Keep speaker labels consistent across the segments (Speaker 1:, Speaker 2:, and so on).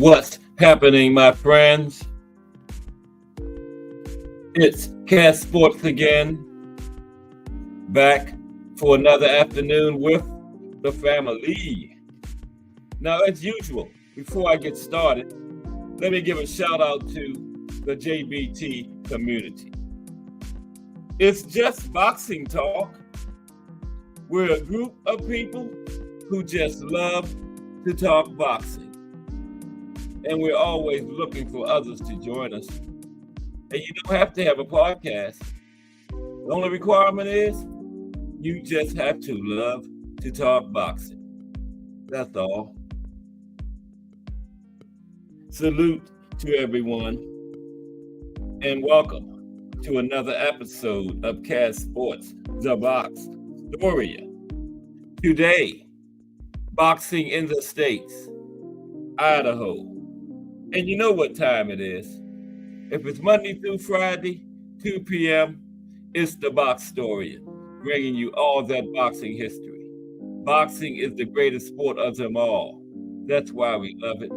Speaker 1: What's happening, my friends? It's Cast Sports again, back for another afternoon with the family. Now, as usual, before I get started, let me give a shout out to the JBT community. It's just boxing talk. We're a group of people who just love to talk boxing. And we're always looking for others to join us. And you don't have to have a podcast. The only requirement is you just have to love to talk boxing. That's all. Salute to everyone and welcome to another episode of Cast Sports, the Box Story. Today, boxing in the States, Idaho. And you know what time it is. If it's Monday through Friday, 2 p.m., it's the Box Story, bringing you all that boxing history. Boxing is the greatest sport of them all. That's why we love it.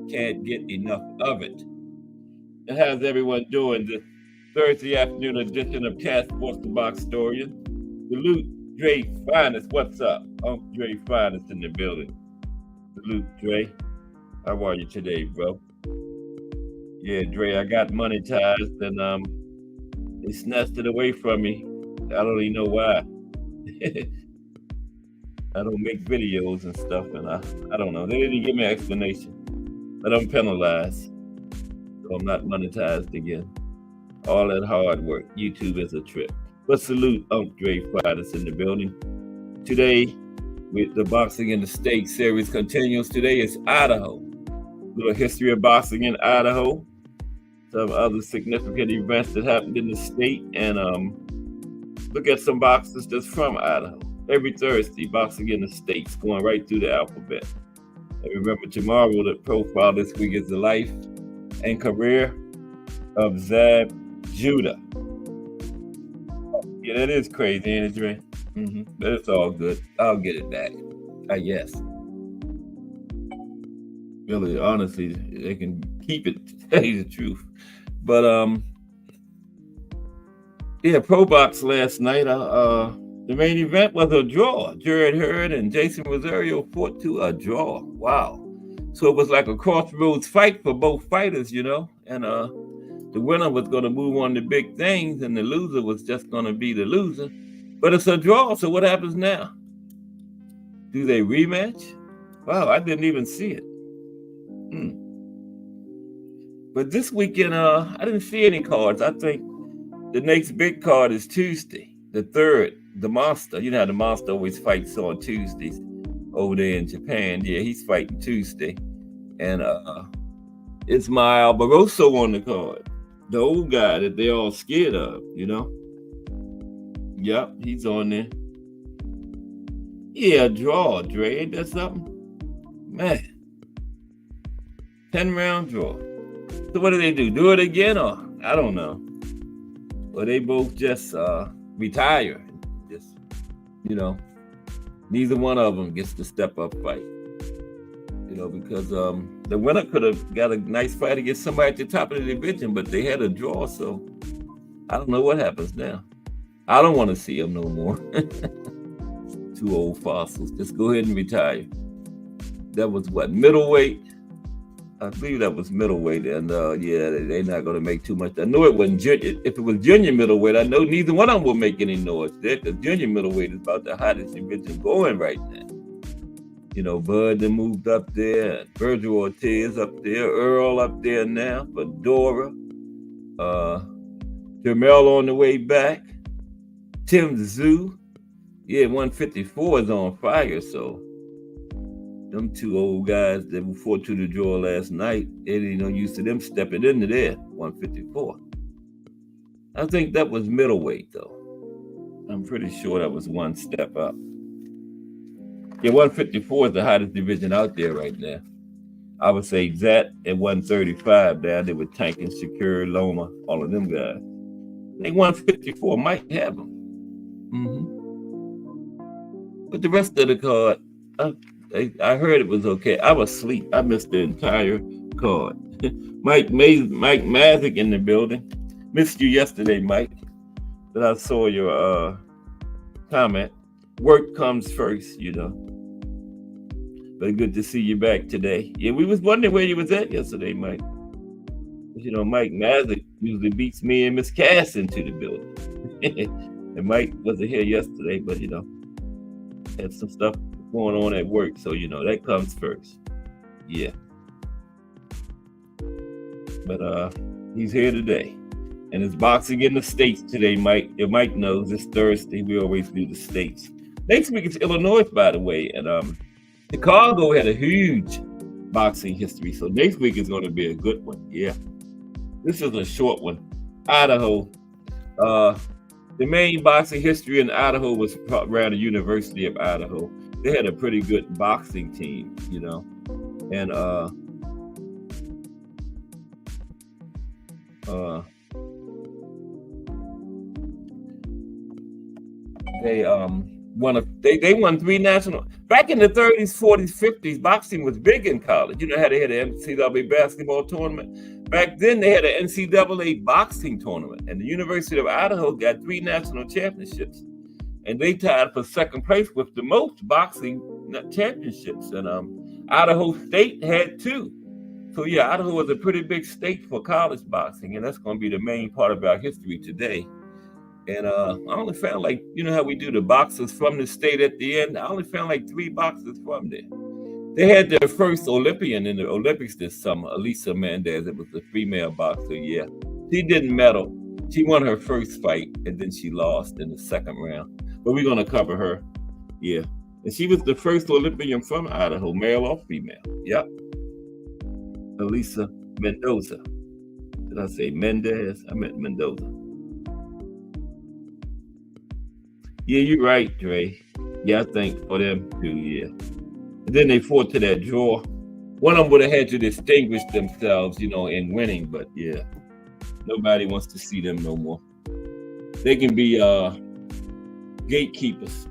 Speaker 1: Can't get enough of it. And how's everyone doing this Thursday afternoon edition of Cast Sports, the Box Story? Salute Dre Finest. What's up? Uncle Dre Finest in the building. Salute, Dre. How are you today, bro? Yeah, Dre, I got monetized and they snatched it away from me. I don't even know why. I don't make videos and stuff, and I don't know. They didn't give me an explanation, but I'm penalized, so I'm not monetized again. All that hard work. YouTube is a trip. But salute Uncle Dre Finest in the building. Today, with the Boxing in the State series continues. Today is Idaho. Little history of boxing in Idaho. Some other significant events that happened in the state, and look at some boxers that's from Idaho. Every Thursday, boxing in the states, going right through the alphabet. And remember, tomorrow the profile this week is the life and career of Zab Judah. Yeah, that is crazy, ain't it, Dre? But it's all good. I'll get it back, I guess. Really, honestly, they can keep it, to tell you the truth. But yeah, Pro Box last night. The main event was a draw. Jared Hurd and Jason Rosario fought to a draw. Wow! So it was like a crossroads fight for both fighters, you know. And the winner was going to move on to big things, and the loser was just going to be the loser. But it's a draw. So what happens now? Do they rematch? Wow! I didn't even see it. But this weekend, I didn't see any cards. I think the next big card is Tuesday, the 3rd, the Monster. You know how the Monster always fights on Tuesdays over there in Japan. Yeah, he's fighting Tuesday. And Ismael Barroso on the card. The old guy that they all scared of, you know? Yep, he's on there. Yeah, draw, Dre. Ain't that something? Man. 10-round draw. So what do they do? Do it again, or I don't know. Or they both just retire. Just, you know, neither one of them gets to step up fight. You know, because the winner could have got a nice fight against somebody at the top of the division, but they had a draw, so I don't know what happens now. I don't want to see them no more. Two old fossils. Just go ahead and retire. That was what, middleweight? I believe that was middleweight, and yeah, they're not going to make too much. I know it wasn't junior. If it was junior middleweight, I know neither one of them will make any noise there, because junior middleweight is about the hottest division going right now. You know, Bud then moved up there, Virgil Ortiz up there, Earl up there now, Fedora, Jamel on the way back, Tim Tszyu. Yeah, 154 is on fire, so them two old guys that fought to the draw last night, they ain't no use to them stepping into there, 154. I think that was middleweight, though. I'm pretty sure that was one step up. Yeah, 154 is the hottest division out there right now. I would say that at 135 down there with Tank and Shakur, Loma, all of them guys. I think 154 might have them. But the rest of the card, I heard it was okay. I was asleep. I missed the entire card. Mike Mazick in the building. Missed you yesterday, Mike, but I saw your comment. Work comes first, But good to see you back today. Yeah, we was wondering where you was at yesterday, Mike. Mike Mazick usually beats me and Miss Cass into the building. And Mike wasn't here yesterday, but had some stuff going on at work, so that comes first. Yeah. But he's here today. And it's boxing in the States today, Mike. If Mike knows, it's Thursday. We always do the States. Next week it's Illinois, by the way. And Chicago had a huge boxing history. So next week is going to be a good one. Yeah. This is a short one. Idaho. The main boxing history in Idaho was around the University of Idaho. They had a pretty good boxing team, And they won 3 national. Back in the 30s, 40s, 50s, boxing was big in college. How they had an NCAA basketball tournament. Back then, they had an NCAA boxing tournament, and the University of Idaho got 3 national championships, and they tied for second place with the most boxing championships. And Idaho State had 2. So yeah, Idaho was a pretty big state for college boxing, and that's going to be the main part of our history today. And I only found how we do the boxers from the state at the end. I only found 3 boxers from there. They had their first Olympian in the Olympics this summer, Elisa Mendez. It was a female boxer, yeah. She didn't medal. She won her first fight, and then she lost in the second round. But we're going to cover her, yeah. And she was the first Olympian from Idaho, male or female. Yep. Elisa Mendoza. Did I say Mendez? I meant Mendoza. Yeah, you're right, Dre. Yeah, I think for them too, yeah. And then they fought to that draw. One of them would have had to distinguish themselves, in winning, but yeah, nobody wants to see them no more. They can be gatekeepers,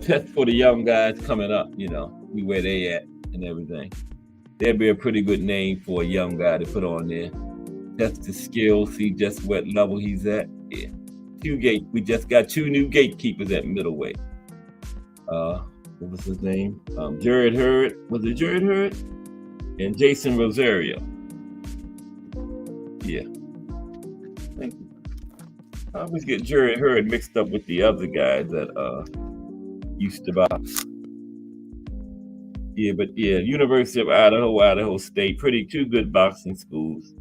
Speaker 1: test for the young guys coming up, see where they at and everything. That'd be a pretty good name for a young guy to put on there. Test his skills, see just what level he's at. Yeah. We just got 2 new gatekeepers at middleweight. What was his name? Jared Hurd. Was it Jared Hurd? And Jason Rosario. Yeah. I always get Jared Hurd mixed up with the other guys that used to box. Yeah, but yeah, University of Idaho, Idaho State, 2 good boxing schools.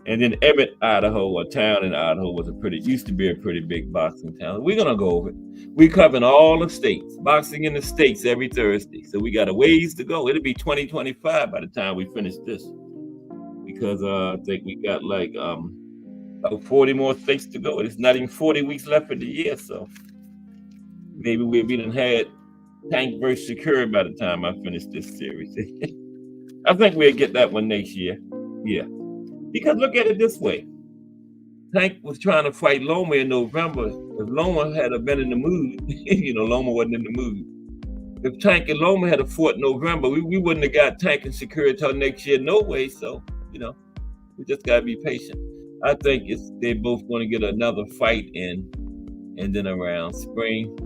Speaker 1: And then Emmett, Idaho, a town in Idaho, used to be a pretty big boxing town. We're gonna go over it. We covering all the states, boxing in the states every Thursday. So we got a ways to go. It'll be 2025 by the time we finish this, because I think we got about 40 more states to go. It's not even 40 weeks left in the year, so maybe we'll be done had Tank versus Shakur by the time I finish this series. I think we'll get that one next year. Yeah. Because look at it this way. Tank was trying to fight Loma in November. If Loma had been in the mood, Loma wasn't in the mood. If Tank and Loma had fought in November, we wouldn't have got Tank and Shakur until next year, no way. So, we just got to be patient. I think they're both going to get another fight in, and then around spring,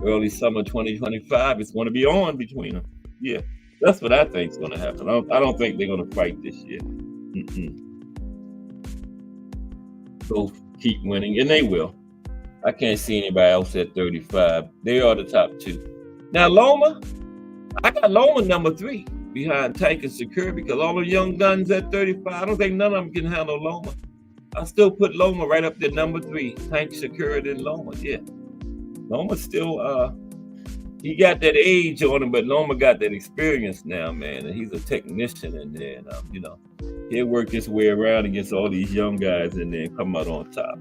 Speaker 1: early summer 2025, it's going to be on between them. Yeah, that's what I think is going to happen. I don't think they're going to fight this year. Both keep winning, and they will. I can't see anybody else at 35. They are the top 2. Now Loma, I got Loma number 3 behind Tank and Shakur, because all the young guns at 35, I don't think none of them can handle Loma. I still put Loma right up there, number 3. Tank, Shakur, and then Loma. Yeah, Loma still he got that age on him, but Loma got that experience now, man, and he's a technician in there, and he'll work his way around against all these young guys in there and come out on top.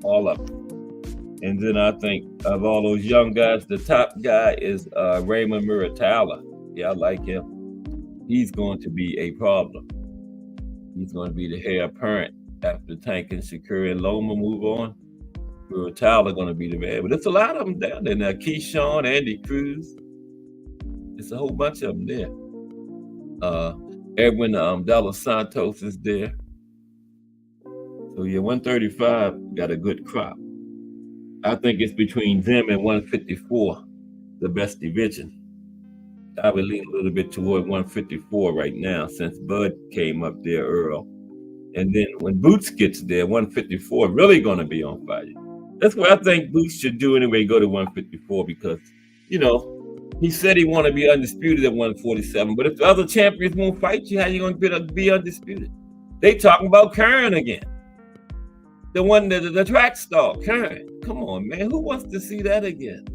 Speaker 1: All of them. And then I think of all those young guys, the top guy is Raymond Muratalla. Yeah, I like him. He's going to be a problem. He's going to be the heir apparent after Tank and Shakur and Loma move on. Muratalla going to be the man. But there's a lot of them down there now. Keyshawn, Andy Cruz. It's a whole bunch of them there. Edwin De Los Santos is there. So yeah, 135 got a good crop. I think it's between them and 154, the best division. I would lean a little bit toward 154 right now since Bud came up there early. And then when Boots gets there, 154 really going to be on fire. That's what I think Boots should do anyway, go to 154 because, you know, he said he want to be undisputed at 147. But if the other champions won't fight you, how you going to be undisputed? They talking about Kern again. The one that the track star, Kern. Come on, man. Who wants to see that again?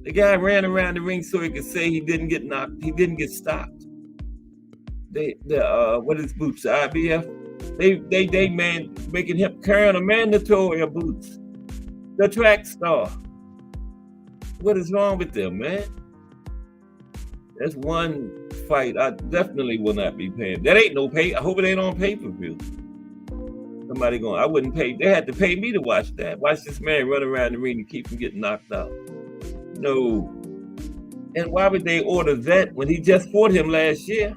Speaker 1: The guy ran around the ring so he could say he didn't get knocked. He didn't get stopped. What is Boots? IBF. They man making him Kern a mandatory of Boots. The track star. What is wrong with them, man? That's one fight I definitely will not be paying. That ain't no pay. I hope it ain't on pay-per-view. Somebody going, I wouldn't pay. They had to pay me to watch that. Watch this man run around the ring and keep him getting knocked out. No. And why would they order that when he just fought him last year?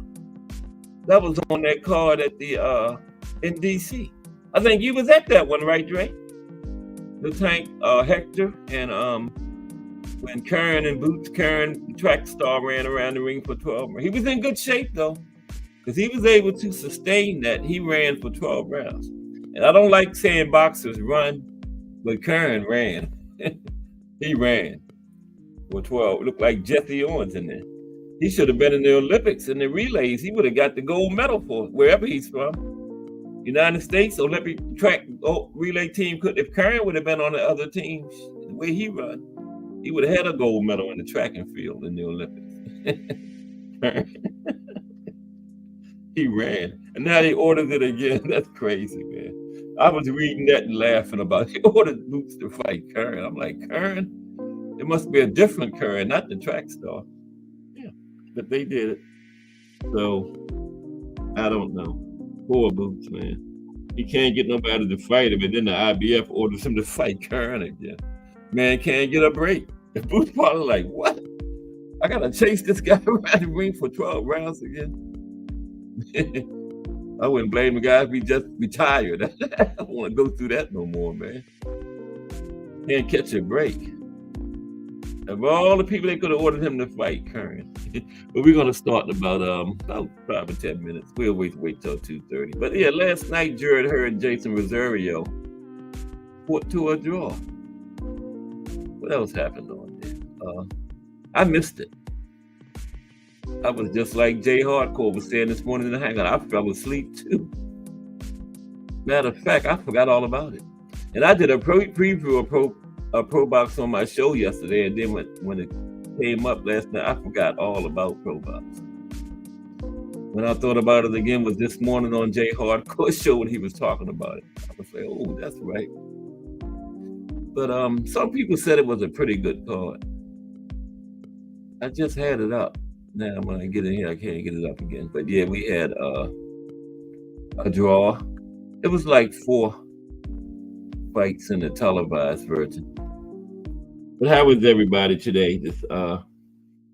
Speaker 1: That was on that card at the in DC. I think you was at that one, right, Dre? The Tank, Hector, and when Kern and Boots, Kern, track star, ran around the ring for 12 rounds. He was in good shape though, because he was able to sustain that. He ran for 12 rounds. And I don't like saying boxers run, but Kern ran. He ran for 12. It looked like Jesse Owens in there. He should have been in the Olympics in the relays. He would have got the gold medal for wherever he's from. United States Olympic track relay team could, if Kern would have been on the other teams, the way he run, he would have had a gold medal in the track and field in the Olympics. He ran. And now they ordered it again. That's crazy, man. I was reading that and laughing about it. He ordered Boots to fight Kern. I'm like, Kern? It must be a different Kern, not the track star. Yeah, but they did it. So, I don't know. Poor Boots, man. He can't get nobody to fight him, and then the IBF orders him to fight Kern again. Man can't get a break. And Boots probably like, what? I gotta chase this guy around the ring for 12 rounds again. I wouldn't blame the guy if he just retired. I don't want to go through that no more, man. Can't catch a break. Of all the people they could have ordered him to fight, Kern. But we're gonna start in about 5 or 10 minutes. We'll wait till 2:30. But yeah, last night Jared Hurd and Jason Rosario fought to a draw. What else happened on there? I missed it. I was just like Jay Hardcore was saying this morning in the hangout. I fell asleep too. Matter of fact, I forgot all about it. And I did a preview of Pro Box on my show yesterday, and then when it came up last night, I forgot all about Pro Box. When I thought about it again was this morning on Jay Hardcore's show when he was talking about it. I was like, oh, that's right. But some people said it was a pretty good card. I just had it up. Now when I get in here, I can't get it up again. But yeah, we had a draw. It was like 4 fights in the televised version. But how was everybody today? This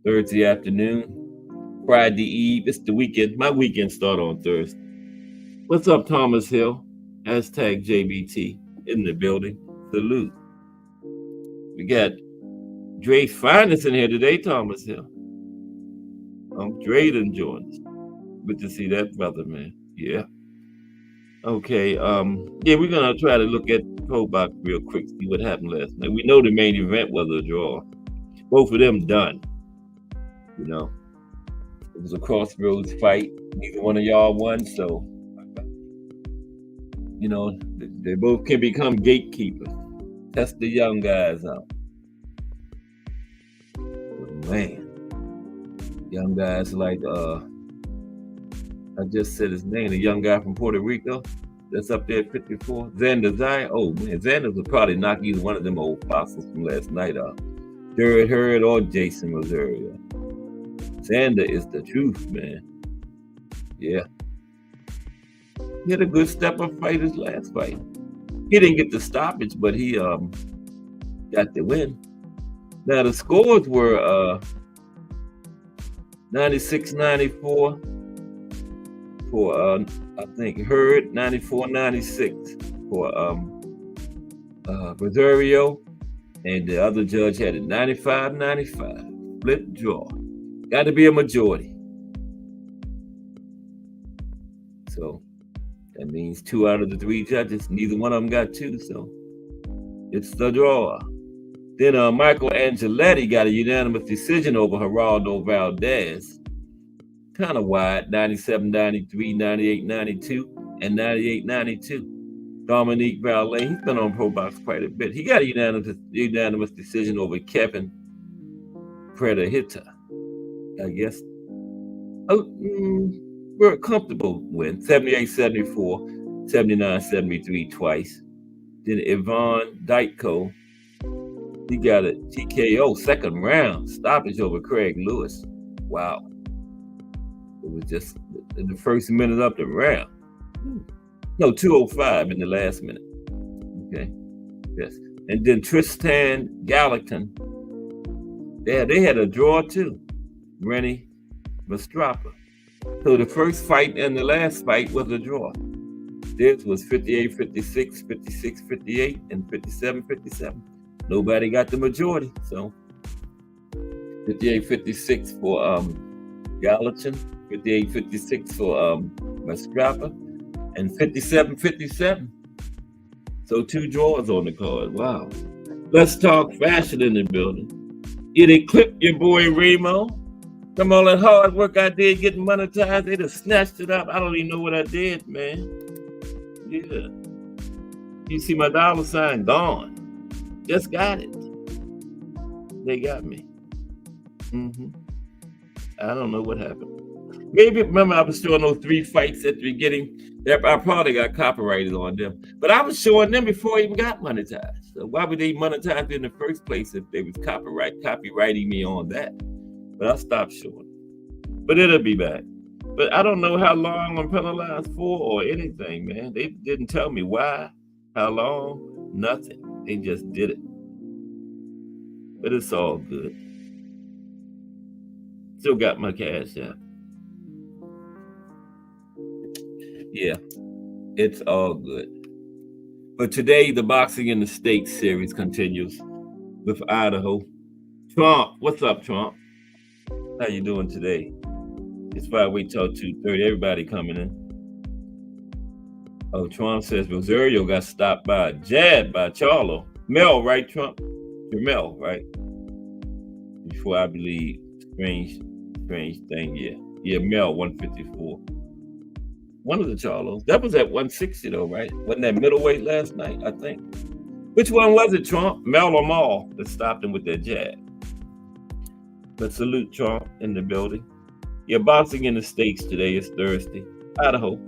Speaker 1: Thursday afternoon, Friday Eve. It's the weekend. My weekend start on Thursday. What's up, Thomas Hill? Hashtag JBT in the building. Salute. We got Dre Finest in here today, Thomas Hill. Dre done joined us. Good to see that brother, man. Yeah. Okay. Yeah, we're gonna try to look at Pro Box real quick, see what happened last night. We know the main event was a draw. Both of them done. You know, it was a crossroads fight. Neither one of y'all won, so you know they both can become gatekeepers. Test the young guys out. But man, young guys like I just said his name, the young guy from Puerto Rico that's up there at 54. Xander Zion. Oh man, Xander will probably knock either one of them old fossils from last night out. Jared Hurd or Jason Rosario. Xander is the truth, man. Yeah. He had a good step-up fight his last fight. He didn't get the stoppage, but he got the win. Now the scores were 96-94. for I think Hurd 94-96 for Rosario, and the other judge had it 95-95. Split draw. Got to be a majority. So that means 2 out of the 3 judges, neither one of them got 2, so it's the draw. Then Michael Angeletti got a unanimous decision over Geraldo Valdez. Kind of wide, 97-93, 98-92, and 98-92. Dominique Valet, he's been on Pro Box quite a bit. He got a unanimous decision over Kevin Predahita, I guess. We're a comfortable win, 78-74, 79-73 twice. Then Ivan Ditko, he got a TKO second round stoppage over Craig Lewis. Wow. It was just in the first minute of the round. No, 2:05 in the last minute. Okay. Yes. And then Tristan Gallatin. Yeah, they had a draw too. Rennie Mastrapa. So the first fight and the last fight was a draw. This was 58-56, 56-58, and 57-57. Nobody got the majority. So 58-56 for Gallatin, 58-56 for Mastrapa, and 57-57. So 2 draws on the card. Wow. Let's talk fashion in the building. It clipped your boy Remo. From all that hard work I did getting monetized, they just snatched it up. I don't even know what I did, man. Yeah. You see my dollar sign gone. Just got it. They got me. I don't know what happened. Maybe, remember, I was showing those 3 fights at the beginning. I probably got copyrighted on them. But I was showing them before I even got monetized. So why would they monetize it in the first place if they was copywriting me on that? But I stopped showing. But it'll be back. But I don't know how long I'm penalized for or anything, man. They didn't tell me why, how long, nothing. They just did it. But it's all good. Still got my cash out. Yeah, it's all good. But today, the Boxing in the States series continues with Idaho. Trump, what's up, Trump? How you doing today? It's 5 wait till 2:30. Everybody coming in. Oh, Trump says Rosario got stopped by a jab by Charlo. Mel, right, Trump? You're Mel, right? Before I believe. Strange thing, yeah. Yeah, Mel, 154. One of the Charlos. That was at 160 though, right? Wasn't that middleweight last night, I think? Which one was it, Trump? Mel or Maul that stopped him with that jab? But salute Trump in the building. Yeah, boxing in the States today is Thursday. Idaho.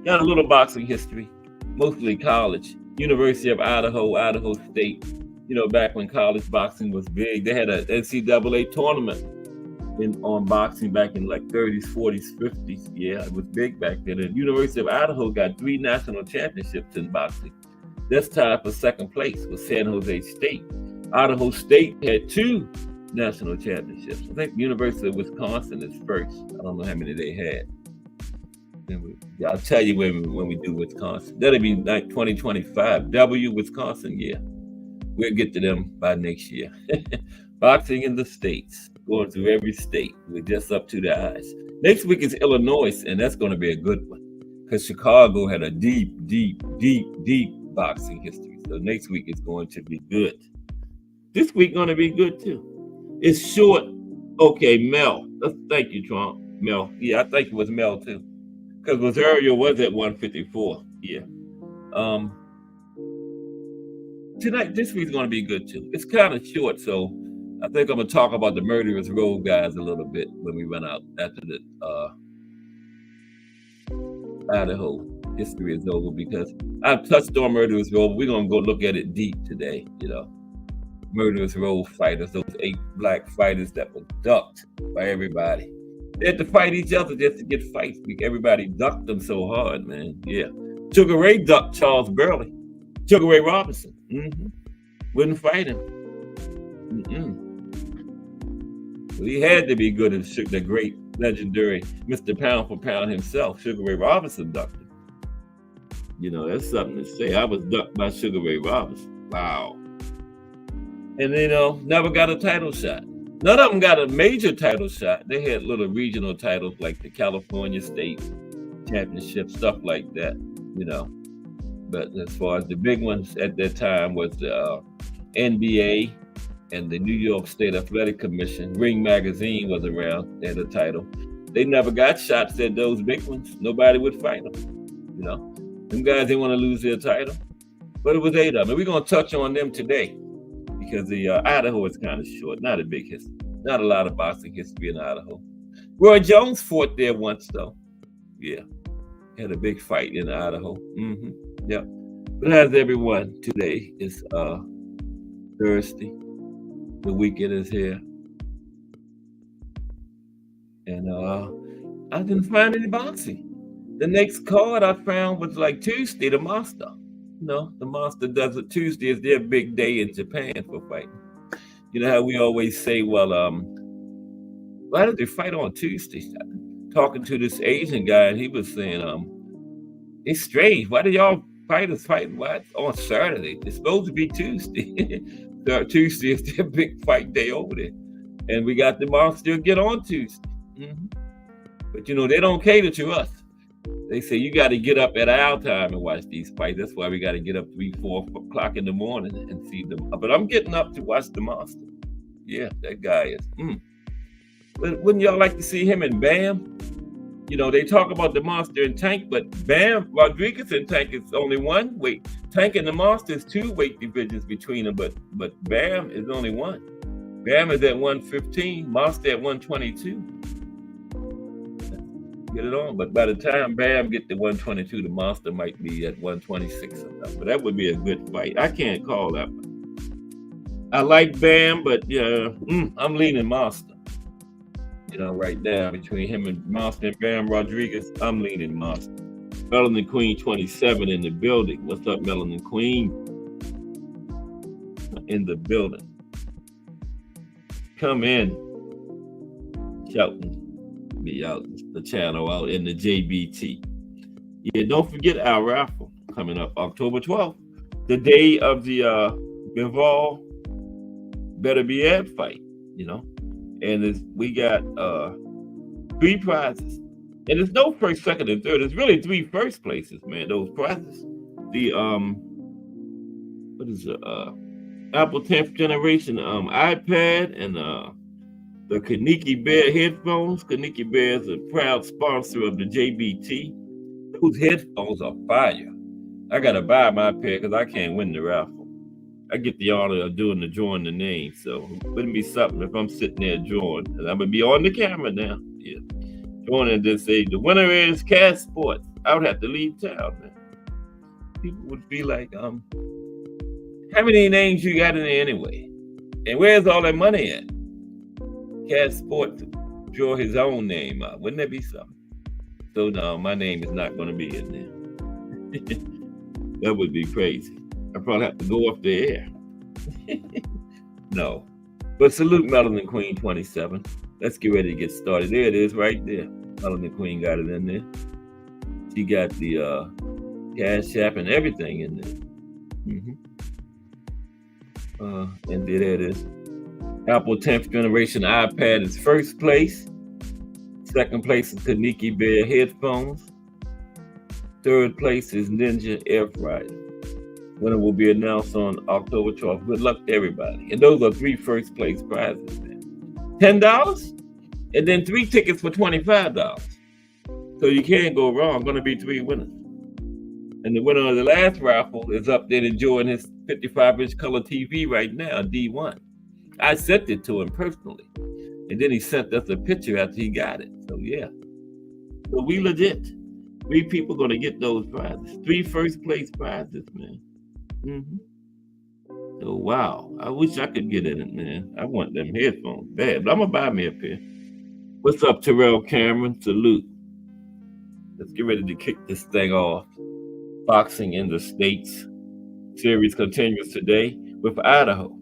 Speaker 1: Got a little boxing history, mostly college. University of Idaho, Idaho State. You know, back when college boxing was big, they had an NCAA tournament on boxing back in like 30s, 40s, 50s. Yeah, it was big back then. And University of Idaho got 3 national championships in boxing. That's tied for second place with San Jose State. Idaho State had 2 national championships. I think University of Wisconsin is first. I don't know how many they had. I'll tell you when we do Wisconsin. That'll be like 2025. Wisconsin, yeah. We'll get to them by next year. Boxing in the States. Going through every state. We're just up to the eyes. Next week is Illinois, and that's going to be a good one. Because Chicago had a deep boxing history. So next week is going to be good. This week going to be good too. It's short. Okay, Mel. Thank you, Trump. Mel. Yeah, I think it was Mel too. Because Rosario was at 154. Yeah. Tonight, this week's going to be good too. It's kind of short, so I think I'm going to talk about the Murderers Row guys a little bit when we run out after the Idaho history is over, because I've touched on Murderers Row, but we're going to go look at it deep today, you know. Murderers Row fighters, those 8 black fighters that were ducked by everybody. They had to fight each other just to get fights. Everybody ducked them so hard, man. Yeah. Sugar Ray ducked Charles Burley. Sugar Ray Robinson. Wouldn't fight him. Well, he had to be good as the great legendary Mr. Pound for Pound himself, Sugar Ray Robinson, ducked him. That's something to say. I was ducked by Sugar Ray Robinson. Wow. And never got a title shot. None of them got a major title shot. They had little regional titles like the California State Championship, stuff like that, But as far as the big ones at that time was the NBA and the New York State Athletic Commission. Ring Magazine was around, they had a title. They never got shots at those big ones. Nobody would fight them, Them guys didn't want to lose their title. But it was 8 of them. And we're going to touch on them today because the Idaho is kind of short. Not a big history. Not a lot of boxing history in Idaho. Roy Jones fought there once, though. Yeah. Had a big fight in Idaho. Yeah. But how's everyone today? It's Thursday. The weekend is here. And I didn't find any boxing. The next card I found was like Tuesday, the Monster. The Monster does it Tuesday is their big day in Japan for fighting. You know how we always say, well, why did they fight on Tuesday? Talking to this Asian guy, and he was saying, it's strange. Why do y'all fighters fight on Saturday? It's supposed to be Tuesday. Tuesday is their big fight day over there. And we got the Monster get on Tuesday. But, they don't cater to us. They say you got to get up at our time and watch these fights. That's why we got to get up 3, 4 o'clock in the morning and see them. But I'm getting up to watch the Monster. Yeah, that guy is. But wouldn't y'all like to see him and Bam? They talk about the Monster and Tank, but Bam, Rodriguez and Tank is only one weight. Tank and the Monster is 2 weight divisions between them, but Bam is only one. Bam is at 115, Monster at 122. Get it on, but by the time Bam get to 122, the Monster might be at 126 or something. But that would be a good fight. I can't call that one. I like Bam, but I'm leaning Monster. Right now between him and Monster and Bam Rodriguez, I'm leaning Monster. Melanin Queen 27 in the building. What's up, Melanin Queen? In the building. Come in. Shouting me out the channel out in the JBT. Yeah, don't forget our raffle coming up October 12th, the day of the Bivol Better Be Ed fight, and we got 3 prizes, and there's no first, second, and third. There's really 3 first places, man. Those prizes, the what is it? Apple 10th generation iPad and the Kaneki Bear headphones. Kaneki Bear is a proud sponsor of the JBT. Those headphones are fire. I gotta buy my pair because I can't win the raffle. I get the honor of drawing the name, so it wouldn't be something if I'm sitting there drawing. And I'm gonna be on the camera now. Yeah, drawing and just say the winner is Cash Sports. I would have to leave town, man. People would be like, how many names you got in there anyway? And where's all that money at? Cash Sports draw his own name out. Wouldn't that be something? So no, my name is not going to be in there. That would be crazy. I probably have to go off the air. No. But salute Melanin Queen 27. Let's get ready to get started. There it is right there. Melanin Queen got it in there. She got the Cash App and everything in there. And there it is. Apple 10th generation iPad is first place. Second place is Kaneki Bear headphones. Third place is Ninja Air Fryer. Winner will be announced on October 12th. Good luck to everybody. And those are 3 first place prizes, man. $10 and then 3 tickets for $25. So you can't go wrong. Going to be 3 winners. And the winner of the last raffle is up there enjoying his 55-inch color TV right now, D1. I sent it to him personally. And then he sent us a picture after he got it. So yeah. So we legit. 3 people going to get those prizes. 3 first place prizes, man. So wow. I wish I could get in it, man. I want them headphones bad. But I'm going to buy me a pair. What's up, Terrell Cameron? Salute. Let's get ready to kick this thing off. Boxing in the States series continues today with Idaho.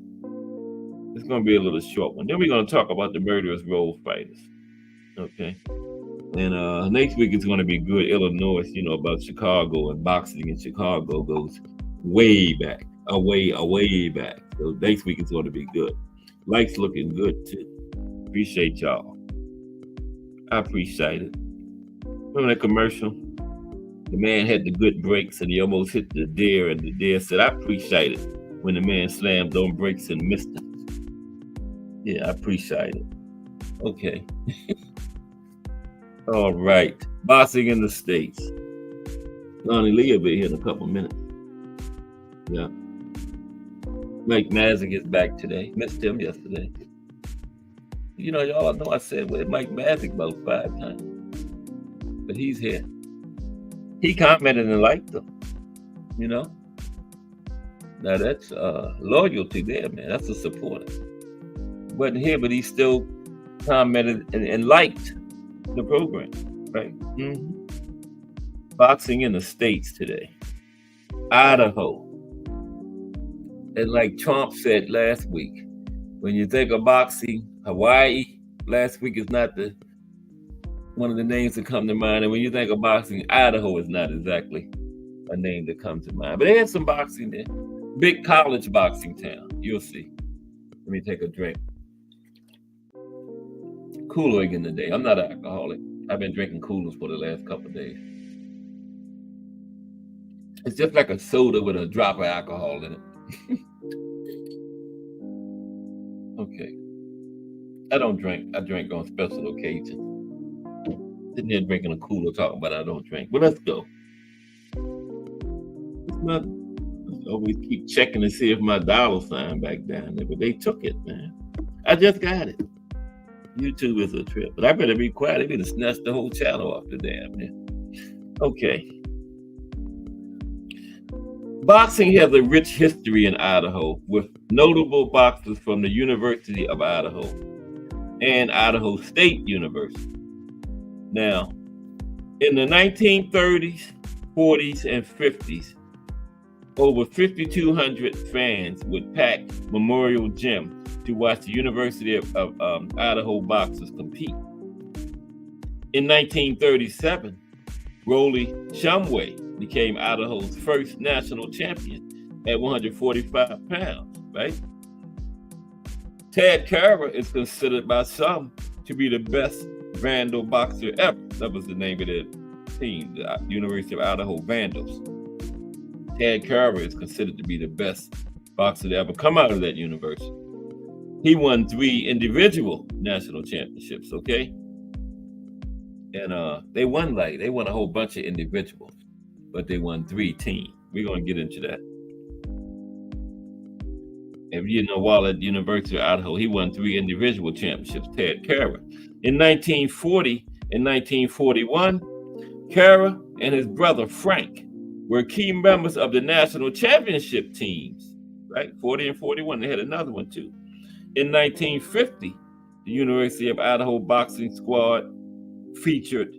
Speaker 1: It's going to be a little short one. Then we're going to talk about the murderous road fighters. Okay. And next week is going to be good. Illinois, about Chicago, and boxing in Chicago goes way back, way back. So next week is going to be good. Life's looking good too. Appreciate y'all. I appreciate it. Remember that commercial? The man had the good brakes and he almost hit the deer, and the deer said, "I appreciate it," when the man slammed on brakes and missed it. Yeah, I appreciate it. Okay. All right. Boxing in the States. Lonnie Lee will be here in a couple minutes. Yeah. Mike Mazik is back today. Missed him yesterday. Y'all know I said with Mike Mazik about 5 times. But he's here. He commented and liked them. Now that's loyalty there, man. That's a supporter. Wasn't here, but he still commented and liked the program, right? Mm-hmm. Boxing in the States today. Idaho. And like Trump said last week, when you think of boxing, Hawaii last week is not one of the names that come to mind. And when you think of boxing, Idaho is not exactly a name that comes to mind. But they had some boxing there. Big college boxing town. You'll see. Let me take a drink. Kool-Aid in the day. I'm not an alcoholic. I've been drinking Kool-Aid for the last couple of days. It's just like a soda with a drop of alcohol in it. Okay. I don't drink. I drink on special occasions. Sitting here drinking a Kool-Aid talking about I don't drink. But let's go. Let's always keep checking to see if my dollar sign back down there. But they took it, man. I just got it. YouTube is a trip. But I better be quiet. They better snatch the whole channel off the damn man. Okay. Boxing has a rich history in Idaho with notable boxers from the University of Idaho and Idaho State University. Now, in the 1930s, 40s, and 50s, over 5,200 fans would pack Memorial Gym to watch the University of Idaho boxers compete. In 1937, Rolly Shumway became Idaho's first national champion at 145 pounds, right? Ted Carver is considered by some to be the best Vandal boxer ever. That was the name of the team, the University of Idaho Vandals. Ted Carver is considered to be the best boxer to ever come out of that university. He won 3 individual national championships, okay? And they won a whole bunch of individuals, but they won 3 teams. We're going to get into that. And while at the University of Idaho, he won 3 individual championships, Ted Carver. In 1940 and 1941, Carver and his brother Frank were key members of the national championship teams, right? 40 and 41, they had another one too. In 1950, the University of Idaho boxing squad featured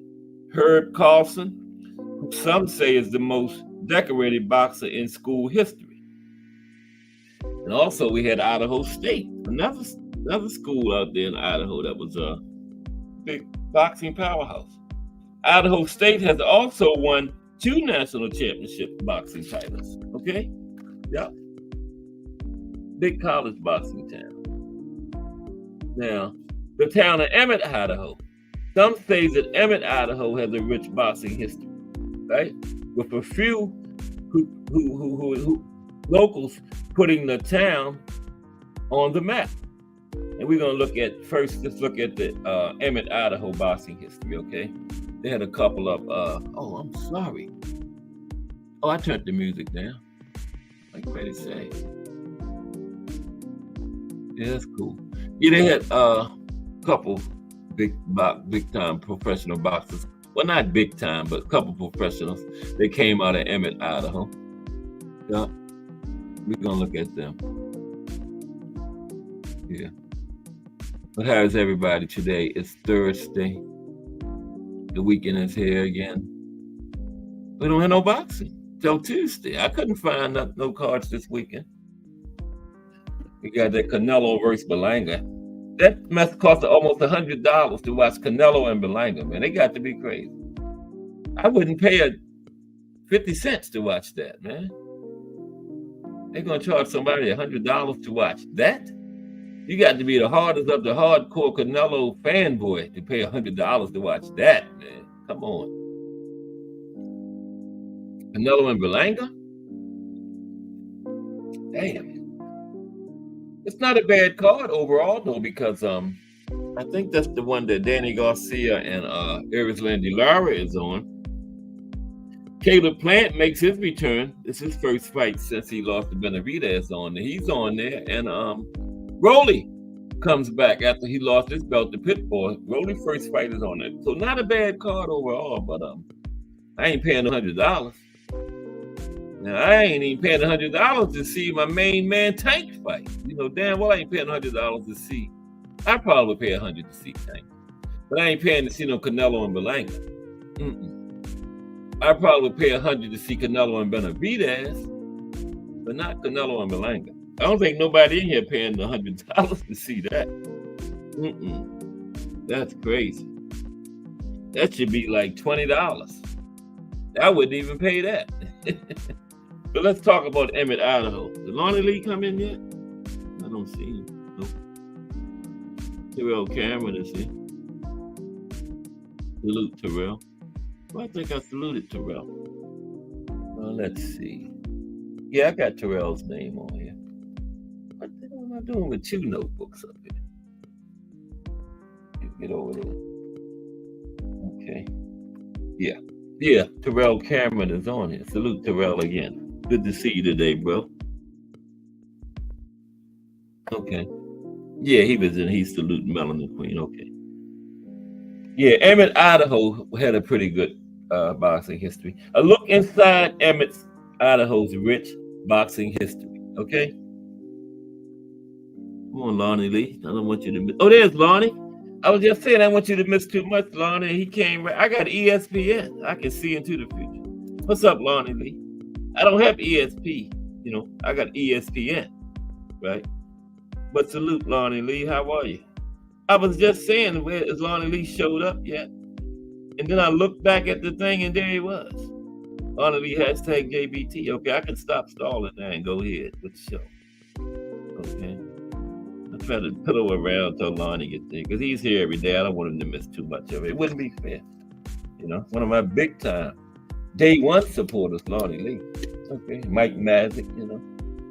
Speaker 1: Herb Carlson, who some say is the most decorated boxer in school history. And also we had Idaho State, another school out there in Idaho that was a big boxing powerhouse. Idaho State has also won 2 national championship boxing titles, okay? Yep. Big college boxing town. Now, the town of Emmett, Idaho. Some say that Emmett, Idaho has a rich boxing history, right? With a few who locals putting the town on the map. And we're going to look at the Emmett, Idaho boxing history, okay? They had a couple of, I'm sorry. Oh, I turned the music down. Like Betty say. Yeah, that's cool. Yeah, they had a couple big time professional boxers. Well, not big time, but a couple professionals. They came out of Emmett, Idaho. Yeah, we're going to look at them. Yeah. But how is everybody today? It's Thursday. The weekend is here again. We don't have no boxing till Tuesday. I couldn't find no cards this weekend. We got that Canelo versus Belanga. That must cost almost $100 to watch Canelo and Berlanga, man. They got to be crazy. I wouldn't pay 50 cents to watch that, man. They're gonna charge somebody $100 to watch that? You got to be the hardest of the hardcore Canelo fanboy to pay $100 to watch that, man. Come on. Canelo and Berlanga? Damn. It's not a bad card overall, though, because I think that's the one that Danny Garcia and Erislandy Lara is on. Caleb Plant makes his return. It's his first fight since he lost to Benavidez on there. He's on there. And Rolly comes back after he lost his belt to Pitbull. Rolly's first fight is on there. So not a bad card overall, but I ain't paying $100. Now, I ain't even paying $100 to see my main man Tank fight. You know, damn well I ain't paying $100 to see. I probably would pay $100 to see Tank. But I ain't paying to see no Canelo and Berlanga. I probably would pay $100 to see Canelo and Benavidez, but not Canelo and Berlanga. I don't think nobody in here paying $100 to see that. That's crazy. That should be like $20. I wouldn't even pay that. But let's talk about Emmett Idaho. Did Lonnie Lee come in yet? I don't see him. Nope. Terrell Cameron is here. Salute Terrell. Well, I think I saluted Terrell. Let's see. Yeah, I got Terrell's name on here. What the hell am I doing with 2 notebooks up here? Get over there. Okay. Yeah, Terrell Cameron is on here. Salute Terrell again. Good to see you today, bro. Okay. Yeah, he was in. He's saluting Melanin Queen. Okay. Yeah, Emmett Idaho had a pretty good boxing history. A look inside Emmett Idaho's rich boxing history. Okay. Come on, Lonnie Lee. I don't want you to miss. Oh, there's Lonnie. I was just saying I want you to miss too much, Lonnie. He came right. I got ESPN. I can see into the future. What's up, Lonnie Lee? I don't have ESP. You know, I got ESPN, right? But salute, Lonnie Lee. How are you? I was just saying, where is Lonnie Lee showed up yet? And then I looked back at the thing, and there he was. Lonnie Lee hashtag JBT. Okay, I can stop stalling now and go ahead with the show. Okay. I try to pillow around till Lonnie gets there, because he's here every day. I don't want him to miss too much of it. It wouldn't be fair. You know, one of my big time day one supporters, Lonnie Lee. Okay, Mike Mazik, you know.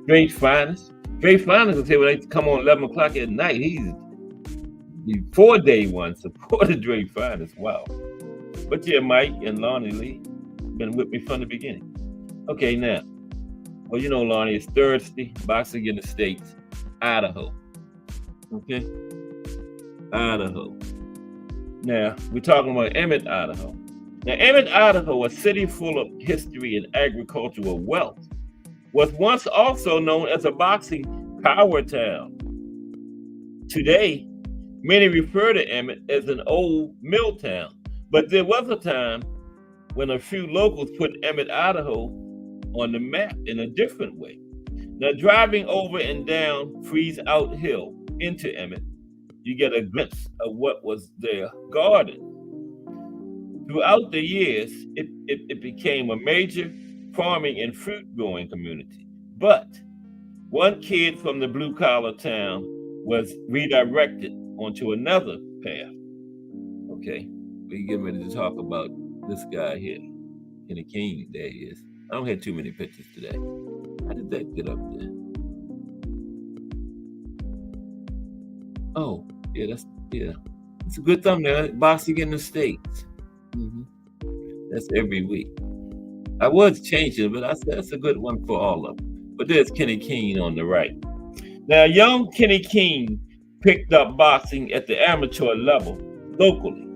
Speaker 1: Dre Finest. Dre Finest will say when they come on 11 o'clock at night, he's before day one supported Dre Finest. Wow. But yeah, Mike and Lonnie Lee been with me from the beginning. Okay, now, well, you know, Lonnie, it's Thursday, boxing in the States, Idaho. Okay? Idaho. Now, we're talking about Emmett, Idaho. Now, Emmett, Idaho, a city full of history and agricultural wealth, was once also known as a boxing power town. Today, many refer to Emmett as an old mill town, but there was a time when a few locals put Emmett, Idaho on the map in a different way. Now, driving over and down Freeze Out Hill into Emmett, you get a glimpse of what was their garden. Throughout the years, it became a major farming and fruit growing community. But one kid from the blue collar town was redirected onto another path. Okay, we get ready to talk about this guy here, Kenny King. There he is. I don't have too many pictures today. How did that get up there? Oh, yeah, it's a good thumbnail. Boxing in the States. That's every week. I was changing, but that's a good one for all of them. But there's Kenny King on the right. Now, young Kenny King picked up boxing at the amateur level locally.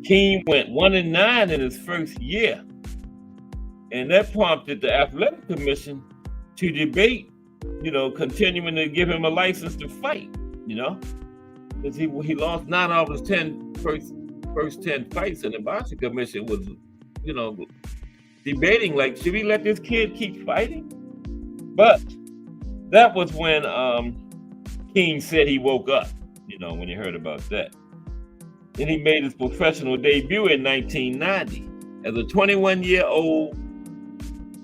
Speaker 1: King went 1-9 in his first year, and that prompted the athletic commission to debate, you know, continuing to give him a license to fight, you know, because he lost 9 out of his first 10 fights, and the boxing commission was, you know, debating, like, should we let this kid keep fighting? But that was when King said he woke up, when he heard about that. Then he made his professional debut in 1990 as a 21-year-old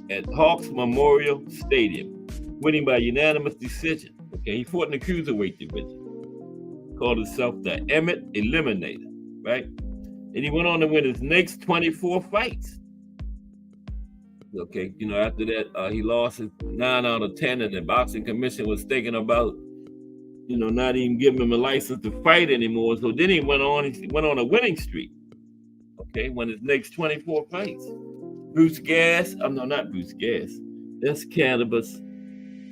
Speaker 1: at Hawks Memorial Stadium, winning by unanimous decision. Okay, he fought in the cruiserweight division. Called himself the Emmett Eliminator, right? And he went on to win his next 24 fights. Okay, after that, he lost his 9 out of 10, and the boxing commission was thinking about, not even giving him a license to fight anymore. So then he went on a winning streak. Okay, won his next 24 fights. Bruce Gas, no, not Bruce Gas. That's Cannabis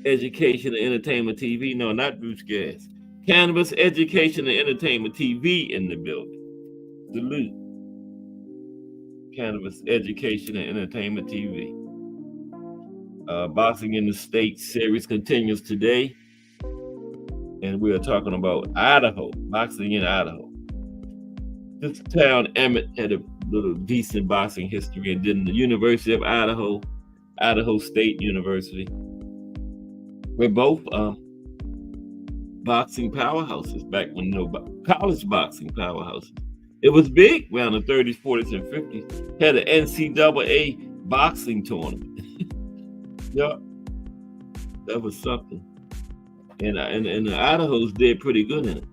Speaker 1: Education and Entertainment TV. No, not Bruce Gas. Cannabis Education and Entertainment TV in the building. Salute. Cannabis Education and Entertainment TV. Boxing in the States series continues today. And we are talking about Idaho, boxing in Idaho. This town, Emmett, had a little decent boxing history, and then the University of Idaho, Idaho State University, we're both boxing powerhouses back when college boxing powerhouses. It was big around the 30s, 40s, and 50s. Had an NCAA boxing tournament. Yeah, that was something. And the Idahos did pretty good in it.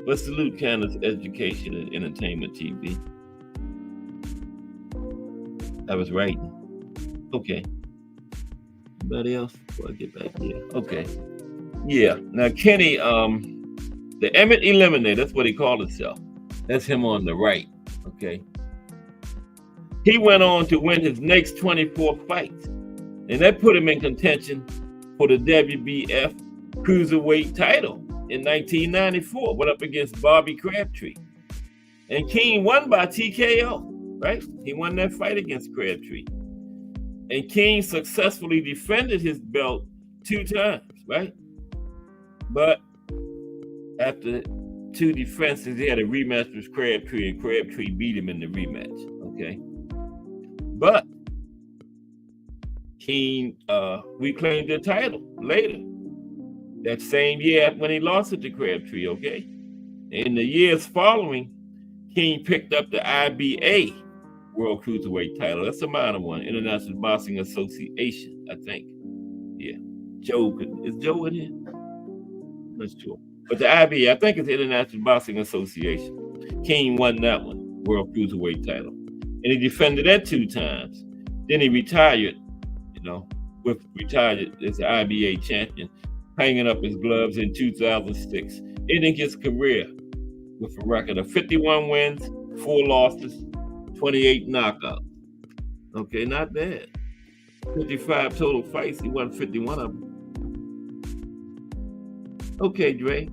Speaker 1: But salute Cannabis Education and Entertainment TV. I was writing. Okay. Anybody else before I get back here? Okay. Yeah. Now Kenny, the Emmett Eliminator, that's what he called himself. That's him on the right. Okay. He went on to win his next 24 fights. And that put him in contention for the WBF Cruiserweight title in 1994. Went up against Bobby Crabtree. And King won by TKO, right? He won that fight against Crabtree. And King successfully defended his belt 2 times, right? But after 2 defenses, he had a rematch with Crabtree, and Crabtree beat him in the rematch, okay? But King reclaimed the title later, that same year when he lost it to Crabtree, okay? In the years following, King picked up the IBA World Cruiserweight title. That's a minor one, International Boxing Association, I think. Yeah. Is Joe in here? I'm not sure. But the IBA, I think it's the International Boxing Association. King won that one, World Cruiserweight title. And he defended that 2 times. Then he retired, retired as the IBA champion, hanging up his gloves in 2006, ending his career with a record of 51 wins, 4 losses, 28 knockouts. Okay, not bad. 55 total fights, he won 51 of them. Okay, Dre.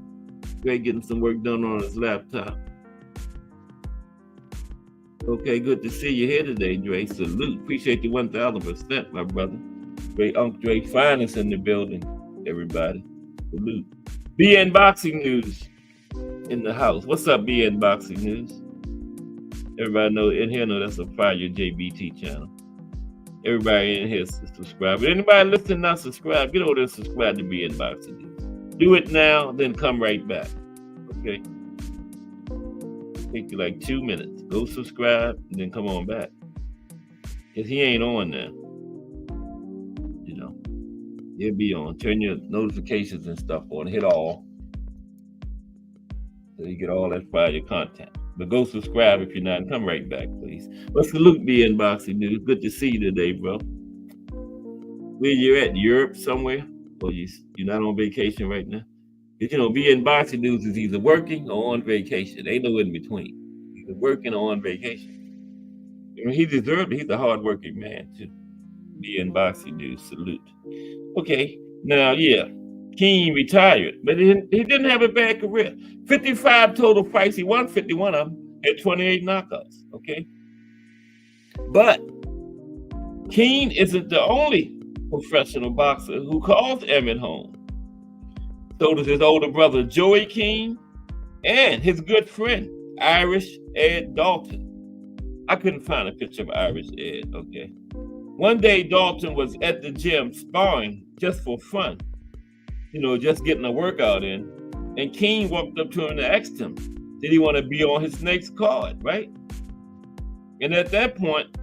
Speaker 1: Dre getting some work done on his laptop. Okay, good to see you here today, Dre. Salute. Appreciate you 1,000%, my brother. Great Uncle Dre Finest in the building, everybody. Salute. BN Boxing News in the house. What's up, BN Boxing News? Everybody know that's a Fire JBT channel. Everybody in here is subscribed. But anybody listening not subscribed, get over there and subscribe to BN Boxing News. Do it now, then come right back. Okay? Take you like 2 minutes. Go subscribe, and then come on back. Because he ain't on now. He'll be on. Turn your notifications and stuff on. Hit all. So you get all that fire content. But go subscribe if you're not, and come right back, please. But salute me in Boxing News. Good to see you today, bro. Where you at? Europe somewhere? Or you're not on vacation right now? Because being Boxing News is either working or on vacation. Ain't no in between. Either working or on vacation. He deserved it. He's a hard-working man, too. Be in Boxing News. Salute. Okay. Now, yeah. King retired, but he didn't have a bad career. 55 total fights. He won 51 of them. Had 28 knockouts. Okay. But King isn't the only professional boxer who calls Emmett home. So does his older brother, Joey King, and his good friend, Irish Ed Dalton. I couldn't find a picture of Irish Ed, okay? One day, Dalton was at the gym sparring just for fun just getting a workout in. And King walked up to him and asked him, did he want to be on his next card, right? And at that point,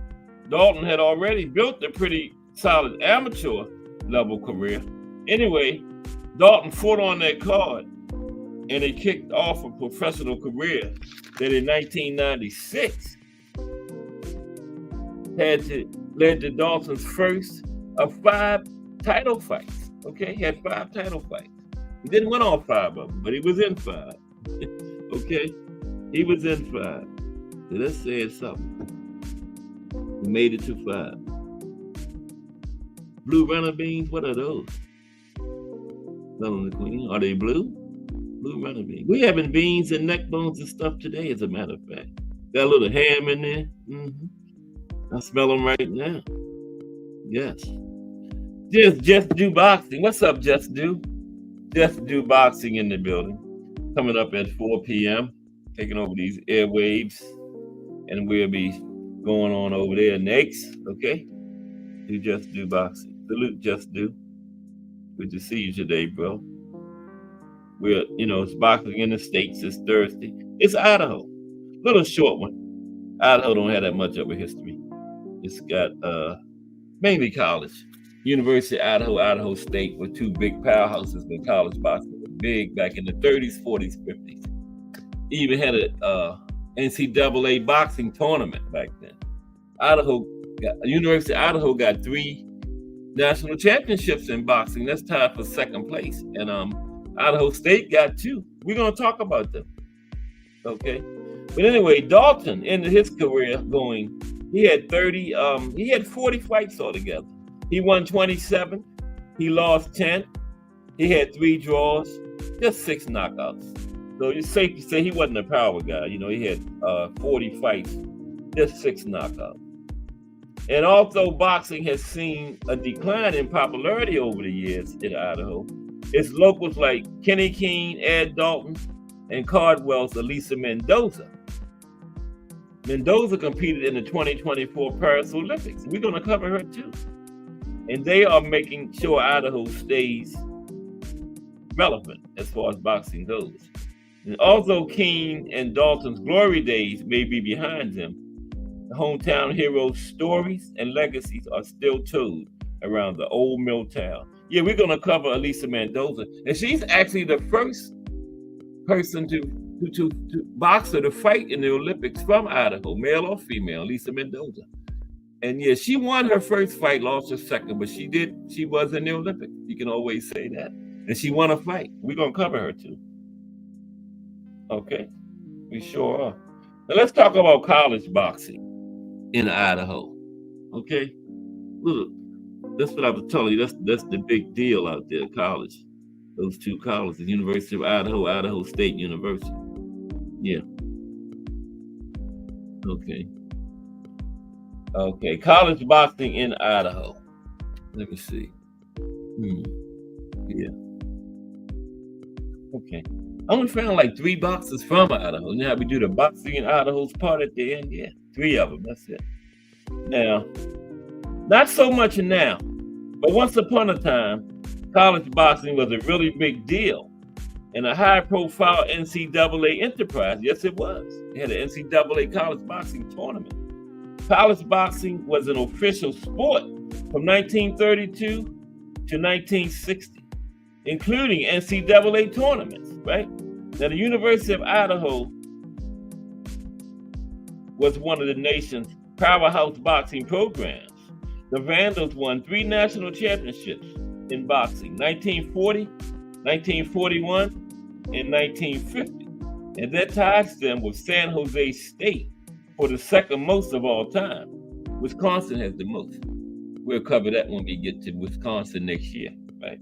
Speaker 1: Dalton had already built a pretty solid amateur level career. Anyway, Dalton fought on that card, and it kicked off a professional career that in 1996 led to Dalton's first of 5 title fights. Okay, he had 5 title fights. He didn't win all 5 of them, but he was in 5. Okay, he was in 5. So that said something. He made it to 5. Blue runner beans, what are those? Telling the queen, are they blue? Blue runner beans. We having beans and neck bones and stuff today, as a matter of fact. Got a little ham in there. I smell them right now. Yes. Just Do Boxing. What's up, Just Do? Just Do Boxing in the building. Coming up at 4 p.m. Taking over these airwaves. And we'll be going on over there next. Okay? Do Just Do Boxing. Salute, Just Do. Good to see you today, bro. It's boxing in the States. It's Thursday. It's Idaho. Little short one. Idaho don't have that much of a history. It's got mainly college. University of Idaho, Idaho State were 2 big powerhouses when college boxing was big back in the 30s, 40s, 50s. Even had a NCAA boxing tournament back then. University of Idaho got 3 national championships in boxing. That's tied for 2nd place. And Idaho State got 2. We're going to talk about them. Okay. But anyway, Dalton ended his career he had 40 fights altogether. He won 27. He lost 10. He had 3 draws, just 6 knockouts. So it's safe to say he wasn't a power guy. He had 40 fights, just 6 knockouts. And although boxing has seen a decline in popularity over the years in Idaho, its locals like Kenny Keene, Ed Dalton, and Cardwell's Elisa Mendoza. Mendoza competed in the 2024 Paris Olympics. We're going to cover her too. And they are making sure Idaho stays relevant as far as boxing goes. And although Keene and Dalton's glory days may be behind them, the hometown heroes' stories and legacies are still told around the old mill town. Yeah, we're going to cover Elisa Mendoza. And she's actually the first person to boxer to fight in the Olympics from Idaho, male or female, Elisa Mendoza. And yeah, she won her first fight, lost her second, but she was in the Olympics. You can always say that. And she won a fight. We're going to cover her too. Okay, we sure are. Now let's talk about college boxing in Idaho. Okay, look, that's what I was telling you. That's the big deal out there, college. Those 2 colleges, University of Idaho, Idaho State University. Yeah. Okay, college boxing in Idaho. Let me see. Yeah. Okay. I only found like 3 boxers from Idaho. Now we do the boxing in Idaho's part at the end. Yeah, 3 of them. That's it. Now, not so much now, but once upon a time, college boxing was a really big deal and a high-profile NCAA enterprise. Yes, it was. It had an NCAA college boxing tournament. College boxing was an official sport from 1932 to 1960, including NCAA tournaments, right? Now, the University of Idaho was one of the nation's powerhouse boxing programs. The Vandals won 3 national championships in boxing, 1940, 1941, and 1950. And that ties them with San Jose State for the 2nd most of all time. Wisconsin has the most. We'll cover that when we get to Wisconsin next year, right?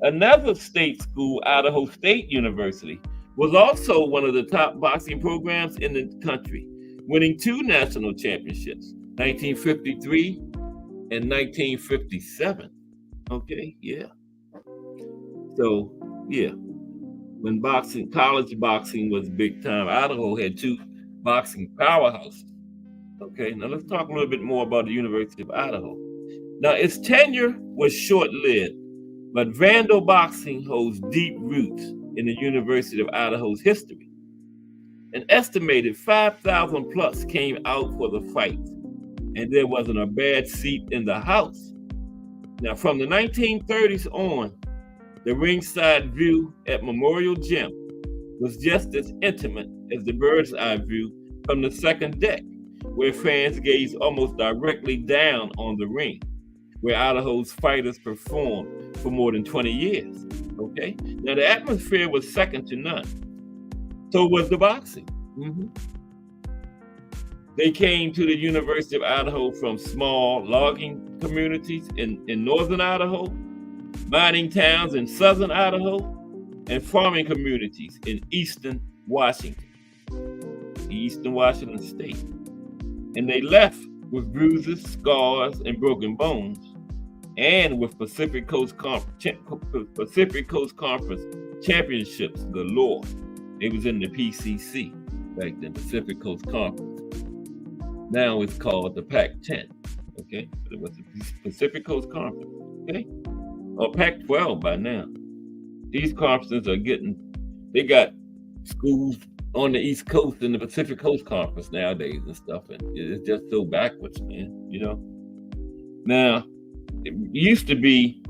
Speaker 1: Another state school, Idaho State University, was also one of the top boxing programs in the country, winning 2 national championships, 1953 and 1957. Okay, yeah. So, yeah, when college boxing was big time, Idaho had 2 boxing powerhouses. Okay, now let's talk a little bit more about the University of Idaho. Now, its tenure was short-lived But Vandal boxing holds deep roots in the University of Idaho's history. An estimated 5,000 plus came out for the fights, and there wasn't a bad seat in the house. Now, from the 1930s on, the ringside view at Memorial Gym was just as intimate as the bird's eye view from the second deck, where fans gazed almost directly down on the ring, where Idaho's fighters performed for more than 20 years. Okay? Now, the atmosphere was second to none. So was the boxing. They came to the University of Idaho from small logging communities in northern Idaho, mining towns in southern Idaho, and farming communities in eastern Washington state. And they left with bruises, scars, and broken bones, and with Pacific Coast Conference championships galore. It was in the PCC back then, Pacific Coast Conference. Now it's called the Pac-10, okay? But it was the Pacific Coast Conference, okay? Or Pac-12 by now. These conferences they got schools on the East Coast in the Pacific Coast Conference nowadays and stuff, and it's just so backwards, man, you know? Now, it used to be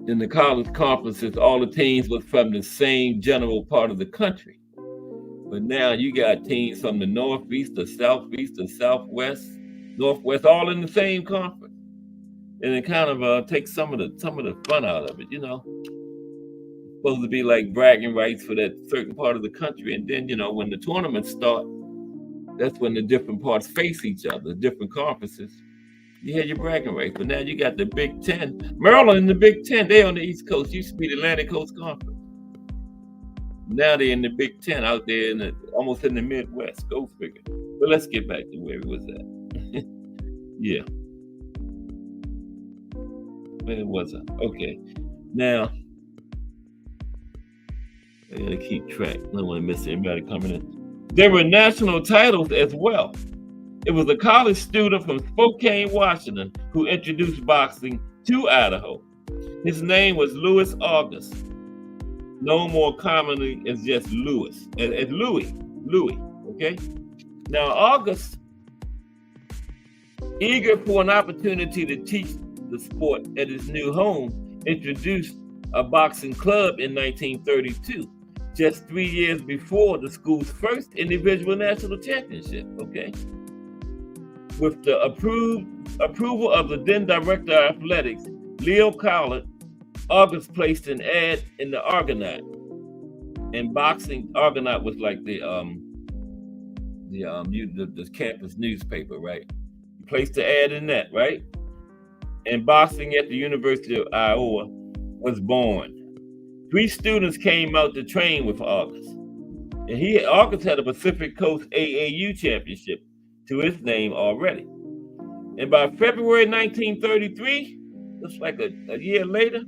Speaker 1: in the college conferences, all the teams were from the same general part of the country. But now you got teams from the Northeast, the Southeast, the Southwest, Northwest, all in the same conference. And it kind of takes some of the fun out of it, you know? It's supposed to be like bragging rights for that certain part of the country. And then, you know, when the tournaments start, that's when the different parts face each other, different conferences. You had your bragging rights, but now you got the Big Ten. Maryland and the Big Ten, they on the East Coast. Used to be the Atlantic Coast Conference. Now they're in the Big Ten out there almost in the Midwest. Go figure. But let's get back to where it was at. Yeah. Where was I? Okay. Now, I gotta keep track. I don't want to miss anybody coming in. There were national titles as well. It was a college student from Spokane, Washington, who introduced boxing to Idaho. His name was Louis August, known more commonly as just Louis, as Louis, okay? Now, August, eager for an opportunity to teach the sport at his new home, introduced a boxing club in 1932, just 3 years before the school's first individual national championship, okay? With the approval of the then director of athletics, Leo Collett, August placed an ad in the Argonaut. And boxing, Argonaut was like the campus newspaper, right? He placed the ad in that, right? And boxing at the University of Iowa was born. 3 students came out to train with August. And August had a Pacific Coast AAU championship to his name already. And by February 1933, just like a year later,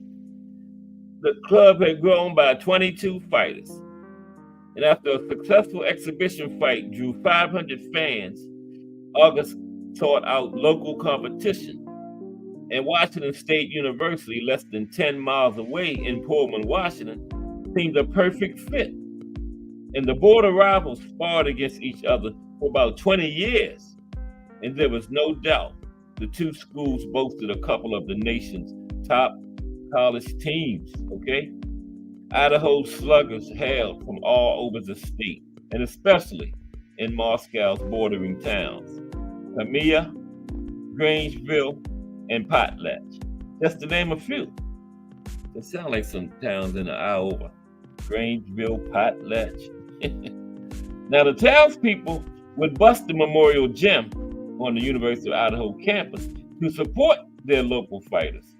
Speaker 1: the club had grown by 22 fighters. And after a successful exhibition fight drew 500 fans, August sought out local competition. And Washington State University, less than 10 miles away in Pullman, Washington, seemed a perfect fit. And the border rivals sparred against each other for about 20 years. And there was no doubt the two schools boasted a couple of the nation's top college teams, okay? Idaho sluggers hailed from all over the state, and especially in Moscow's bordering towns, Camilla, Grangeville, and Potlatch. Just to name a few. They sound like some towns in Iowa. Grangeville, Potlatch. Now the townspeople would bust the Memorial Gym on the University of Idaho campus to support their local fighters.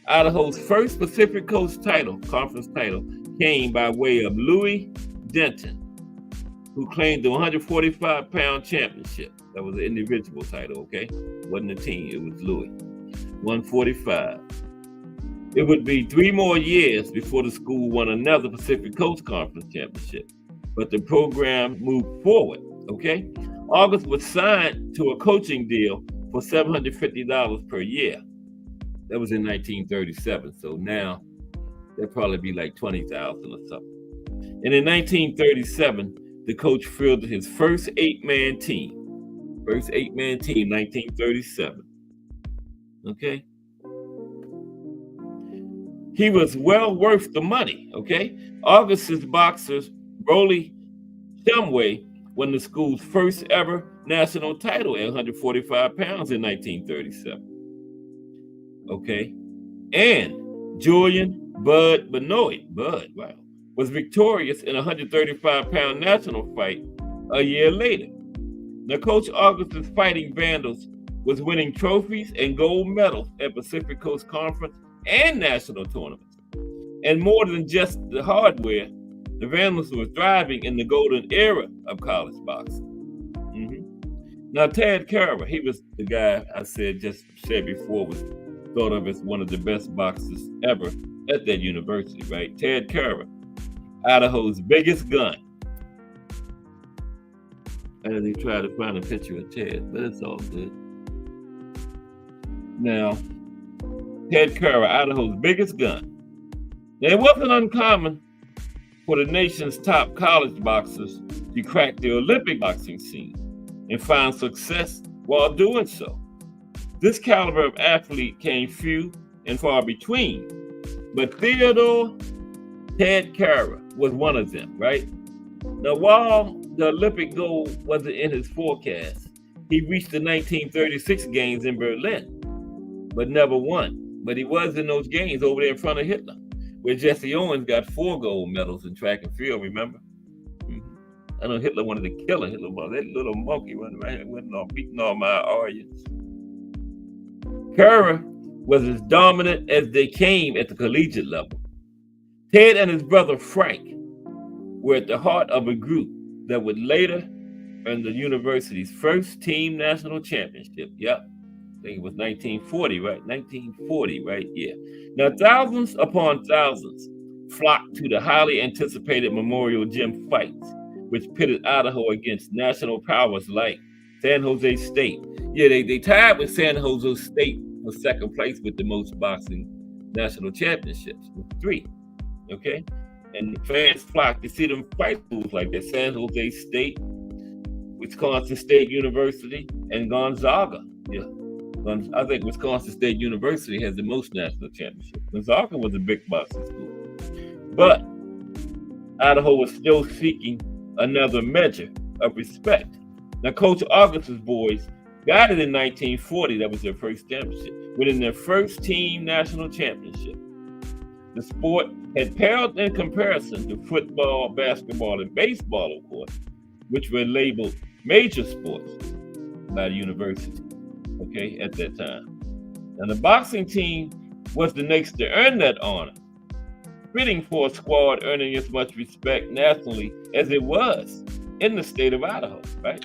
Speaker 1: Idaho's first Pacific Coast conference title, came by way of Louis Denton, who claimed the 145-pound championship. That was an individual title, okay? It wasn't a team, it was Louis. 145. It would be 3 more years before the school won another Pacific Coast Conference championship, but the program moved forward, okay? August was signed to a coaching deal for $750 per year. That was in 1937. So now there'll probably be like 20,000 or something. And in 1937, the coach fielded his first eight-man team. 1937. Okay. He was well worth the money. Okay. August's boxers, Rolly Shumway, won the school's first ever national title at 145 pounds in 1937. Okay. And Julian Bud Benoit, was victorious in a 135-pound national fight a year later. Now, Coach Augustus Fighting Vandals was winning trophies and gold medals at Pacific Coast Conference and national tournaments. And more than just the hardware, the Vandals were thriving in the golden era of college boxing. Now, Ted Carver, he was the guy I said before was thought of as one of the best boxers ever at that university, right? Ted Carver, Idaho's biggest gun. And they try to find a picture of Ted, but it's all good. Now, Ted Carver, Idaho's biggest gun. Now, it wasn't uncommon for the nation's top college boxers to crack the Olympic boxing scene and find success while doing so. This caliber of athlete came few and far between, but Theodore Ted Carver was one of them, right? Now, while the Olympic gold wasn't in his forecast, he reached the 1936 games in Berlin, but never won. But he was in those games over there in front of Hitler, where Jesse Owens got 4 gold medals in track and field, remember? I know Hitler wanted to kill him. Hitler was that little monkey running around here beating all my Aryans. Carver was as dominant as they came at the collegiate level. Ted and his brother Frank were at the heart of a group that would later earn the university's first team national championship. Yep, I think it was 1940, right? 1940, right? Yeah. Now, thousands upon thousands flocked to the highly anticipated Memorial Gym fights, which pitted Idaho against national powers like San Jose State. Yeah, they tied with San Jose State for second place with the most boxing national championships, with 3. Okay? And the fans flocked to see them fight schools like that. San Jose State, Wisconsin State University, and Gonzaga. Yeah. I think Wisconsin State University has the most national championships. Gonzaga was a big boxing school. But Idaho was still seeking another measure of respect. Now, Coach Augustus' boys got it in 1940. That was their first championship, winning their first team national championship. The sport had paled in comparison to football, basketball, and baseball, of course, which were labeled major sports by the university, okay, at that time. And the boxing team was the next to earn that honor, fitting for a squad earning as much respect nationally as it was in the state of Idaho, right?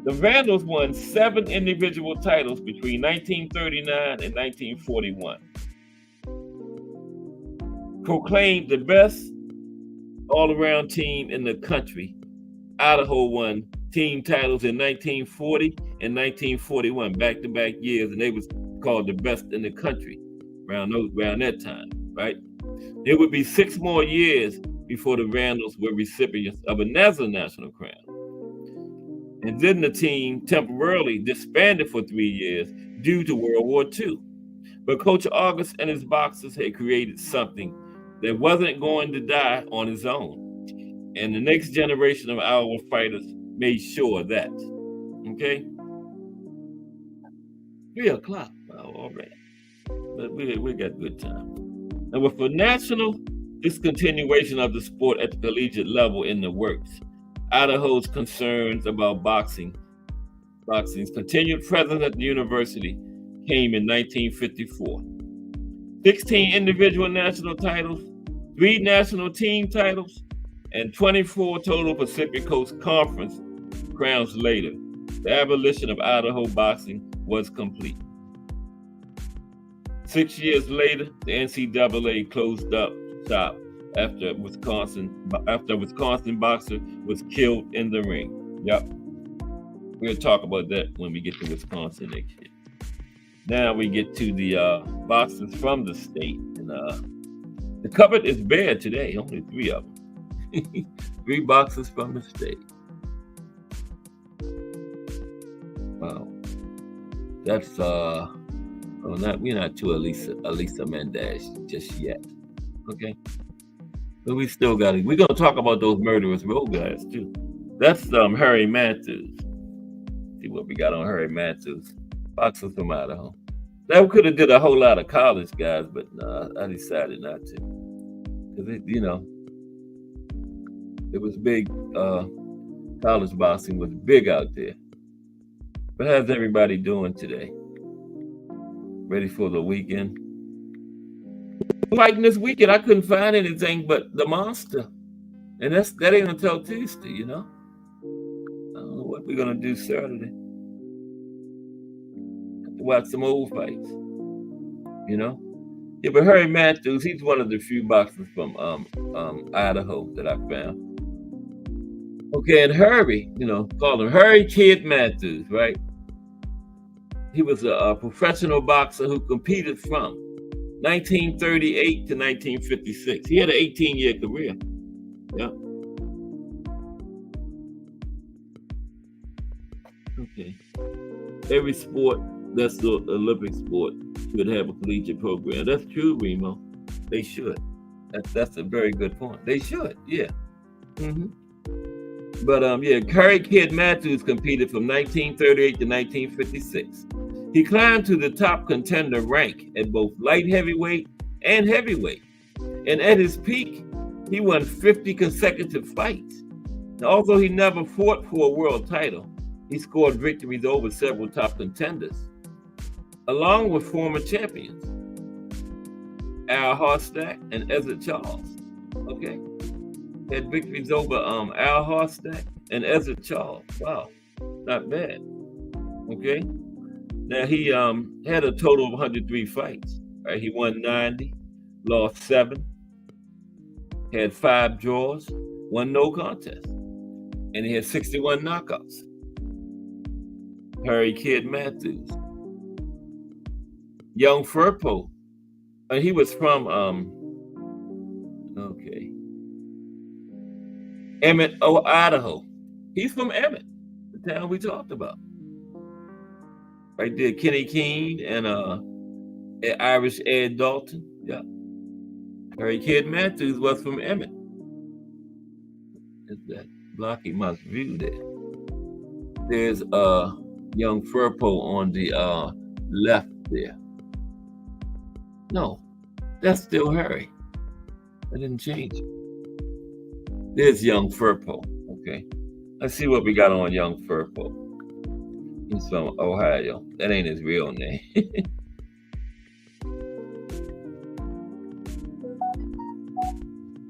Speaker 1: The Vandals won 7 individual titles between 1939 and 1941. Proclaimed the best all-around team in the country, Idaho won team titles in 1940 and 1941, back-to-back years, and they was called the best in the country around that time, right? It would be 6 more years before the Vandals were recipients of another national crown. And then the team temporarily disbanded for 3 years due to World War II. But Coach August and his boxers had created something that wasn't going to die on its own. And the next generation of our fighters made sure of that. Okay? 3 o'clock. Oh, all right. But we got good time. And with a national discontinuation of the sport at the collegiate level in the works, Idaho's concerns about boxing's continued presence at the university came in 1954. 16 individual national titles, 3 national team titles, and 24 total Pacific Coast Conference crowns later, the abolition of Idaho boxing was complete. 6 years later, the NCAA closed up shop after a Wisconsin boxer was killed in the ring. Yep. We'll talk about that when we get to Wisconsin next year. Now we get to the boxers from the state. And the cupboard is bare today, only 3 of them. 3 boxers from the state. Wow. That's we're not to Elisa Mendez just yet. Okay. But we still got it. We're gonna talk about those murderous road guys too. That's Harry Matthews. See what we got on Harry Matthews. Boxer from Idaho. That could have did a whole lot of college guys, but I decided not to. Because it was big. College boxing was big out there. But how's everybody doing today? Ready for the weekend? Fighting this weekend, I couldn't find anything but the monster. And that ain't until Tuesday, I don't know what we're gonna do Saturday. Have to watch some old fights. Yeah, but Harry Matthews, he's one of the few boxers from Idaho that I found. Okay, and Harry, call him Harry Kid Matthews, right? He was a professional boxer who competed from 1938 to 1956. He had an 18-year career. Yeah. Okay. Every sport that's the Olympic sport should have a collegiate program. That's true, Remo. They should. That's a very good point. They should, yeah. Mm-hmm. But Harry Kid Matthews competed from 1938 to 1956. He climbed to the top contender rank at both light heavyweight and heavyweight. And at his peak, he won 50 consecutive fights. And although he never fought for a world title, he scored victories over several top contenders, along with former champions, Al Harstack and Ezra Charles. Okay? Had victories over Al Harstack and Ezra Charles. Wow, not bad. Okay? Now, he had a total of 103 fights. Right? He won 90, lost 7, had 5 draws, won no contest. And he had 61 knockouts. Harry Kid Matthews. Young Furpo. And he was from, Emmett, Idaho. He's from Emmett, the town we talked about. Right there, Kenny Keene and Irish Ed Dalton. Yeah. Harry Kid Matthews was from Emmett. Is that blocky must view there? There's young Furpo on the left there. No, that's still Harry. I didn't change it. There's young Furpo. Okay. Let's see what we got on young Furpo. He's from Ohio. That ain't his real name.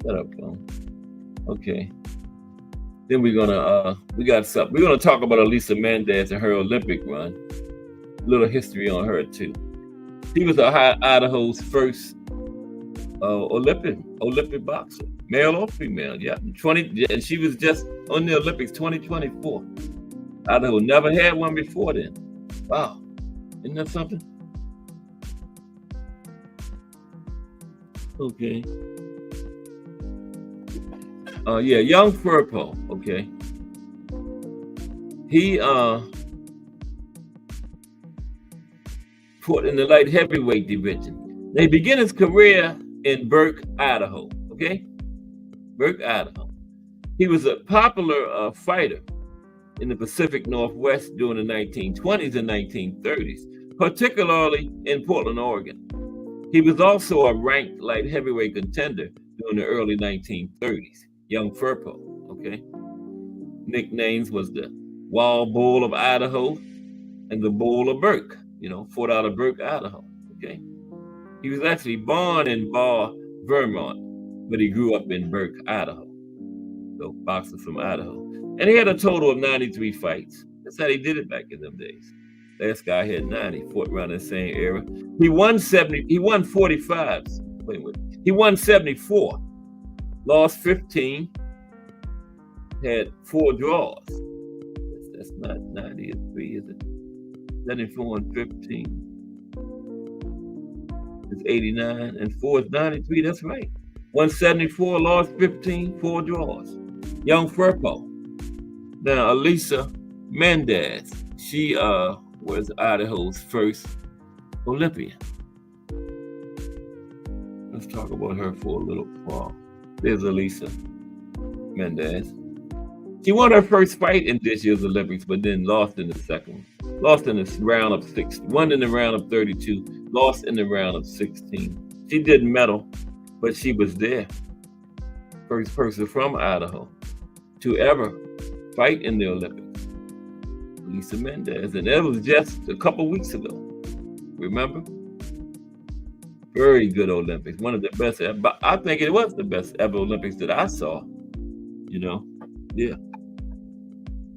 Speaker 1: Shut up, phone. Okay. Then we're gonna talk about Elisa Mendez and her Olympic run. A little history on her too. She was Idaho's first Olympic boxer, male or female. Yeah, and she was just on the Olympics 2024. Idaho never had one before then. Wow, isn't that something? Okay. Young Furpo. Okay. He fought in the light heavyweight division. He began his career in Burke, Idaho. Okay, Burke, Idaho. He was a popular fighter in the Pacific Northwest during the 1920s and 1930s, particularly in Portland, Oregon. He was also a ranked light heavyweight contender during the early 1930s. Young Furpo, okay? Nicknames was the Wild Bull of Idaho and the Bull of Burke, fought out of Burke, Idaho, okay? He was actually born in Bar, Vermont, but he grew up in Burke, Idaho. So, boxer from Idaho. And he had a total of 93 fights. That's how they did it back in them days. Last guy had 90, fought around the same era. He won 45s. Wait. He won 74, lost 15, had 4 draws. That's not 93, is it? 74 and 15. is 89, and 4 is 93. That's right. 174, lost 15, 4 draws. Young Furpo. Now, Elisa Mendez, she was Idaho's first Olympian. Let's talk about her for a little while. There's Elisa Mendez. She won her first fight in this year's Olympics, but then lost in the second one. Lost in the round of 60, won in the round of 32, lost in the round of 16. She didn't medal, but she was there. First person from Idaho to ever fight in the Olympics. Lisa Mendez, and that was just a couple weeks ago. Remember? Very good Olympics. One of the best. I think it was the best ever Olympics that I saw. You know, yeah.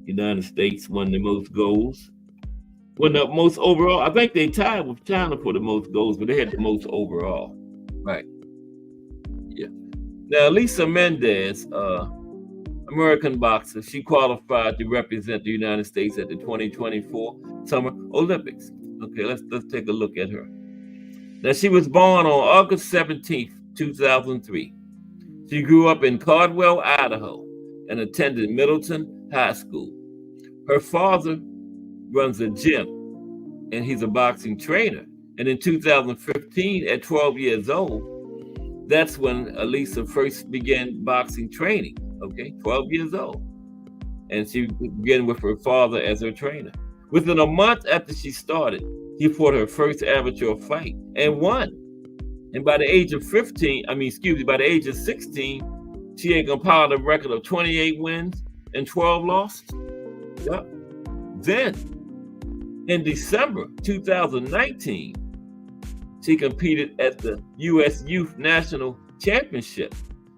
Speaker 1: United States won the most goals. Won the most overall. I think they tied with China for the most goals, but they had the most overall. Right. Yeah. Now, Lisa Mendez, American boxer, she qualified to represent the United States at the 2024 Summer Olympics. Okay, let's take a look at her. Now, she was born on August 17th, 2003. She grew up in Caldwell, Idaho, and attended Middleton High School. Her father runs a gym, and he's a boxing trainer. And in 2015, at 12 years old, that's when Elisa first began boxing training, okay, 12 years old. And she began with her father as her trainer. Within a month after she started, he fought her first amateur fight and won. And by the age of 16, she had compiled a record of 28 wins and 12 losses. Yep. Then, in December 2019, she competed at the U.S. Youth National Championship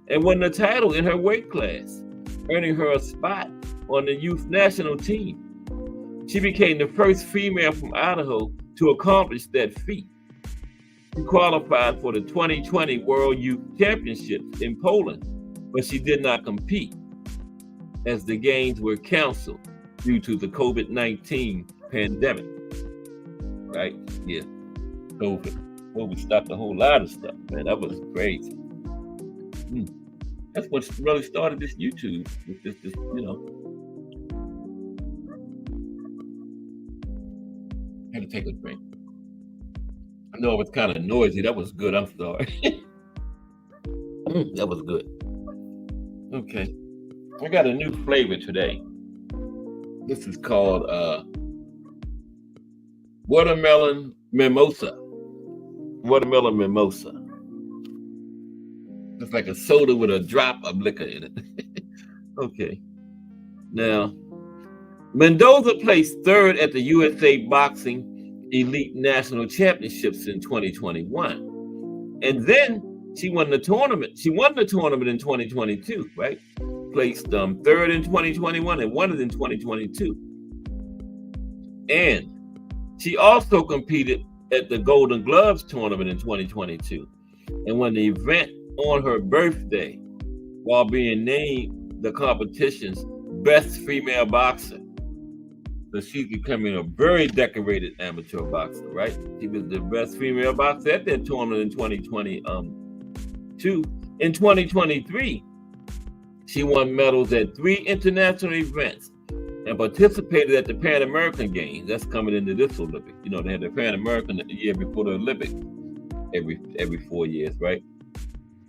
Speaker 1: and won the title in her weight class, earning her a spot on the youth national team. She became the first female from Idaho to accomplish that feat. She qualified for the 2020 World Youth Championships in Poland, but she did not compete as the games were canceled due to the COVID-19 pandemic. Right? Yeah. COVID stopped a whole lot of stuff, man. That was crazy. That's what really started this YouTube, with this, Had to take a drink. I know it was kind of noisy. That was good. I'm sorry. That was good. Okay. I got a new flavor today. This is called watermelon mimosa. Watermelon mimosa. It's like a soda with a drop of liquor in it. Okay. Now, Mendoza placed third at the USA Boxing Elite National Championships in 2021. And then she won the tournament. She won the tournament in 2022, right? Placed third in 2021 and won it in 2022. And she also competed at the Golden Gloves tournament in 2022 and won the event on her birthday while being named the competition's best female boxer. So she's becoming a very decorated amateur boxer, right? She was the best female boxer at that tournament in 2022. In 2023, she won medals at 3 international events and participated at the Pan American Games. That's coming into this Olympics. You know, they had the Pan American the year before the Olympics every 4 years, right?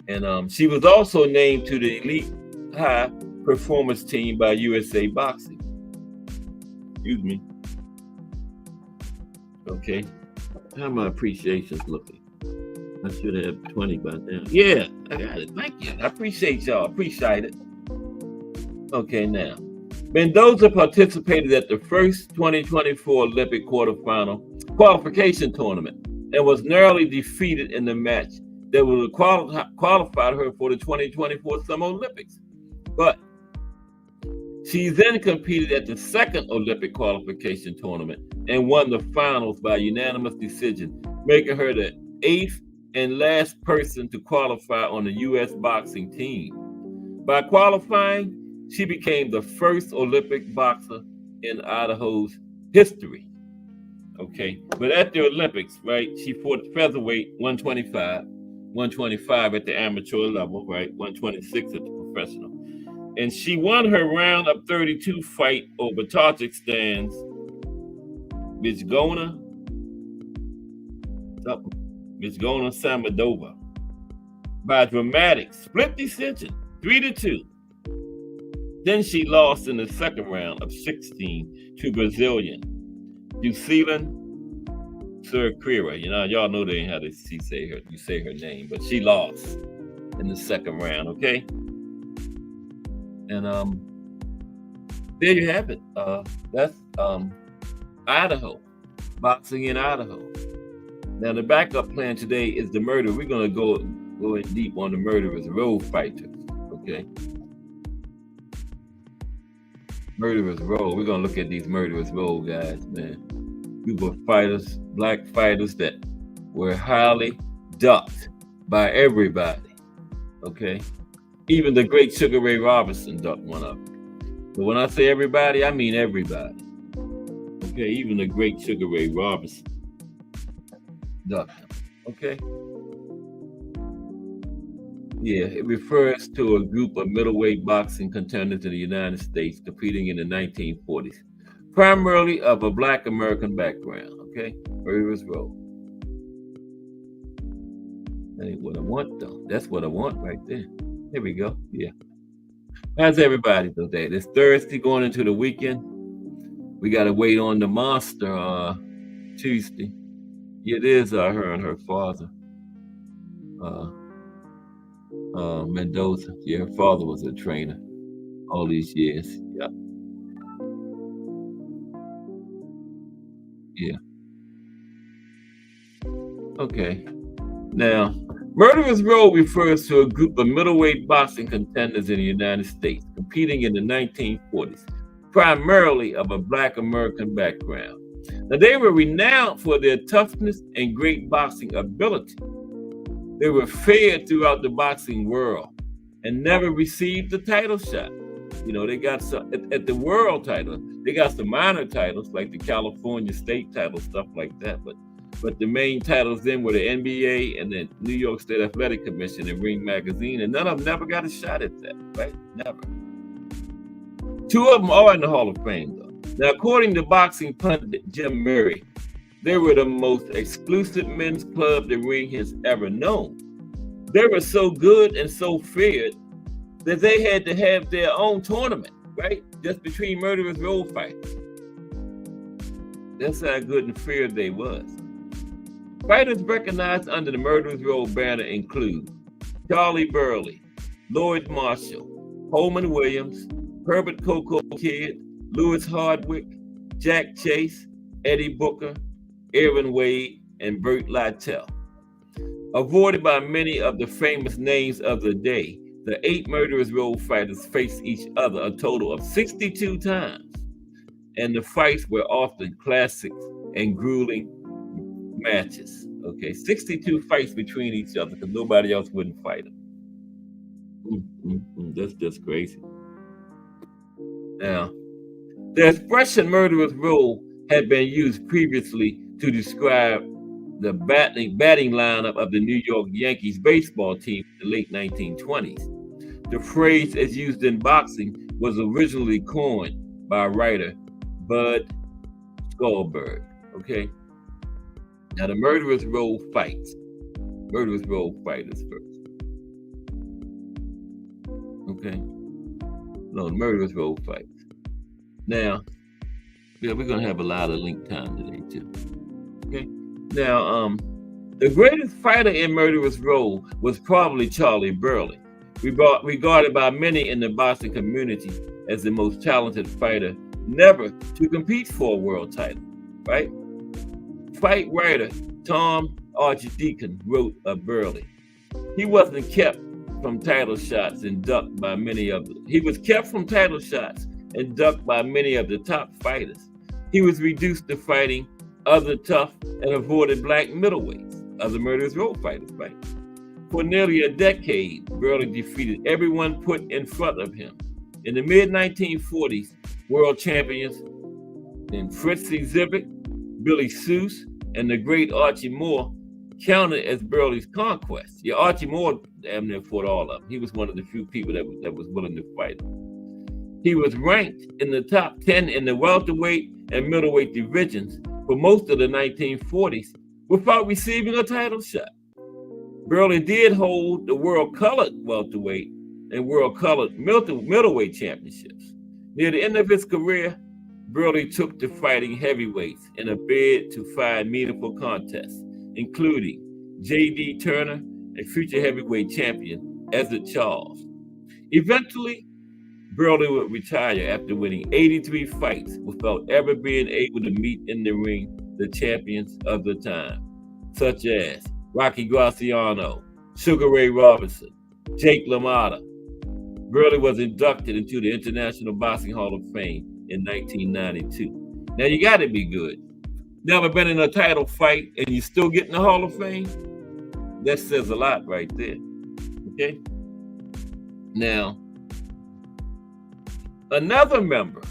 Speaker 1: And she was also named to the elite high performance team by USA Boxing. Excuse me. Okay. How my appreciations looking? I should have 20 by now. Yeah, I got it. Thank you. I appreciate y'all. Appreciate it. Okay, now. Mendoza participated at the first 2024 Olympic quarterfinal qualification tournament and was narrowly defeated in the match that would have qualified her for the 2024 Summer Olympics. But she then competed at the second Olympic qualification tournament and won the finals by unanimous decision, making her the 8th and last person to qualify on the U.S. boxing team. By qualifying, she became the first Olympic boxer in Idaho's history. Okay, but at the Olympics, right, she fought featherweight 125 at the amateur level, right, 126 at the professional. And she won her round of 32 fight over Tajikistan's Mizgona Samadova by a dramatic split decision, 3-2. Then she lost in the second round of 16 to Brazilian Juscelin Cerqueira. Y'all know they ain't how you say her name, but she lost in the second round, okay? And there you have it. That's Idaho, boxing in Idaho. Now the backup plan today is the murder. We're gonna go in deep on the Murderers Row fighters, okay? Murderers Row. We're gonna look at these Murderers Row guys, man. Group of fighters, black fighters that were highly ducked by everybody, okay? Even the great Sugar Ray Robinson ducked one of them. But when I say everybody, I mean everybody. Okay, even the great Sugar Ray Robinson ducked him. Okay? Yeah, it refers to a group of middleweight boxing contenders in the United States competing in the 1940s, primarily of a Black American background. Okay? Murderers Row. That ain't what I want, though. That's what I want right there. Here we go. Yeah. How's everybody today? It's Thursday going into the weekend. We got to wait on the monster Tuesday. It is her and her father, Mendoza. Yeah, her father was a trainer all these years. Yeah. Yeah. Okay. Now, Murderers Row refers to a group of middleweight boxing contenders in the United States competing in the 1940s, primarily of a Black American background. Now, they were renowned for their toughness and great boxing ability. They were feared throughout the boxing world and never received the title shot. They got some at the world title. They got some minor titles like the California state title, stuff like that. But the main titles then were the NBA and the New York State Athletic Commission and Ring Magazine, and none of them never got a shot at that, right? Never. Two of them are in the Hall of Fame, though. Now, according to boxing pundit Jim Murray, they were the most exclusive men's club the ring has ever known. They were so good and so feared that they had to have their own tournament, right? Just between Murderers Row fighters. That's how good and feared they was. Fighters recognized under the Murderers Row banner include Charlie Burley, Lloyd Marshall, Holman Williams, Herbert Coco Kidd, Louis Hardwick, Jack Chase, Eddie Booker, Aaron Wade, and Burt Lytell. Avoided by many of the famous names of the day, the 8 Murderers Row fighters faced each other a total of 62 times, and the fights were often classic and grueling matches. Okay, 62 fights between each other because nobody else wouldn't fight them. That's just crazy. Now, the expression Murderers Row had been used previously to describe the batting lineup of the New York Yankees baseball team in the late 1920s. The phrase, as used in boxing, was originally coined by writer Bud Skulberg. Okay. Now the Murderers Row fights. Murderers Row fighters first. Okay. No, the Murderers Row fights. Now, yeah, we're gonna have a lot of link time today too. Okay. Now, the greatest fighter in Murderers Row was probably Charlie Burley, regarded by many in the boxing community as the most talented fighter never to compete for a world title, right? Fight writer Tom Archdeacon wrote of Burley. He wasn't kept from title shots and ducked by many of them. He was kept from title shots and ducked by many of the top fighters. He was reduced to fighting other tough and avoided black middleweights, other Murderers Row fighters, right? For nearly a decade, Burley defeated everyone put in front of him. In the mid-1940s, world champions in Fritzie Zivik, Billy Seuss, and the great Archie Moore counted as Burley's conquest. Yeah, Archie Moore damn near fought all of them. He was one of the few people that was willing to fight him. He was ranked in the top 10 in the welterweight and middleweight divisions for most of the 1940s without receiving a title shot. Burley did hold the world colored welterweight and world colored middleweight championships. Near the end of his career, Burley took to fighting heavyweights in a bid to find meaningful contests, including J.D. Turner and future heavyweight champion Ezzard Charles. Eventually, Burley would retire after winning 83 fights without ever being able to meet in the ring the champions of the time, such as Rocky Graziano, Sugar Ray Robinson, Jake LaMotta. Burley was inducted into the International Boxing Hall of Fame in 1992. Now you got to be good. Never been in a title fight and you still get in the Hall of Fame? That says a lot right there. Okay? Now, another member,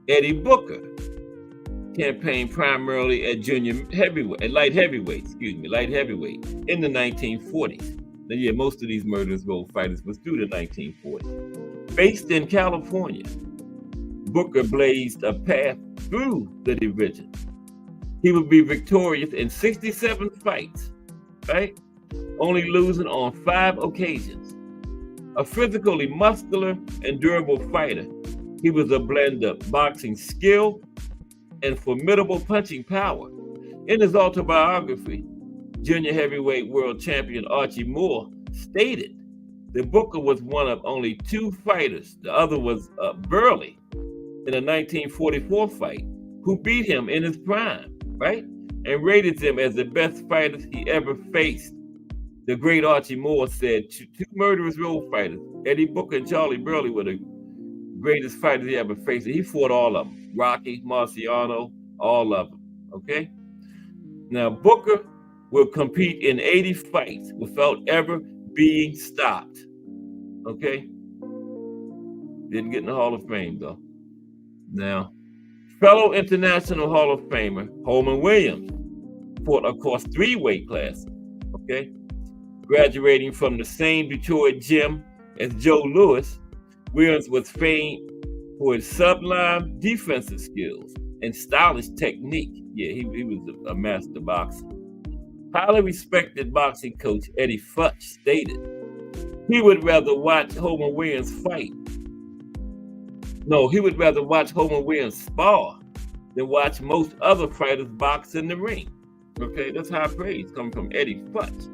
Speaker 1: Eddie Booker, campaigned primarily at light heavyweight in the 1940s. Now, yeah, most of these Murderers Row fighters was through the 1940s. Based in California, Booker blazed a path through the division. He would be victorious in 67 fights, right? Only losing on 5 occasions. A physically muscular and durable fighter, he was a blend of boxing skill and formidable punching power. In his autobiography, junior heavyweight world champion Archie Moore stated that Booker was one of only 2 fighters, the other was Burley, in a 1944 fight, who beat him in his prime, right? And rated him as the best fighters he ever faced. The great Archie Moore said 2 Murderers Row fighters, Eddie Booker and Charlie Burley, were the greatest fighters he ever faced. He fought all of them. Rocky, Marciano, all of them, okay? Now, Booker will compete in 80 fights without ever being stopped, okay? Didn't get in the Hall of Fame, though. Now, fellow International Hall of Famer Holman Williams fought across 3 weight classes, okay? Graduating from the same Detroit gym as Joe Louis, Williams was famed for his sublime defensive skills and stylish technique. Yeah, he was a master boxer. Highly respected boxing coach Eddie Futch stated he would rather watch Holman Williams fight. No, he would rather watch Holman Williams spar than watch most other fighters box in the ring. Okay, that's high praise coming from Eddie Futch.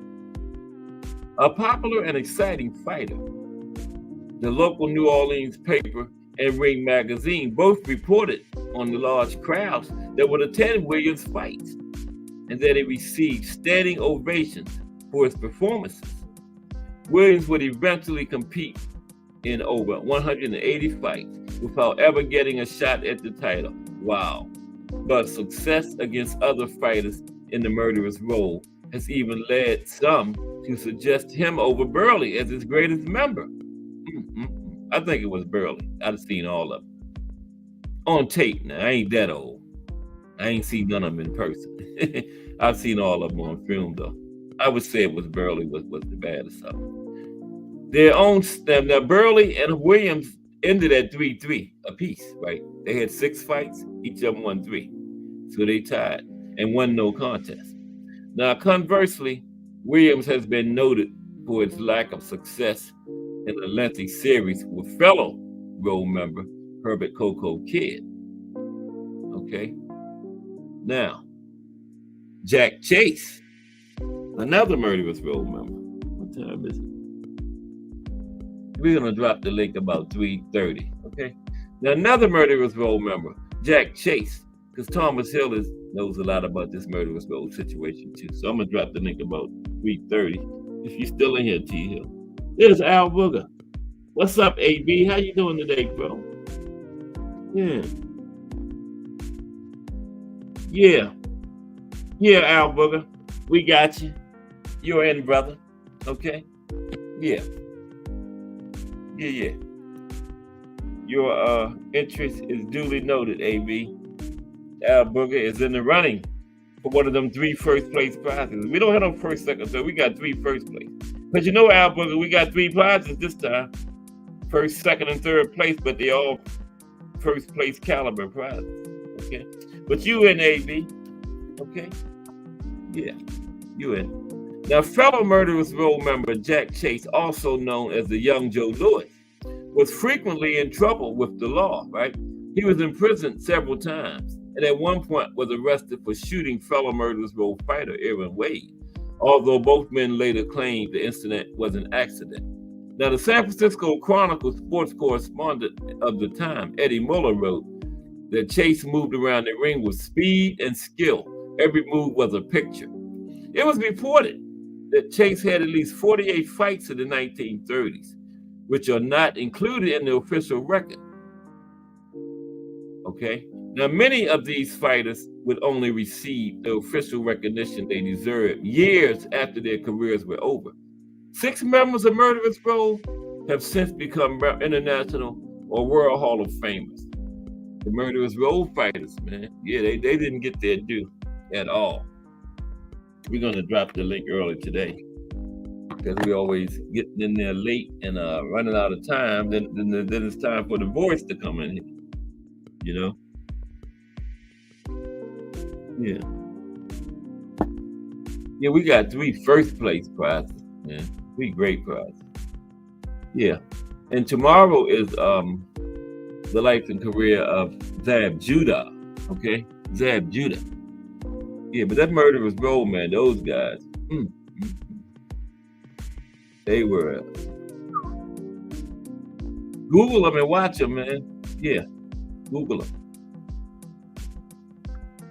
Speaker 1: A popular and exciting fighter, the local New Orleans paper and Ring magazine both reported on the large crowds that would attend Williams' fights and that he received standing ovations for his performances. Williams would eventually compete in over 180 fights without ever getting a shot at the title. Wow. But success against other fighters in the Murderers Row has even led some to suggest him over Burley as his greatest member. I think it was Burley. I've seen all of them on tape. Now, I ain't that old. I ain't seen none of them in person. I've seen all of them on film, though. I would say it was Burley was the baddest of them. Their own now Burley and Williams ended at 3-3 apiece, right? They had 6 fights, each of them won 3. So they tied and won no contest. Now, conversely, Williams has been noted for its lack of success in a lengthy series with fellow Row member Herbert Coco Kidd. Okay. Now, Jack Chase, another Murderers Row member. What time is it? We're gonna drop the link about 3:30. Okay. Now, another Murderers Row member, Jack Chase, because Thomas Hill knows a lot about this Murderers Row situation too. So I'm gonna drop the link about 3:30. If you're still in here, T Hill. There's Al Booger. What's up, AB? How you doing today, bro? Yeah, Al Booger. We got you. You're in, brother. Okay? Yeah. Your interest is duly noted, AB. Al Booger is in the running for one of them 3 first place prizes. We don't have no first, second, third. We got 3 first place. But you know, Al Booger, we got 3 prizes this time. First, second, and third place, but they all first place caliber prizes. Okay, but you in, AB? Okay, yeah, you in. Now, fellow Murderers Row member Jack Chase, also known as the Young Joe Louis, was frequently in trouble with the law. Right, he was imprisoned several times, and at one point was arrested for shooting fellow Murderers Row fighter Aaron Wade. Although both men later claimed the incident was an accident. Now, the San Francisco Chronicle sports correspondent of the time, Eddie Muller, wrote that Chase moved around the ring with speed and skill. Every move was a picture. It was reported that Chase had at least 48 fights in the 1930s, which are not included in the official record. Okay? Now, many of these fighters would only receive the official recognition they deserved years after their careers were over. 6 members of Murderers Row have since become international or World Hall of Famers. The Murderers Row fighters, man, yeah, they didn't get their due at all. We're going to drop the link early today because we always getting in there late and running out of time. Then it's time for the voice to come in here, you know? Yeah. Yeah, we got 3 first place prizes, man. 3 great prizes. Yeah. And tomorrow is the life and career of Zab Judah. Okay? Zab Judah. Yeah, but that Murderers Row, man, those guys, they were. Google them and watch them, man. Yeah, Google them.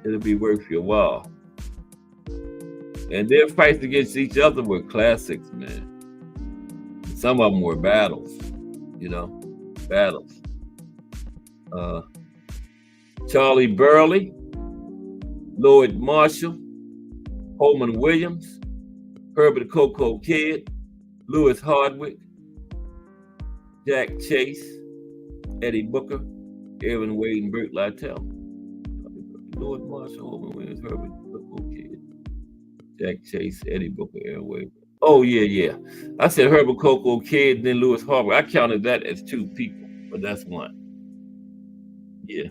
Speaker 1: It'll be worth your while. And their fights against each other were classics, man. Some of them were battles, you know, battles. Charlie Burley, Lloyd Marshall, Holman Williams, Herbert Coco Kidd, Lewis Hardwick, Jack Chase, Eddie Booker, Aaron Wade, and Burt Lytell. Lloyd Marshall, Holman Williams, Herbert Coco Kidd, Jack Chase, Eddie Booker, Aaron Wade. Oh, yeah. I said Herbert Coco Kidd, then Lewis Hardwick. I counted that as 2 people, but that's 1. Yeah.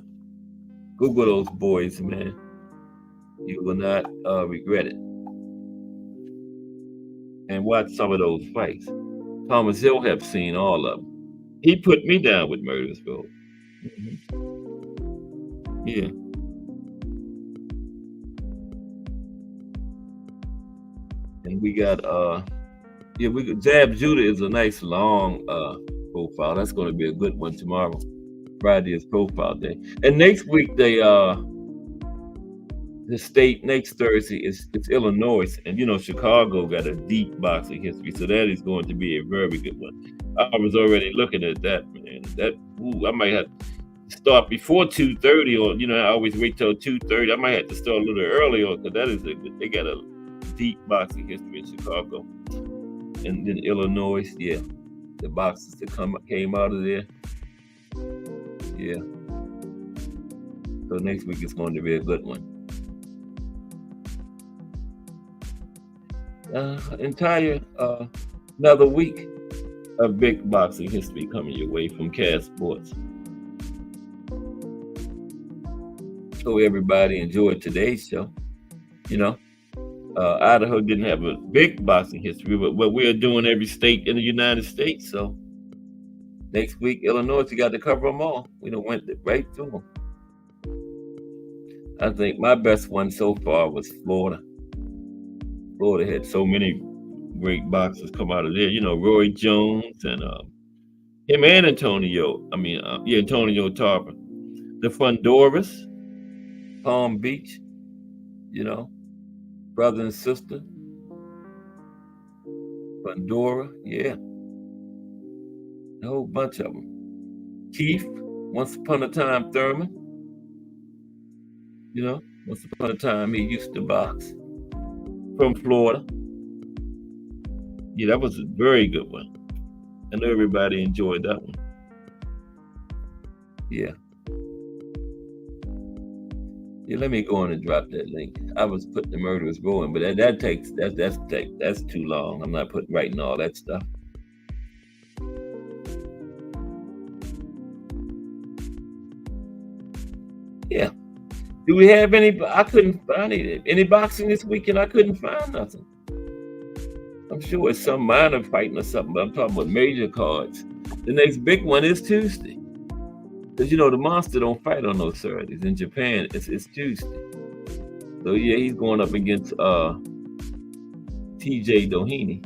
Speaker 1: Google those boys, man. You will not regret it. And watch some of those fights. Thomas Hill have seen all of them. He put me down with Murderers Row. Yeah. And we got Zab Judah is a nice long profile. That's going to be a good one tomorrow. Friday is profile day. And next week the state next Thursday it's Illinois, and you know Chicago got a deep boxing history, so that is going to be a very good one. I was already looking at that, man. I might have to start before 2:30, or I always wait till 2:30. I might have to start a little earlier because they got a deep boxing history in Chicago, and then Illinois, yeah, the boxers that came out of there, yeah. So next week is going to be a good one. Another week of big boxing history coming your way from Cass Sports. So everybody enjoyed today's show. Idaho didn't have a big boxing history, but what we are doing every state in the United States. So next week, Illinois, you got to cover them all. We done went right through them. I think my best one so far was Florida. Florida had so many great boxers come out of there. Roy Jones and him and Antonio. Antonio Tarver. The Fondoras, Palm Beach, brother and sister. Fondora, yeah. A whole bunch of them. Keith, once upon a time Thurman. Once upon a time he used to box. From Florida. Yeah, that was a very good one. I know everybody enjoyed that one. Yeah. Yeah, let me go on and drop that link. I was putting the murderers row in, but that's too long. I'm not writing all that stuff. Yeah. Do we have any? I couldn't find any boxing this weekend. I couldn't find nothing. I'm sure it's some minor fighting or something, but I'm talking about major cards. The next big one is Tuesday. Because the monster don't fight on those Saturdays. In Japan, it's Tuesday. So yeah, he's going up against TJ Doheny.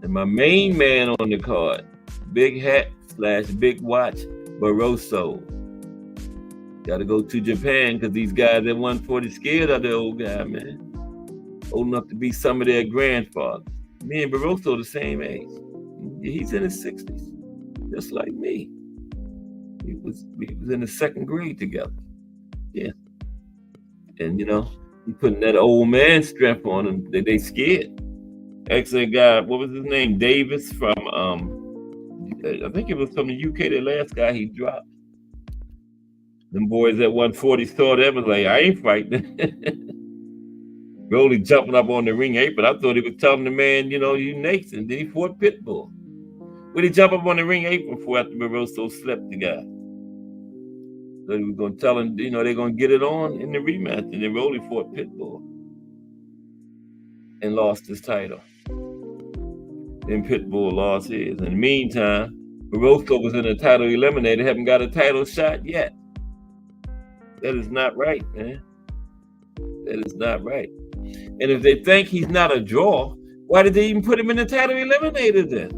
Speaker 1: And my main man on the card, Big Hat / Big Watch, Barroso. Gotta go to Japan because these guys at 140 scared of the old guy, man. Old enough to be some of their grandfathers. Me and Barroso the same age. He's in his 60s, just like me. We was in the second grade together. Yeah. And he putting that old man strength on them. They scared. Actually, guy, what was his name? Davis from I think it was from the UK. The last guy he dropped. Them boys at 140 saw that was like, I ain't fighting. Rolly jumping up on the ring apron. I thought he was telling the man, you next. And then he fought Pitbull. When he jump up on the ring apron for after Barroso slept the guy. So he was going to tell him, they're going to get it on in the rematch. And then Rolly fought Pitbull and lost his title. Then Pitbull lost his. In the meantime, Barroso was in a title eliminator, haven't got a title shot yet. That is not right, man. That is not right. And if they think he's not a draw, why did they even put him in the title eliminator then?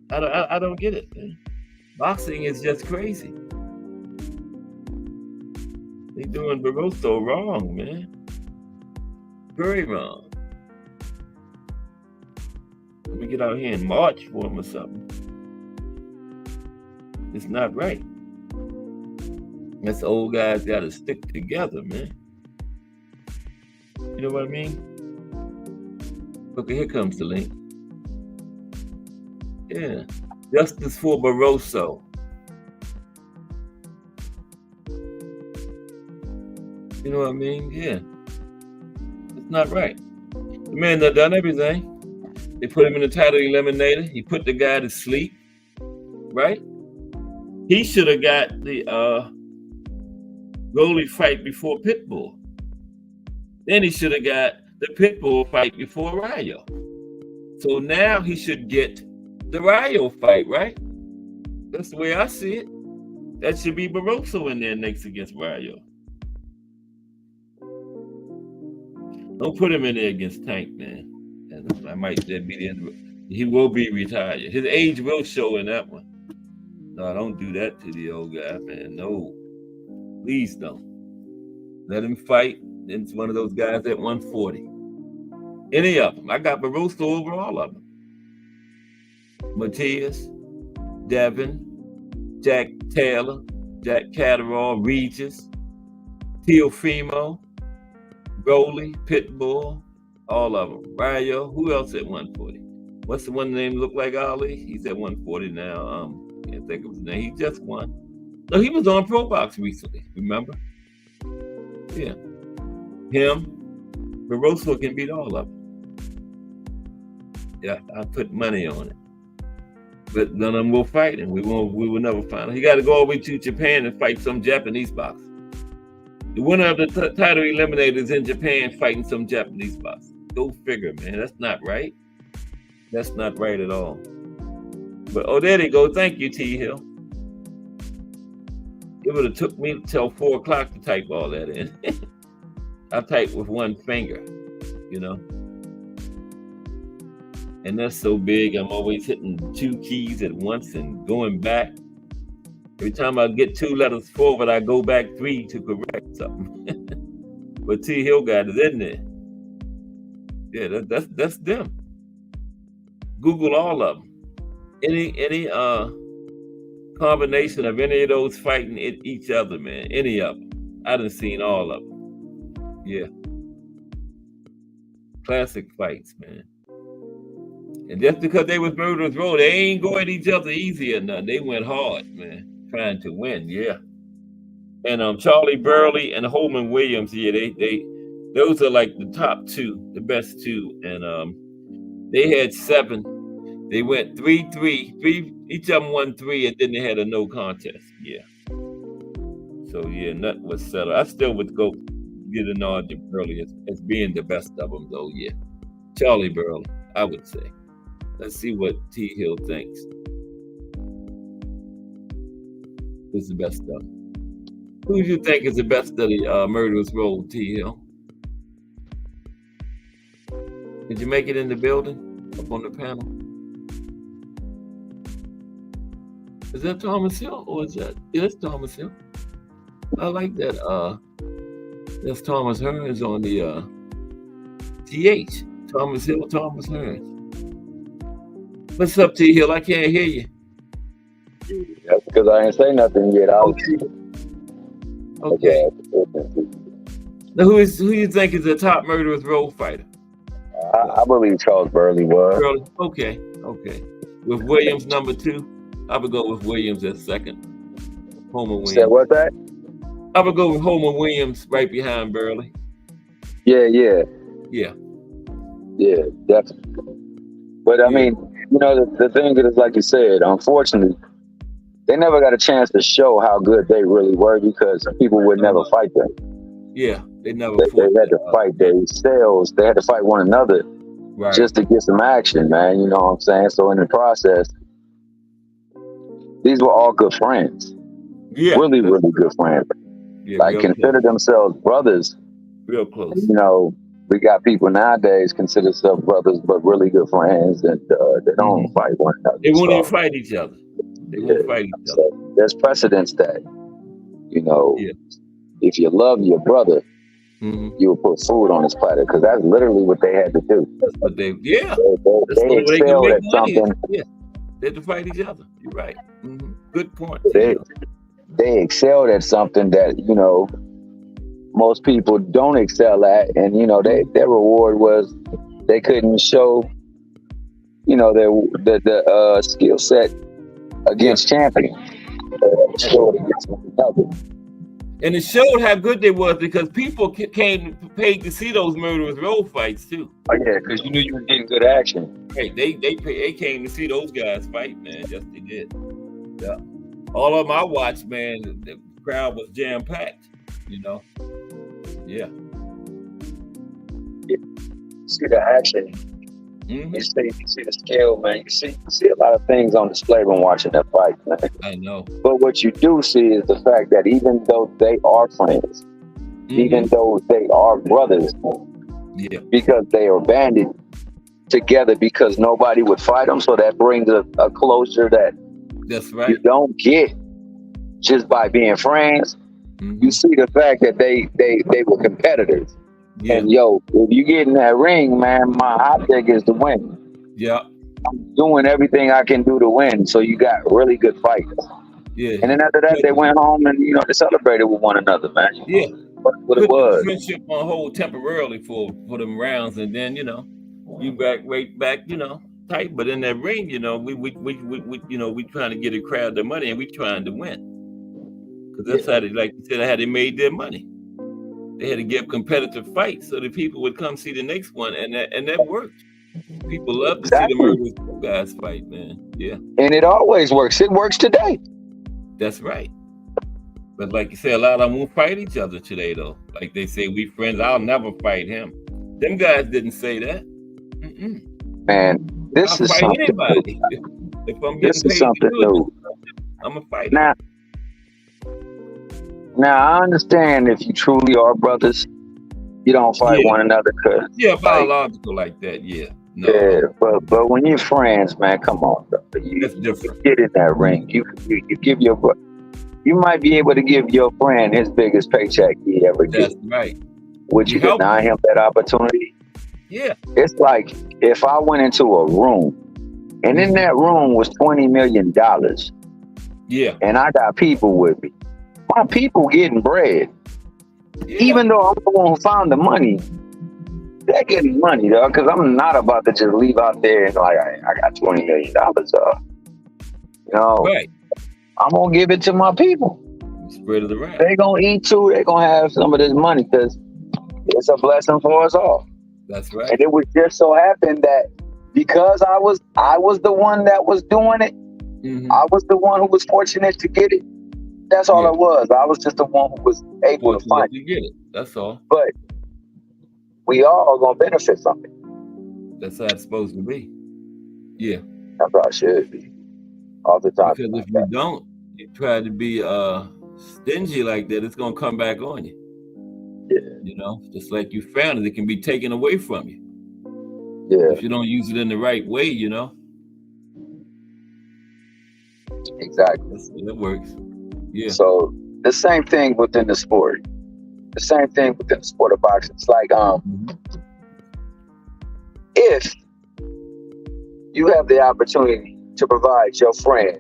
Speaker 1: I don't get it, man. Boxing is just crazy. They doing Barroso wrong, man. Very wrong. Let me get out here and march for him or something. It's not right. Us old guys got to stick together, man. You know what I mean? Okay, here comes the link. Yeah. Justice for Barroso. You know what I mean? Yeah. It's not right. The man that done everything. They put him in the title eliminator. He put the guy to sleep. Right? He should have got the goalie fight before Pitbull. Then he should have got the Pitbull fight before Rayo. So now he should get the Rayo fight, right? That's the way I see it. That should be Barroso in there next against Rayo. Don't put him in there against Tank, man. And I might be the end. He will be retired. His age will show in that one. No, don't do that to the old guy, man. No. Please don't. Let him fight. It's one of those guys at 140. Any of them. I got Barroso over all of them. Matias, Devin, Jack Taylor, Jack Catterall, Regis, Teofimo, Rolly, Pitbull, all of them. Rayo, who else at 140? What's the one name look like Ali? He's at 140 now. Can't think of his name. He just won. No, he was on Pro Box recently, remember? Yeah. Him, Barroso can beat all of them. Yeah, I put money on it. But none of them will fight him. We will never find him. He got to go all the way to Japan and fight some Japanese boxer. The winner of the title eliminator is in Japan fighting some Japanese boxer. Go figure, man. That's not right. That's not right at all. But there they go. Thank you, T Hill. It would have took me till 4 o'clock to type all that in. I type with one finger, And that's so big, I'm always hitting 2 keys at once and going back. Every time I get 2 letters forward, I go back 3 to correct something. But T Hill got it in there. Yeah, that's them. Google all of them. Any combination of any of those fighting each other, man. Any of them. I done seen all of them. Yeah. Classic fights, man. And just because they was murderers row, they ain't go at each other easy or nothing. They went hard, man. Trying to win, yeah. And Charlie Burley and Holman Williams, yeah, they those are like the top two, the best two. And they had 7. They went 3-3. Each of them won 3, and then they had a no contest. Yeah. So yeah, nothing was settled. I still would go get a nod to Burley as being the best of them, though. Yeah, Charlie Burley, I would say. Let's see what T. Hill thinks. Who's the best of them? Who do you think is the best of the Murderers Row, T. Hill? Did you make it in the building up on the panel? Is that Thomas Hill or is that? Yeah, that's Thomas Hill. I like that. That's Thomas Hearns on the TH. Thomas Hill, Thomas Hearns. What's up, T. Hill? I can't hear you.
Speaker 2: That's because I ain't say nothing yet.
Speaker 1: Okay. Now, who you think is the top Murderers Row fighter?
Speaker 2: I believe Charles Burley was.
Speaker 1: Burley. Okay. With Williams number 2, I would go with Williams at second. Homer Williams.
Speaker 2: Said what's that?
Speaker 1: I would go with Homer Williams right behind Burley.
Speaker 2: Yeah, definitely. But I mean, the thing is, like you said, unfortunately, they never got a chance to show how good they really were because people would never fight them.
Speaker 1: Yeah, they never.
Speaker 2: They had to fight themselves. They had to fight one another just to get some action, man. You know what I'm saying? So in the process, these were all good friends. Yeah, really good friends. Yeah, like consider themselves brothers.
Speaker 1: Real close.
Speaker 2: We got people nowadays consider themselves brothers, but really good friends, and they don't fight one another.
Speaker 1: They won't even fight each other. They won't fight each other.
Speaker 2: So there's precedence that, if you love your brother, you will put food on his platter, because that's literally what they had to do.
Speaker 1: That's what they
Speaker 2: excelled at something.
Speaker 1: Yeah, they had to fight each other. You're right. Mm-hmm. Good point.
Speaker 2: They excelled at something that, most people don't excel at, and their reward was they couldn't show their skill set against champions.
Speaker 1: And it showed how good they was because people paid to see those Murderers Row fights too.
Speaker 2: Oh yeah, because you knew you were getting good action.
Speaker 1: Hey, they came to see those guys fight, man. Yes, they did. Yeah, all of them I watched, man. The crowd was jam packed. Yeah.
Speaker 2: See the action. Mm-hmm. You see the skill, man. You see a lot of things on display when watching that fight, man.
Speaker 1: I know.
Speaker 2: But what you do see is the fact that even though they are friends, even though they are brothers, because they are banded together because nobody would fight them, so that brings a closure
Speaker 1: that's right.
Speaker 2: You don't get just by being friends. Mm-hmm. You see the fact that they were competitors. Yeah. And if you get in that ring, man, my object is to win.
Speaker 1: Yeah.
Speaker 2: I'm doing everything I can do to win. So you got really good fighters.
Speaker 1: Yeah.
Speaker 2: And then after that, they went home and they celebrated with one another, man.
Speaker 1: Yeah.
Speaker 2: What it was.
Speaker 1: Friendship on hold temporarily for them rounds, and then you right back, tight. But in that ring, we trying to get a crowd their money, and we trying to win. Because that's how they, like you said, how they made their money. They had to give competitive fights so that people would come see the next one, and that worked. People love to see the Murderers guys fight, man. Yeah. And
Speaker 2: it always works. It works today.
Speaker 1: That's right. But like you said, a lot of them won't fight each other today, though. Like they say, we friends, I'll never fight him. Them guys didn't say that.
Speaker 2: Man, this is something
Speaker 1: anybody. If I'm getting paid to do it, I'm a fighter.
Speaker 2: Now, I understand if you truly are brothers, you don't fight one another.
Speaker 1: Biological like that, yeah. No.
Speaker 2: Yeah, but when you're friends, man, come on, brother. You get in that ring. You give you might be able to give your friend his biggest paycheck he ever gets.
Speaker 1: That's right.
Speaker 2: Would you deny him that opportunity?
Speaker 1: Yeah.
Speaker 2: It's like if I went into a room and in that room was $20 million.
Speaker 1: Yeah.
Speaker 2: And I got people with me. My people getting bread. Yeah. Even though I'm the one who found the money, they're getting money, though, because I'm not about to just leave out there and like, I got $20 million,
Speaker 1: Right.
Speaker 2: I'm going to give it to my people.
Speaker 1: Spread it around.
Speaker 2: They gonna eat too. They gonna have some of this money because it's a blessing for us all.
Speaker 1: That's right.
Speaker 2: And it would just so happen that because I was the one that was doing it, I was the one who was fortunate to get it. That's all it was. I was just the one who was able to find
Speaker 1: it. Get it. That's all.
Speaker 2: But we all are gonna benefit from it.
Speaker 1: That's how it's supposed to be. Yeah.
Speaker 2: That's how it should be. All the time.
Speaker 1: Because if you don't, you try to be stingy like that, it's gonna come back on you.
Speaker 2: Yeah.
Speaker 1: You know, just like you found it can be taken away from you.
Speaker 2: Yeah.
Speaker 1: If you don't use it in the right way, you know.
Speaker 2: Exactly.
Speaker 1: That works. Yeah.
Speaker 2: So the same thing within the sport. The same thing within the sport of boxing. It's like if you have the opportunity to provide your friend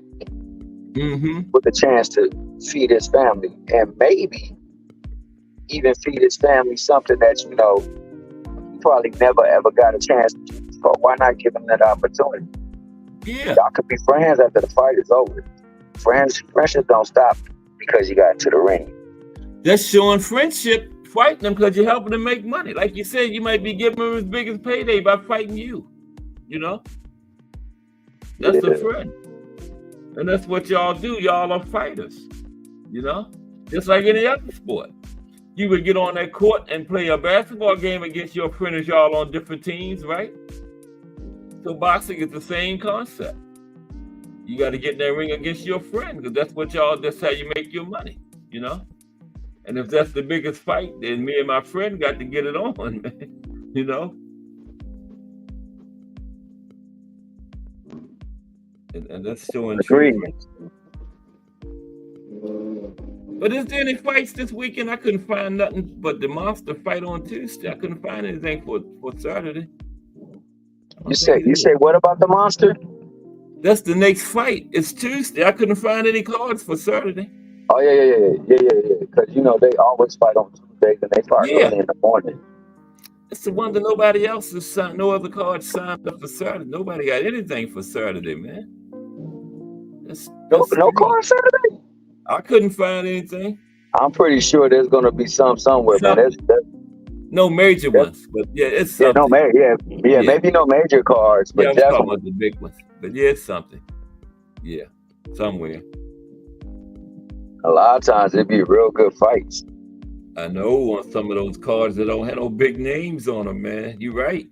Speaker 2: with a chance to feed his family and maybe even feed his family something that you know you probably never ever got a chance to do before, why not give him that opportunity?
Speaker 1: Yeah.
Speaker 2: Y'all could be friends after the fight is over. Friendships don't stop because you got into the ring.
Speaker 1: That's showing friendship, fighting them because you're helping them make money. Like you said, you might be giving him his biggest payday by fighting you. You know? That's a friend. And that's what y'all do. Y'all are fighters. You know? Just like any other sport. You would get on that court and play a basketball game against your friends, y'all on different teams, right? So boxing is the same concept. You got to get in that ring against your friend because that's how you make your money, you know? And if that's the biggest fight, then me and my friend got to get it on, man, you know? And that's showing true. But is there any fights this weekend? I couldn't find nothing but the monster fight on Tuesday. I couldn't find anything for Saturday.
Speaker 2: You say what about the monster?
Speaker 1: That's the next fight. It's Tuesday. I couldn't find any cards for Saturday.
Speaker 2: Oh yeah. Because you know they always fight on Tuesdays and they fight early in the morning.
Speaker 1: It's the one that nobody else has signed. No other cards signed up for Saturday. Nobody got anything for Saturday, man.
Speaker 2: No cards Saturday.
Speaker 1: I couldn't find anything.
Speaker 2: I'm pretty sure there's gonna be somewhere, man.
Speaker 1: No major ones, but it's something.
Speaker 2: Maybe no major cards, but
Speaker 1: definitely talking about the big ones. But it's something. Yeah, somewhere.
Speaker 2: A lot of times it'd be real good fights.
Speaker 1: I know on some of those cards that don't have no big names on them, man. You're right.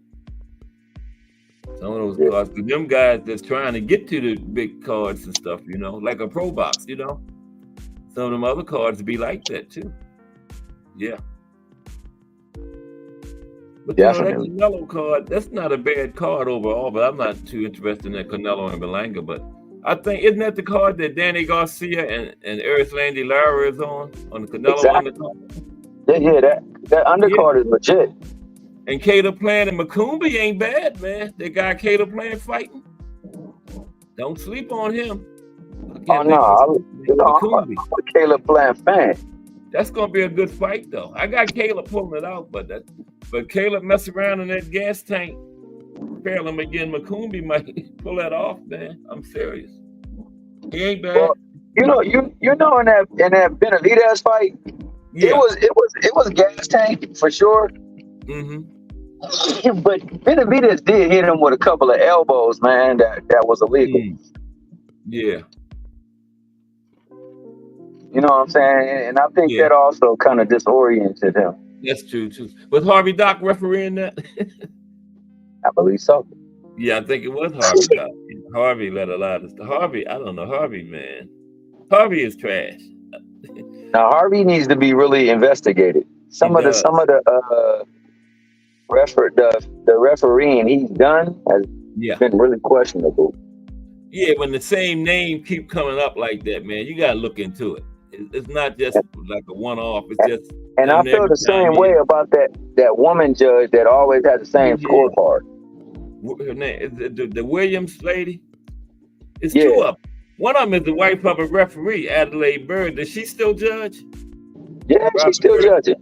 Speaker 1: Some of those cards, because them guys that's trying to get to the big cards and stuff, you know, like a pro box, you know. Some of them other cards be like that too. Yeah. But you know, that Canelo card, that's not a bad card overall, but I'm not too interested in that Canelo and Berlanga. But I think, isn't that the card that Danny Garcia and Erislandy Lara is on the Canelo undercard?
Speaker 2: Yeah, that undercard is legit.
Speaker 1: And Caleb Plant and Macumbi ain't bad, man. That guy Caleb Plant fighting. Don't sleep on him.
Speaker 2: I'm a Caleb Plant fan.
Speaker 1: That's gonna be a good fight, though. I got Caleb pulling it out, but Caleb mess around in that gas tank, fail him again. Macumbi might pull that off, man. I'm serious. He ain't bad.
Speaker 2: Well, you know in that Benavidez fight, it was gas tank for sure. But Benavidez did hit him with a couple of elbows, man. That was illegal.
Speaker 1: Yeah.
Speaker 2: You know what I'm saying? And I think that also kind of disoriented him.
Speaker 1: That's true, too. Was Harvey Doc refereeing that?
Speaker 2: I believe so.
Speaker 1: Yeah, I think it was Harvey Doc. Harvey let a lot of stuff. Harvey, I don't know. Harvey, man. Harvey is trash.
Speaker 2: Now, Harvey needs to be really investigated. Some of the refereeing he's done has been really questionable.
Speaker 1: Yeah, when the same name keep coming up like that, man, you got to look into it. It's not just like a one-off. It's just.
Speaker 2: And I feel the same way about that woman judge that always had the same scorecard.
Speaker 1: Her name is the Williams lady. It's two of them. One of them is the wife of a referee, Adelaide Bird. Does she still judge?
Speaker 2: Yeah, she's still judging.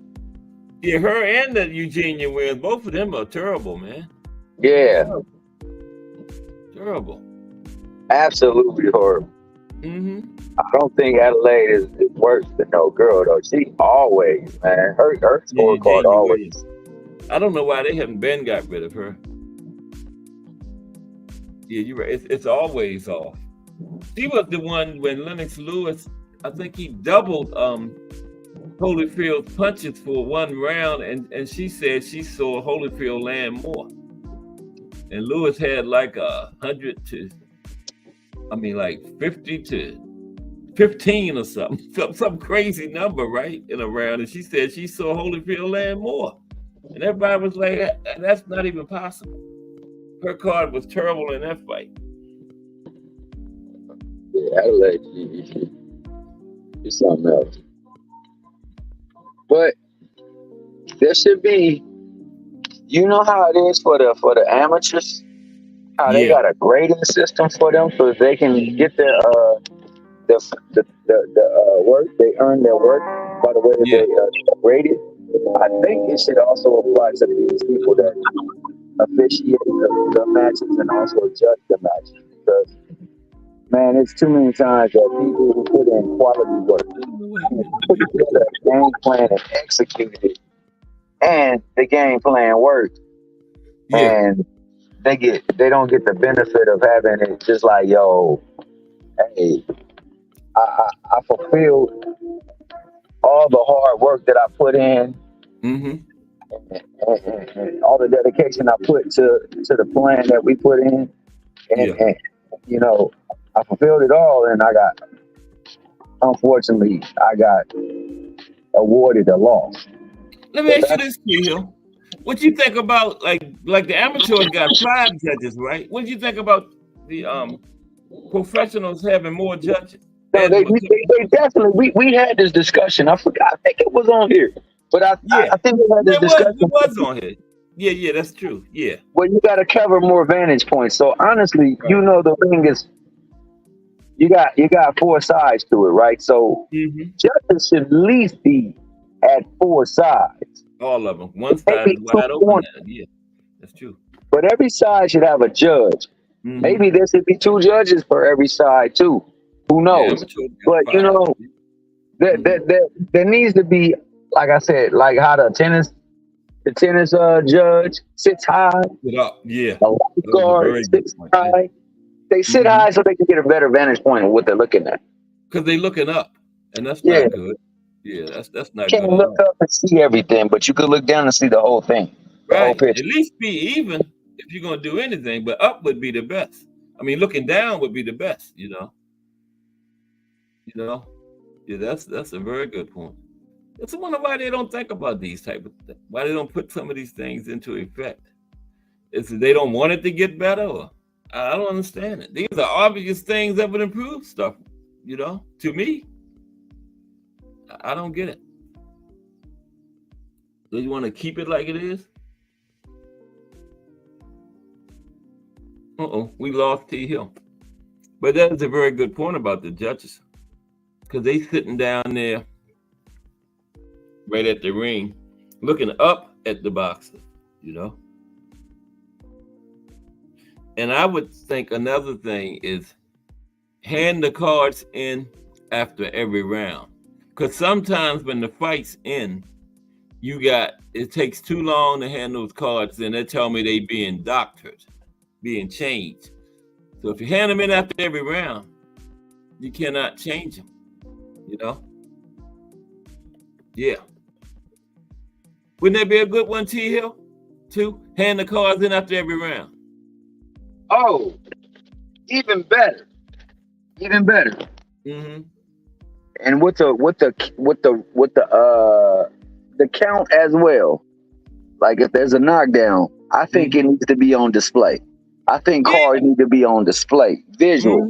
Speaker 1: Yeah, her and the Eugenia Williams, both of them are terrible, man.
Speaker 2: Yeah.
Speaker 1: Terrible.
Speaker 2: Absolutely horrible. I don't think Adelaide is worse than no girl though. She always, man, her
Speaker 1: Yeah,
Speaker 2: scorecard
Speaker 1: Jamie
Speaker 2: always.
Speaker 1: Williams. I don't know why they haven't been got rid of her. Yeah, you're right. It's always off. She was the one when Lennox Lewis, I think he doubled Holyfield's punches for one round, and she said she saw Holyfield land more. And Lewis had like 100 to, like 50 to 15 or something, some crazy number, right, in a round. And she said she saw Holyfield land more. And everybody was like, that's not even possible. Her card was terrible in that fight.
Speaker 2: Yeah, Adelaide, she's something else. But there should be, you know how it is for the amateurs, how they got a grading system for them so they can get their the work, they earn their work by the way they rated. I think it should also apply to these people that officiate the matches and also judge the matches, because man, it's too many times that people who put in quality work, put together a game plan and execute it, and the game plan works, and they don't get the benefit of having it just like, yo, hey, I fulfilled all the hard work that I put in, and all the dedication I put to the plan that we put in, and you know, I fulfilled it all, and unfortunately, I got awarded a loss.
Speaker 1: Let me ask you this, Hill. What do you think about like the amateurs got 5 judges, right? What do you think about the professionals having more judges?
Speaker 2: No, they definitely. We had this discussion. I forgot. I think it was on here, but I think we had this discussion.
Speaker 1: It was on here. Yeah, that's true. Yeah.
Speaker 2: Well, you got to cover more vantage points. So honestly, you know, the ring is. You got 4 sides to it, right? So judges should at least be at 4 sides.
Speaker 1: All of them. One side is wide open. Yeah, that's true.
Speaker 2: But every side should have a judge. Maybe there should be 2 judges for every side too. Who knows? But you know, there needs to be, like I said, like how the tennis judge sits high.
Speaker 1: Yeah.
Speaker 2: A lifeguard sits high. They sit high so they can get a better vantage point of what they're looking at.
Speaker 1: Because they're looking up, and that's not good. Yeah, that's not good.
Speaker 2: You can't look up and see everything, but you can look down and see the whole thing. The whole picture.
Speaker 1: At least be even if you're going to do anything, but up would be the best. I mean, looking down would be the best, you know. Yeah, that's a very good point. It's wonder why they don't think about these type of things. Why they don't put some of these things into effect. Is it they don't want it to get better, or I don't understand it. These are obvious things that would improve stuff, to me. I don't get it. Do you want to keep it like it is? We lost T. Hill. But that is a very good point about the judges. Because they sitting down there right at the ring, looking up at the boxer, And I would think another thing is hand the cards in after every round. Because sometimes when the fight's in, it takes too long to hand those cards in. They tell me they being doctored, being changed. So if you hand them in after every round, you cannot change them, Yeah. Wouldn't that be a good one, T. Hill? To hand the cards in after every round.
Speaker 2: Oh, even better. And with the count as well. Like if there's a knockdown, I think it needs to be on display. I think cards need to be on display, visual.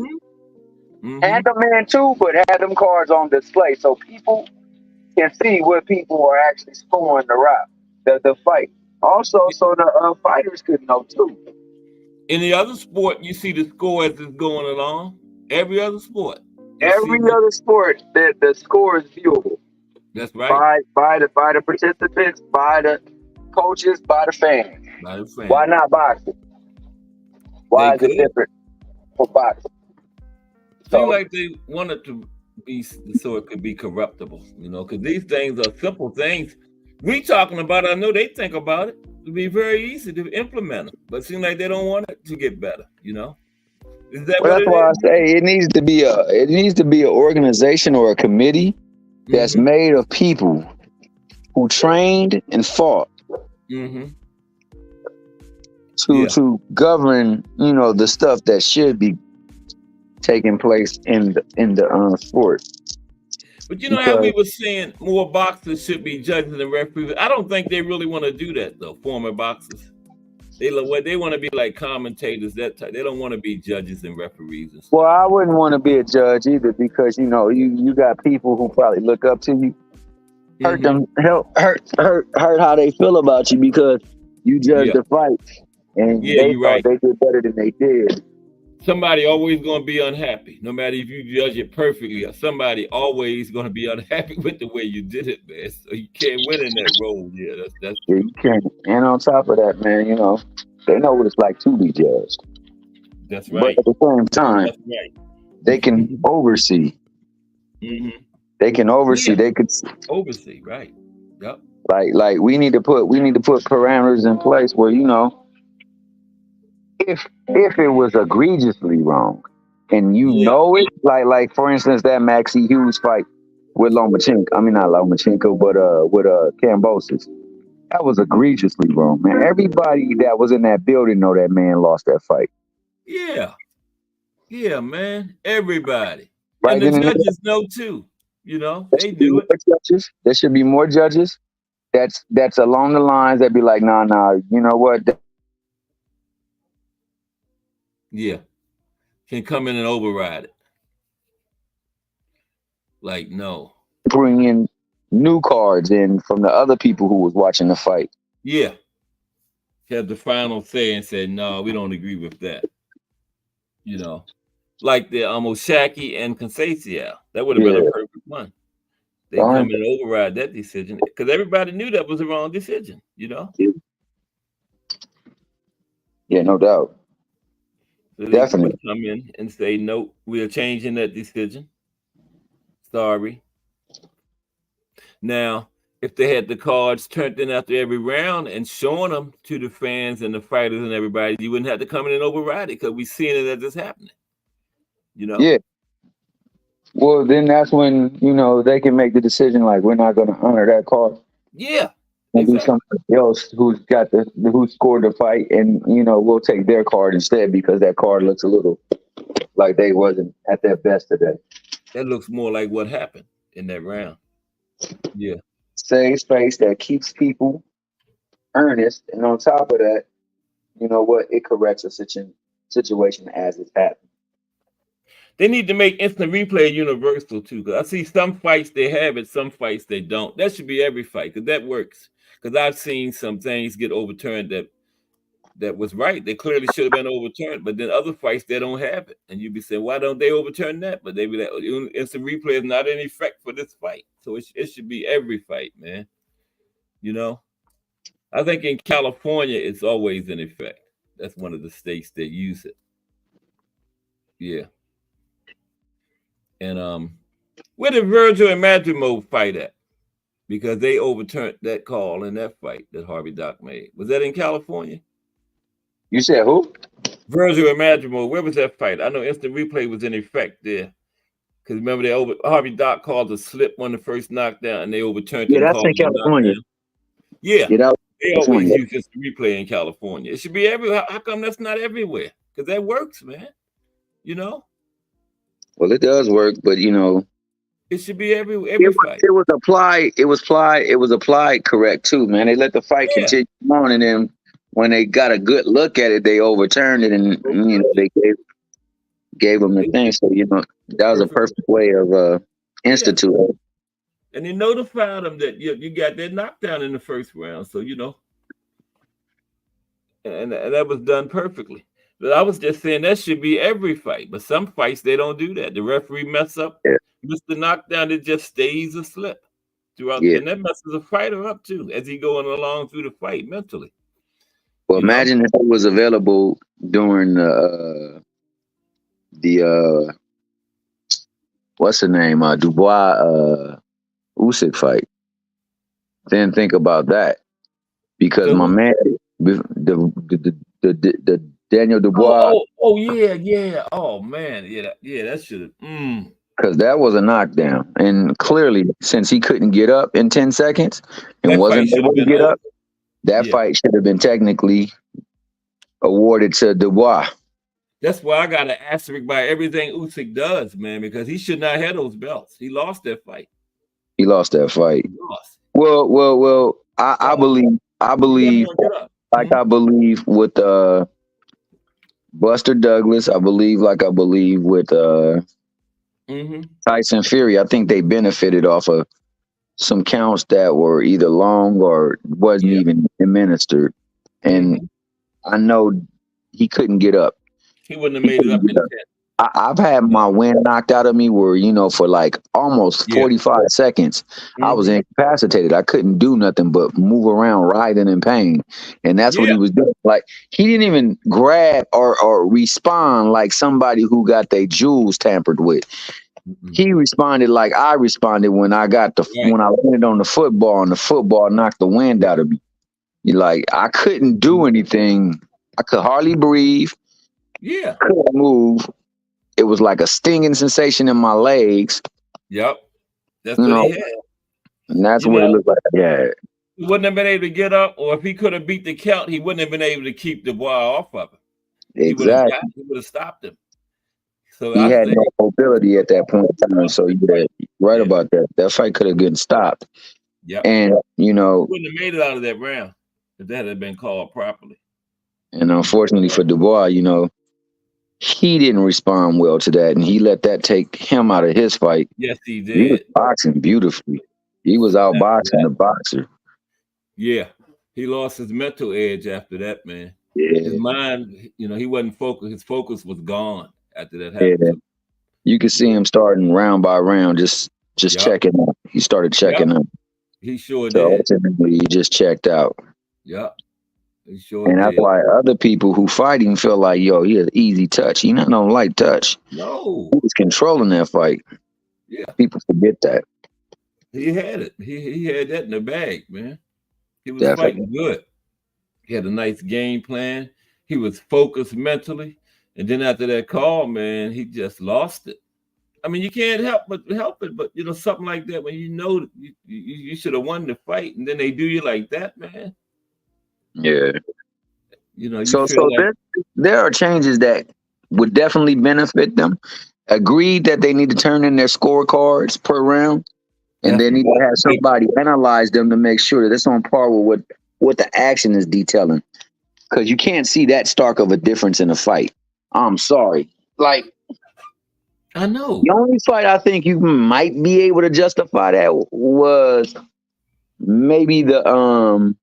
Speaker 2: Hand them in too, but have them cards on display so people can see what people are actually scoring the fight. Also, so the fighters could know too.
Speaker 1: In the other sport, you see the score as it's going along. Every other sport.
Speaker 2: Other sport, the score is viewable.
Speaker 1: That's right.
Speaker 2: By the participants, by the coaches, by the fans. Why not boxing? Why is it different for boxing?
Speaker 1: seems like they want it to be so it could be corruptible, because these things are simple things. We talking about, I know they think about it. It'd be very easy to implement them, but it seems like they don't want it to get better, Is that
Speaker 2: Well,
Speaker 1: what
Speaker 2: that's
Speaker 1: it
Speaker 2: why I
Speaker 1: is?
Speaker 2: say it needs to be an organization or a committee that's
Speaker 1: Mm-hmm.
Speaker 2: made of people who trained and fought
Speaker 1: Mm-hmm.
Speaker 2: to
Speaker 1: Yeah.
Speaker 2: to govern, the stuff that should be taking place in the sport.
Speaker 1: But you know how we
Speaker 2: Because
Speaker 1: were saying more boxers should be judges and referees? I don't think they really want to do that though, former boxers. They want to be like commentators, that type. They don't want to be judges and referees and
Speaker 2: well,
Speaker 1: stuff.
Speaker 2: I wouldn't want to be a judge either because you got people who probably look up to you, hurt
Speaker 1: Mm-hmm.
Speaker 2: them, hurt how they feel about you because you judged
Speaker 1: Yeah.
Speaker 2: the fight and
Speaker 1: Yeah,
Speaker 2: they
Speaker 1: you're
Speaker 2: thought
Speaker 1: right.
Speaker 2: they did better than they did.
Speaker 1: Somebody always going to be unhappy, no matter if you judge it perfectly. Or somebody always going to be unhappy with the way you did it, man. So you can't win in that role. Yeah, that's
Speaker 2: Yeah,
Speaker 1: true.
Speaker 2: you can't. And on top of that, man, they know what it's like to be judged.
Speaker 1: That's
Speaker 2: But
Speaker 1: right.
Speaker 2: at the same time,
Speaker 1: That's right.
Speaker 2: they can oversee.
Speaker 1: Mm-hmm.
Speaker 2: They can oversee.
Speaker 1: Yeah,
Speaker 2: They could
Speaker 1: oversee. Right. Yep.
Speaker 2: like we need to put parameters in place where if it was egregiously wrong and
Speaker 1: Yeah.
Speaker 2: like for instance that Maxie Hughes fight with Lomachenko. I mean not Lomachenko, but with Kambosos. That was egregiously wrong, man. Everybody that was in that building know that man lost that fight.
Speaker 1: Yeah. Yeah, man. Everybody. And
Speaker 2: Right
Speaker 1: the
Speaker 2: then and there,
Speaker 1: judges know too.
Speaker 2: there
Speaker 1: They
Speaker 2: should be
Speaker 1: knew it.
Speaker 2: more judges. There should be more judges. That's along the lines that be like, nah. You know what?
Speaker 1: Yeah. Can come in and override it. Like, no.
Speaker 2: Bring in new cards in from the other people who was watching the fight.
Speaker 1: Yeah. Have the final say and said, no, we don't agree with that. You know. Like the Oshaki and Conceição. That would have been a
Speaker 2: Yeah,
Speaker 1: perfect one. They
Speaker 2: darn.
Speaker 1: come in and override that decision because everybody knew that was the wrong decision.
Speaker 2: Yeah, no doubt.
Speaker 1: So they would
Speaker 2: Definitely.
Speaker 1: come in and say, no, we are changing that decision. Sorry. Now, if they had the cards turned in after every round and showing them to the fans and the fighters and everybody, you wouldn't have to come in and override it because we seeing it as it's happening.
Speaker 2: Yeah. Well, then that's when, they can make the decision like we're not going to honor that card.
Speaker 1: Yeah,
Speaker 2: And do
Speaker 1: exactly.
Speaker 2: somebody else who scored the fight, and we'll take their card instead because that card looks a little like they wasn't at their best today.
Speaker 1: That looks more like what happened in that round. Yeah.
Speaker 2: Save space that keeps people earnest, and on top of that, you know what? It corrects a situation as it's happening.
Speaker 1: They need to make instant replay universal too. Because I see some fights they have it, some fights they don't. That should be every fight because that works. Because I've seen some things get overturned that was right. They clearly should have been overturned. But then other fights they don't have it, and you'd be saying, why don't they overturn that? But they be like, instant replay is not in effect for this fight, so it should be every fight, man. You know, I think in California it's always in effect. That's one of the states that use it. Yeah, and where did Virgil and Madrimo fight at? Because they overturned that call in that fight that Harvey Dock made. Was that in California?
Speaker 2: You said who?
Speaker 1: Virgil and Madrimo, where was that fight? I know instant replay was in effect there. Because remember, Harvey Dock called a slip on the first knockdown, and they overturned it
Speaker 2: Yeah,
Speaker 1: and
Speaker 2: that's
Speaker 1: called
Speaker 2: in
Speaker 1: it a
Speaker 2: California.
Speaker 1: knockdown. Yeah,
Speaker 2: Yeah, that was
Speaker 1: they always
Speaker 2: California.
Speaker 1: use instant replay in California. It should be everywhere. How come that's not everywhere? Because that works, man. You know,
Speaker 2: Well, it does work, but
Speaker 1: it should be every fight.
Speaker 2: it was applied. It was applied correct too, man. They let the fight
Speaker 1: Yeah,
Speaker 2: continue on, and then when they got a good look at it, they overturned it, and they gave them the
Speaker 1: they
Speaker 2: thing. So that was a
Speaker 1: perfect.
Speaker 2: perfect way of
Speaker 1: Yeah,
Speaker 2: instituting.
Speaker 1: and they notified them that you got that knockdown in the first round. So and that was done perfectly. But I was just saying that should be every fight. But some fights they don't do that. The referee mess up,
Speaker 2: Yeah,
Speaker 1: miss the knockdown, it just stays a slip throughout,
Speaker 2: yeah.
Speaker 1: and that messes the fighter up too as he going along through the fight mentally.
Speaker 2: Well,
Speaker 1: You know?
Speaker 2: imagine if it was available during the what's the name? Dubois Usyk fight. Didn't think about that because my man, the Daniel Dubois.
Speaker 1: Yeah. Oh man, yeah, that should have.
Speaker 2: Because that was a knockdown, and clearly, since he couldn't get up in 10 seconds and
Speaker 1: That fight
Speaker 2: wasn't
Speaker 1: should
Speaker 2: able
Speaker 1: have
Speaker 2: to
Speaker 1: been
Speaker 2: get
Speaker 1: over.
Speaker 2: up, that
Speaker 1: Yeah.
Speaker 2: fight should have been technically awarded to Dubois.
Speaker 1: That's why I got an asterisk by everything Usyk does, man, because he should not have those belts. He lost that fight.
Speaker 2: He lost that fight.
Speaker 1: He lost.
Speaker 2: Well. I believe,
Speaker 1: Hmm?
Speaker 2: I believe with Buster Douglas. I believe with Tyson Fury. I think they benefited off of some counts that were either long or wasn't even administered, and I know he couldn't get up.
Speaker 1: He wouldn't have made it up in 10.
Speaker 2: I've had my wind knocked out of me where, for like almost 45 seconds, I was incapacitated. I couldn't do nothing but move around, writhing in pain. And that's what he was doing. Like, he didn't even grab or respond like somebody who got their jewels tampered with. He responded like I responded when I when I landed on the football and the football knocked the wind out of me. Like, I couldn't do anything. I could hardly breathe.
Speaker 1: Yeah.
Speaker 2: Couldn't move. It was like a stinging sensation in my legs.
Speaker 1: Yep. That's what he had.
Speaker 2: And that's what it looked like. Yeah.
Speaker 1: He wouldn't have been able to get up, or if he could have beat the count, he wouldn't have been able to keep Dubois off of him.
Speaker 2: Exactly.
Speaker 1: He would have stopped him. So
Speaker 2: he had no mobility at that point in time. So you're right about that. That fight could have gotten stopped.
Speaker 1: Yeah.
Speaker 2: And
Speaker 1: he wouldn't have made it out of that round if that had been called properly.
Speaker 2: And unfortunately for Dubois, he didn't respond well to that, and he let that take him out of his fight.
Speaker 1: Yes, he did.
Speaker 2: He was boxing beautifully. He was out boxing the boxer.
Speaker 1: Yeah. He lost his mental edge after that, man.
Speaker 2: Yeah.
Speaker 1: His mind, he wasn't focused. His focus was gone after that happened.
Speaker 2: Yeah. You could see him starting round by round, just checking out. He started checking out.
Speaker 1: He sure
Speaker 2: so
Speaker 1: did.
Speaker 2: Ultimately, he just checked out.
Speaker 1: Yep. He sure
Speaker 2: and
Speaker 1: did.
Speaker 2: That's why other people who fight him feel like, he has easy touch. He not no light touch.
Speaker 1: No.
Speaker 2: He was controlling that fight.
Speaker 1: Yeah.
Speaker 2: People forget that.
Speaker 1: He had it. He had that in the bag, man. He was
Speaker 2: Definitely.
Speaker 1: fighting good. He had a nice game plan. He was focused mentally. And then after that call, man, he just lost it. I mean, you can't help it, but something like that when you should have won the fight, and then they do you like that, man.
Speaker 2: Yeah.
Speaker 1: So
Speaker 2: there are changes that would definitely benefit them. Agreed that they need to turn in their scorecards per round, and they need to have somebody analyze them to make sure that it's on par with what the action is detailing. Because you can't see that stark of a difference in a fight. I'm sorry. Like,
Speaker 1: I know.
Speaker 2: The only fight I think you might be able to justify that was maybe the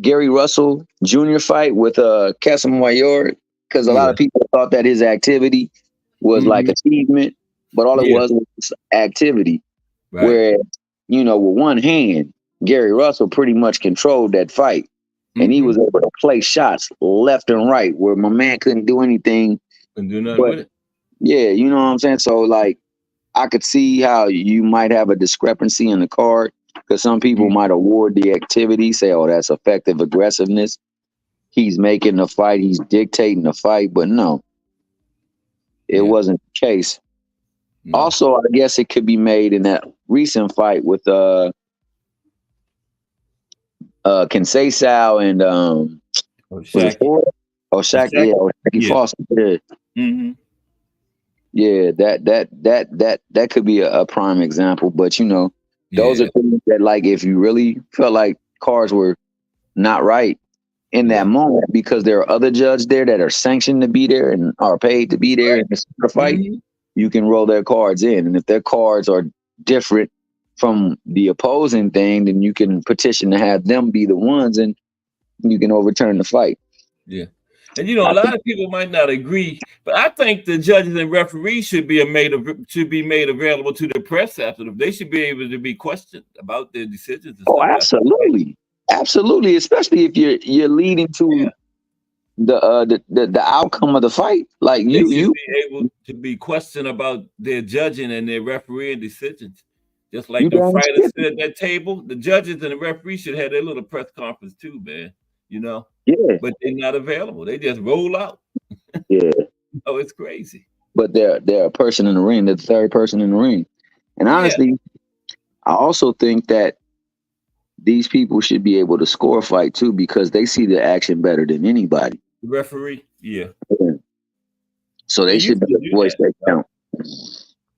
Speaker 2: Gary Russell Jr. fight with Casamayor, because a lot of people thought that his activity was like achievement, but all it was activity.
Speaker 1: Right.
Speaker 2: Where, with one hand, Gary Russell pretty much controlled that fight. And he was able to play shots left and right where my man couldn't do anything.
Speaker 1: Couldn't do nothing with it.
Speaker 2: Yeah, you know what I'm saying? So, like, I could see how you might have a discrepancy in the card, because some people might award the activity, say, oh, that's effective aggressiveness. He's making the fight. He's dictating the fight. But no, it wasn't the case. No. Also, I guess it could be made in that recent fight with Conceição and Oshaki Foster. Yeah, that could be a prime example. But those are things that, like, if you really felt like cards were not right in that moment, because there are other judges there that are sanctioned to be there and are paid to be there in the fight, you can roll their cards in. And if their cards are different from the opposing thing, then you can petition to have them be the ones, and you can overturn the fight.
Speaker 1: Yeah. And a lot of people might not agree, but I think the judges and referees should be made available to the press after them. They should be able to be questioned about their decisions.
Speaker 2: Oh, absolutely, absolutely. Especially if you're leading to the outcome of the fight. Like
Speaker 1: They should
Speaker 2: you
Speaker 1: be able to be questioned about their judging and their refereeing decisions. Just like
Speaker 2: you
Speaker 1: the
Speaker 2: damn
Speaker 1: fighters
Speaker 2: skippy.
Speaker 1: sit at that table, the judges and the referees should have their little press conference too, man. You know,
Speaker 2: Yeah,
Speaker 1: but they're not available. They just roll out.
Speaker 2: yeah.
Speaker 1: Oh, it's crazy.
Speaker 2: But they're a person in the ring. They're the third person in the ring. And
Speaker 1: Yeah,
Speaker 2: honestly, I also think that these people should be able to score a fight too because they see the action better than anybody.
Speaker 1: the referee. Yeah,
Speaker 2: Yeah. So
Speaker 1: they
Speaker 2: they should
Speaker 1: used
Speaker 2: be
Speaker 1: to
Speaker 2: a
Speaker 1: do
Speaker 2: voice
Speaker 1: that.
Speaker 2: that count.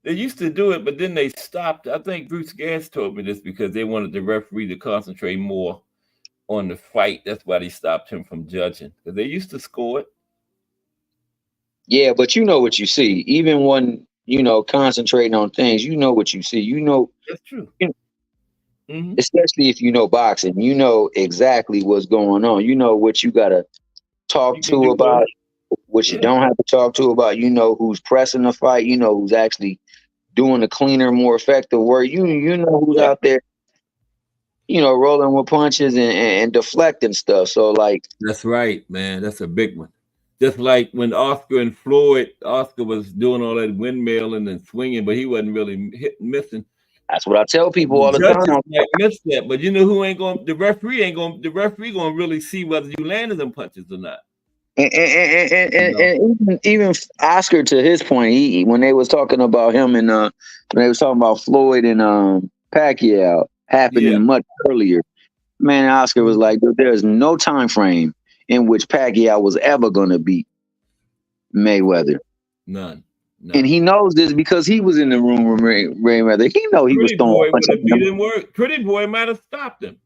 Speaker 1: They used to do it, but then they stopped. I think Bruce Gas told me this because they wanted the referee to concentrate more on the fight. That's why they stopped him from judging because they used to score it.
Speaker 2: Yeah, but you know what you see. Even when concentrating on things, you know what you see.
Speaker 1: That's true. Hmm.
Speaker 2: Especially if you know boxing, you know exactly what's going on. You know what you gotta talk
Speaker 1: You can
Speaker 2: to
Speaker 1: do
Speaker 2: about,
Speaker 1: both.
Speaker 2: what you
Speaker 1: Yeah,
Speaker 2: don't have to talk to about. You know who's pressing the fight. You know who's actually doing the cleaner, more effective work. You know who's
Speaker 1: yeah.
Speaker 2: out there, rolling with punches and deflecting stuff. So like,
Speaker 1: That's right, man. That's a big one. Just like when Oscar and Floyd, Oscar was doing all that windmilling and swinging, but he wasn't really missing.
Speaker 2: that's what I tell people
Speaker 1: The
Speaker 2: all the
Speaker 1: judges
Speaker 2: time.
Speaker 1: might miss that, but you know who ain't going? The referee ain't going. The referee going to really see whether you landed them punches or not. You know?
Speaker 2: And even Oscar, to his point, when they was talking about him and when they was talking about Floyd and Pacquiao
Speaker 1: Yeah.
Speaker 2: happening much earlier, man, Oscar was
Speaker 1: Mhm.
Speaker 2: like, "Dude, there's no time frame in which Pacquiao was ever gonna beat Mayweather."
Speaker 1: None.
Speaker 2: And
Speaker 1: None.
Speaker 2: he knows this because he was in the room with Mayweather. He know he was
Speaker 1: Pretty
Speaker 2: throwing
Speaker 1: boy would
Speaker 2: punches
Speaker 1: have
Speaker 2: at
Speaker 1: beat
Speaker 2: him.
Speaker 1: him. Pretty boy might have stopped him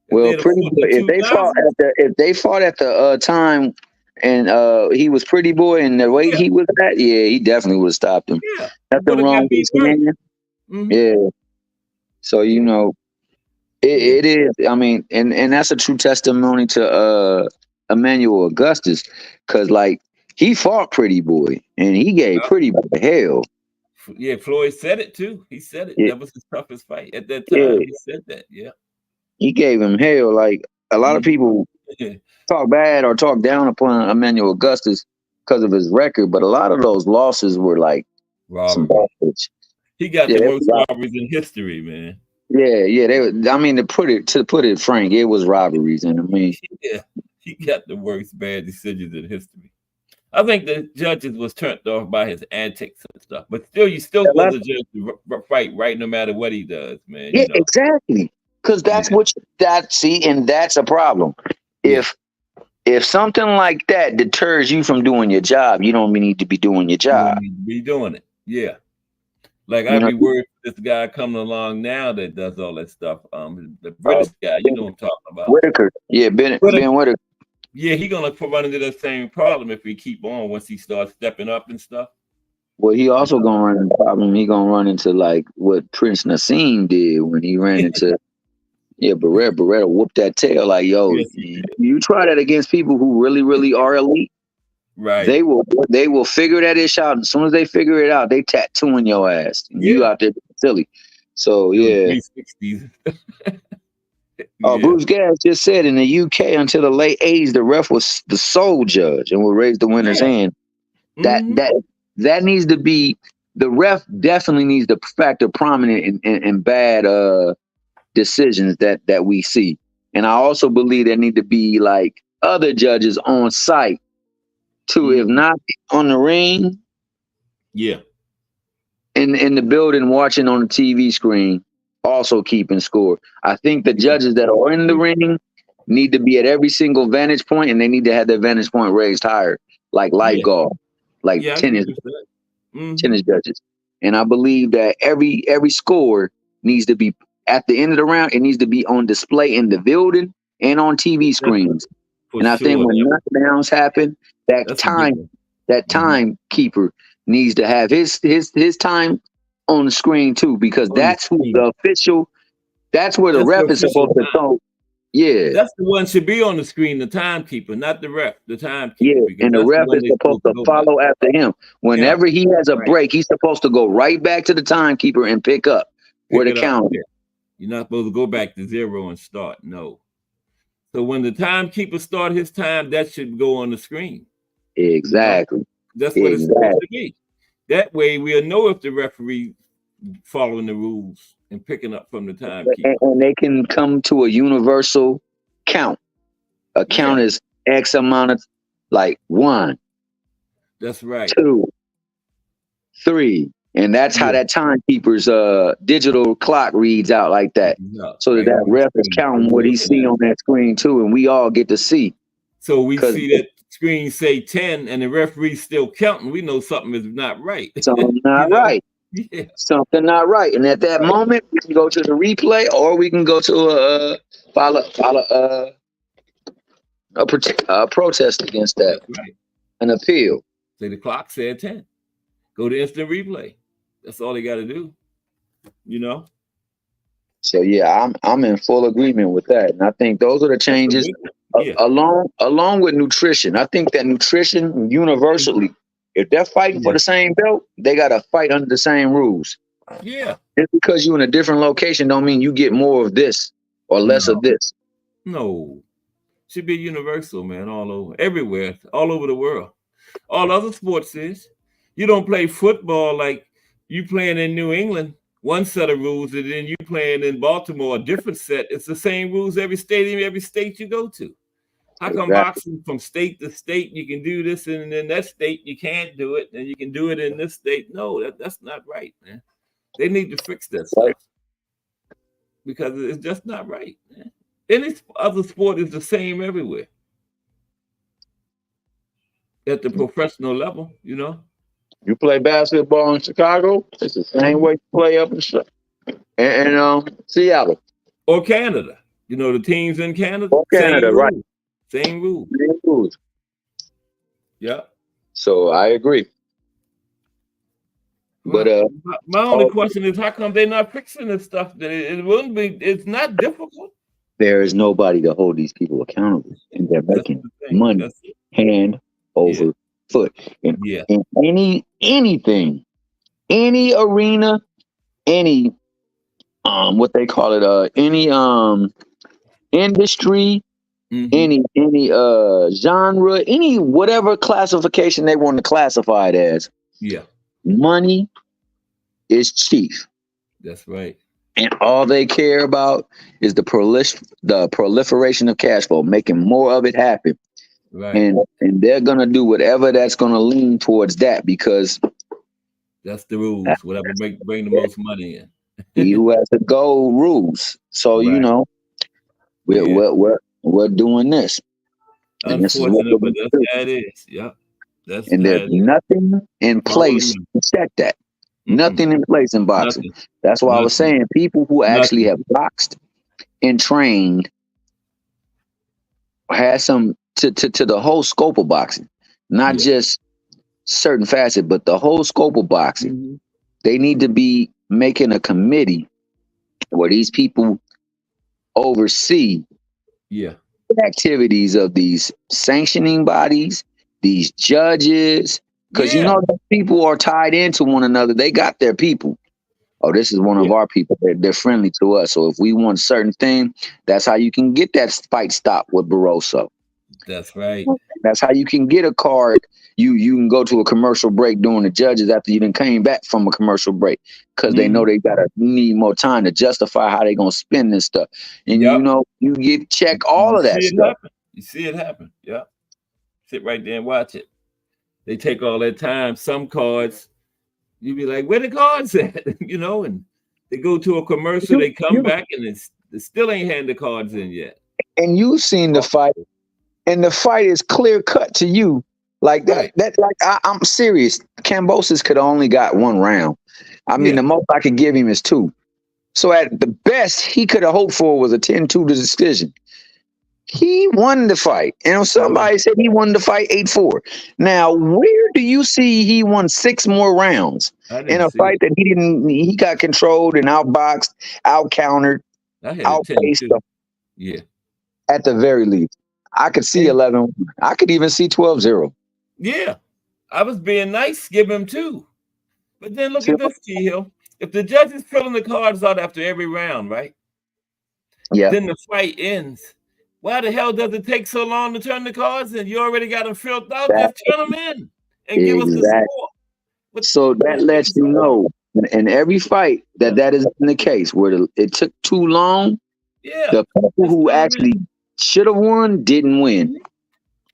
Speaker 1: if
Speaker 2: Well,
Speaker 1: they'd have
Speaker 2: pretty
Speaker 1: fought in
Speaker 2: boy,
Speaker 1: the 2000s.
Speaker 2: if they fought at the time and he was pretty boy and the weight
Speaker 1: Yeah,
Speaker 2: he was at, yeah, he definitely would have stopped him.
Speaker 1: yeah. He would
Speaker 2: Nothing
Speaker 1: have
Speaker 2: wrong
Speaker 1: got
Speaker 2: with
Speaker 1: beat
Speaker 2: his
Speaker 1: worse.
Speaker 2: hand.
Speaker 1: Hmm.
Speaker 2: Yeah. So
Speaker 1: Yeah, yeah.
Speaker 2: it is. I mean, and that's a true testimony to Emmanuel Augustus, because like he fought Pretty Boy and he gave Pretty Boy hell.
Speaker 1: Yeah, Floyd said it too. He said it.
Speaker 2: Yeah,
Speaker 1: That was his toughest fight at that time.
Speaker 2: yeah,
Speaker 1: He said that. Yeah.
Speaker 2: he gave him hell. Like a lot of
Speaker 1: Mhm.
Speaker 2: people talk bad or talk down upon Emmanuel Augustus because of his record, but a lot of those losses were like some
Speaker 1: Robbery.
Speaker 2: garbage.
Speaker 1: He got
Speaker 2: Yeah,
Speaker 1: the
Speaker 2: they
Speaker 1: most
Speaker 2: were
Speaker 1: robberies in history, man.
Speaker 2: yeah. I mean, to put it frank, it was robberies, and I mean,
Speaker 1: Yeah, he got the worst bad decisions in history. I think the judges was turned off by his antics and stuff, but still, you still
Speaker 2: a
Speaker 1: supposed
Speaker 2: lot.
Speaker 1: to judge the fight right, no matter what he does, man.
Speaker 2: Yeah, exactly. Because that's
Speaker 1: Yeah,
Speaker 2: what and that's a problem.
Speaker 1: yeah.
Speaker 2: If if something like that deters you from doing your job, you don't need to be doing your
Speaker 1: You
Speaker 2: job.
Speaker 1: don't need to be doing it. Yeah, like
Speaker 2: You
Speaker 1: I'd
Speaker 2: know,
Speaker 1: be worried if this guy coming along now that does all that stuff. The
Speaker 2: uh,
Speaker 1: British guy, you know what I'm talking about.
Speaker 2: Whitaker, yeah,
Speaker 1: But
Speaker 2: Ben Whitaker.
Speaker 1: yeah, he gonna run into that same problem if we keep on once he starts stepping up and stuff.
Speaker 2: Well, he
Speaker 1: You
Speaker 2: also
Speaker 1: know.
Speaker 2: gonna run into problem. He gonna run into like what Prince Nassim did when he ran into Beretta. Beretta whooped that tail like, yo,
Speaker 1: Yes, he did.
Speaker 2: you try that against people who really, really are elite.
Speaker 1: Right.
Speaker 2: They will figure that ish out. As soon as they figure it out, they tattooing your ass, and you
Speaker 1: Yeah.
Speaker 2: out there silly. So
Speaker 1: Doing
Speaker 2: yeah.
Speaker 1: 360s. Yeah.
Speaker 2: Bruce Gas just said in the UK until the late '80s, the ref was the sole judge and would raise the winner's
Speaker 1: Yeah.
Speaker 2: hand. That
Speaker 1: Hmm.
Speaker 2: that that needs to be, the ref definitely needs to factor prominent in bad decisions that we see. And I also believe there need to be like other judges on site too, if
Speaker 1: Hmm.
Speaker 2: not on the ring,
Speaker 1: Yeah.
Speaker 2: in the building watching on the TV screen, also keeping score. I think the
Speaker 1: Yeah.
Speaker 2: judges that are in the ring need to be at every single vantage point, and they need to have their vantage point raised higher, like
Speaker 1: Yeah.
Speaker 2: lifeguard, like
Speaker 1: Yeah. I agree
Speaker 2: tennis
Speaker 1: with that. Hmm.
Speaker 2: tennis judges. And I believe that every score needs to be at the end of the round. It needs to be on display in the building and on TV screens.
Speaker 1: For
Speaker 2: And I think
Speaker 1: sure.
Speaker 2: when knockdowns happen, that
Speaker 1: That's a big
Speaker 2: time
Speaker 1: one.
Speaker 2: that
Speaker 1: Hmm.
Speaker 2: timekeeper needs to have his time on the screen too, because
Speaker 1: On the
Speaker 2: that's who
Speaker 1: screen.
Speaker 2: the official. That's where the
Speaker 1: That's the
Speaker 2: ref is
Speaker 1: official
Speaker 2: supposed to
Speaker 1: time.
Speaker 2: throw. Yeah,
Speaker 1: That's the one should be on the screen, the timekeeper, not the ref, the timekeeper,
Speaker 2: yeah.
Speaker 1: because
Speaker 2: And the
Speaker 1: that's the
Speaker 2: ref
Speaker 1: one
Speaker 2: is
Speaker 1: they're
Speaker 2: supposed
Speaker 1: supposed to
Speaker 2: to
Speaker 1: go by.
Speaker 2: follow after him.
Speaker 1: Yeah.
Speaker 2: Whenever he has a
Speaker 1: Right.
Speaker 2: break, he's supposed to go right back to the timekeeper and pick up where
Speaker 1: Pick
Speaker 2: the
Speaker 1: it up.
Speaker 2: count.
Speaker 1: Yeah. You're not supposed to go back to zero and start. No. So when the timekeeper start his time, that should go on the screen.
Speaker 2: Exactly.
Speaker 1: You know? That's what it's supposed to be. That way we'll know if the referee following the rules and picking up from the timekeeper.
Speaker 2: And they can come to a universal count. A count is X amount of, like 1.
Speaker 1: That's right.
Speaker 2: 2, 3. And that's how that timekeeper's digital clock reads out like that. So that ref is counting what he see on that screen too, and we all get to see.
Speaker 1: So we see that screen say 10 and the referee's still counting. We know something is not right.
Speaker 2: Something not right. Yeah. Something not right. And at that moment, we can go to the replay, or we can go to a protest against that.
Speaker 1: That's right.
Speaker 2: An appeal.
Speaker 1: Say the clock said 10. Go to instant replay. That's all they got to do. You know.
Speaker 2: So yeah, I'm in full agreement with that, and I think those are the changes. Along with nutrition, I think that nutrition universally, if they're fighting for the same belt, they got to fight under the same rules.
Speaker 1: Yeah.
Speaker 2: Just because you're in a different location don't mean you get more of this or less of this.
Speaker 1: No. Should be universal, man, all over, everywhere, all over the world. All other sports is. You don't play football like you playing in New England, one set of rules, and then you playing in Baltimore, a different set. It's the same rules every stadium, every state you go to. How come boxing from state to state, you can do this, and in that state you can't do it, and you can do it in this state? No, that's not right, man. They need to fix that stuff because it's just not right, man. Any other sport is the same everywhere at the professional level, you know.
Speaker 2: You play basketball in Chicago, it's the same way you play up in Seattle.
Speaker 1: Or Canada. You know, the teams in Canada.
Speaker 2: Or Canada, right.
Speaker 1: Same rules.
Speaker 2: Same rules.
Speaker 1: Yeah.
Speaker 2: So I agree. But
Speaker 1: my only question is, how come they're not fixing this stuff? It wouldn't be, it's not difficult.
Speaker 2: There is nobody to hold these people accountable, and they're making money hand over foot. In anything, any arena, any what they call it, any industry, any genre, any whatever classification they want to classify it as.
Speaker 1: Yeah.
Speaker 2: Money is chief.
Speaker 1: That's right.
Speaker 2: And all they care about is the proliferation of cash flow, making more of it happen.
Speaker 1: Right.
Speaker 2: And they're gonna do whatever that's gonna lean towards that, because
Speaker 1: that's the rules. Whatever bring the most money in.
Speaker 2: He who has the gold rules. So you know, we're doing this.
Speaker 1: Unfortunately, but that's how it is. Yeah.
Speaker 2: And there's nothing in place to set that. Nothing in place in boxing. That's why I was saying people who actually have boxed and trained has some to the whole scope of boxing, not just certain facets, but the whole scope of boxing. They need to be making a committee where these people oversee the activities of these sanctioning bodies, these judges, because you know that people are tied into one another. They got their people. Oh, this is one of our people. They're friendly to us. So if we want certain thing, that's how you can get that fight stopped with Barroso.
Speaker 1: That's right.
Speaker 2: That's how you can get a card. You can go to a commercial break during the judges after you done came back from a commercial break, because they know they need more time to justify how they gonna spend this stuff. And you know, you get check all of that stuff.
Speaker 1: You see it happen. Yeah. Sit right there and watch it. They take all that time. Some cards, you be like, where the cards at? You know, and they go to a commercial, they come back, and they still ain't hand the cards in yet.
Speaker 2: And you've seen the fight, and the fight is clear cut to you. Like that, I'm serious. Kambosos could only got 1 round. I mean, the most I could give him is 2. So at the best he could have hoped for was a 10-2 decision. He won the fight. And somebody said he won the fight 8-4. Now, where do you see he won 6 more rounds in a fight that he got controlled and outboxed, outcountered, outpaced?
Speaker 1: Yeah.
Speaker 2: At the very least. I could see 11. I could even see 12-0.
Speaker 1: Yeah. I was being nice, give him 2. But then look at this, T Hill. If the judge is filling the cards out after every round, right?
Speaker 2: Yeah.
Speaker 1: Then the fight ends Why the hell does it take so long to turn the cards in? You already got them filled out.
Speaker 2: That
Speaker 1: Just turn them in and give us the
Speaker 2: exact.
Speaker 1: score.
Speaker 2: So that
Speaker 1: What's
Speaker 2: lets
Speaker 1: taking
Speaker 2: you
Speaker 1: so long?
Speaker 2: know in every fight
Speaker 1: Yeah.
Speaker 2: that is in the case where it took too long.
Speaker 1: Yeah.
Speaker 2: The people
Speaker 1: Just
Speaker 2: who
Speaker 1: turn 'em in.
Speaker 2: actually should have won didn't win.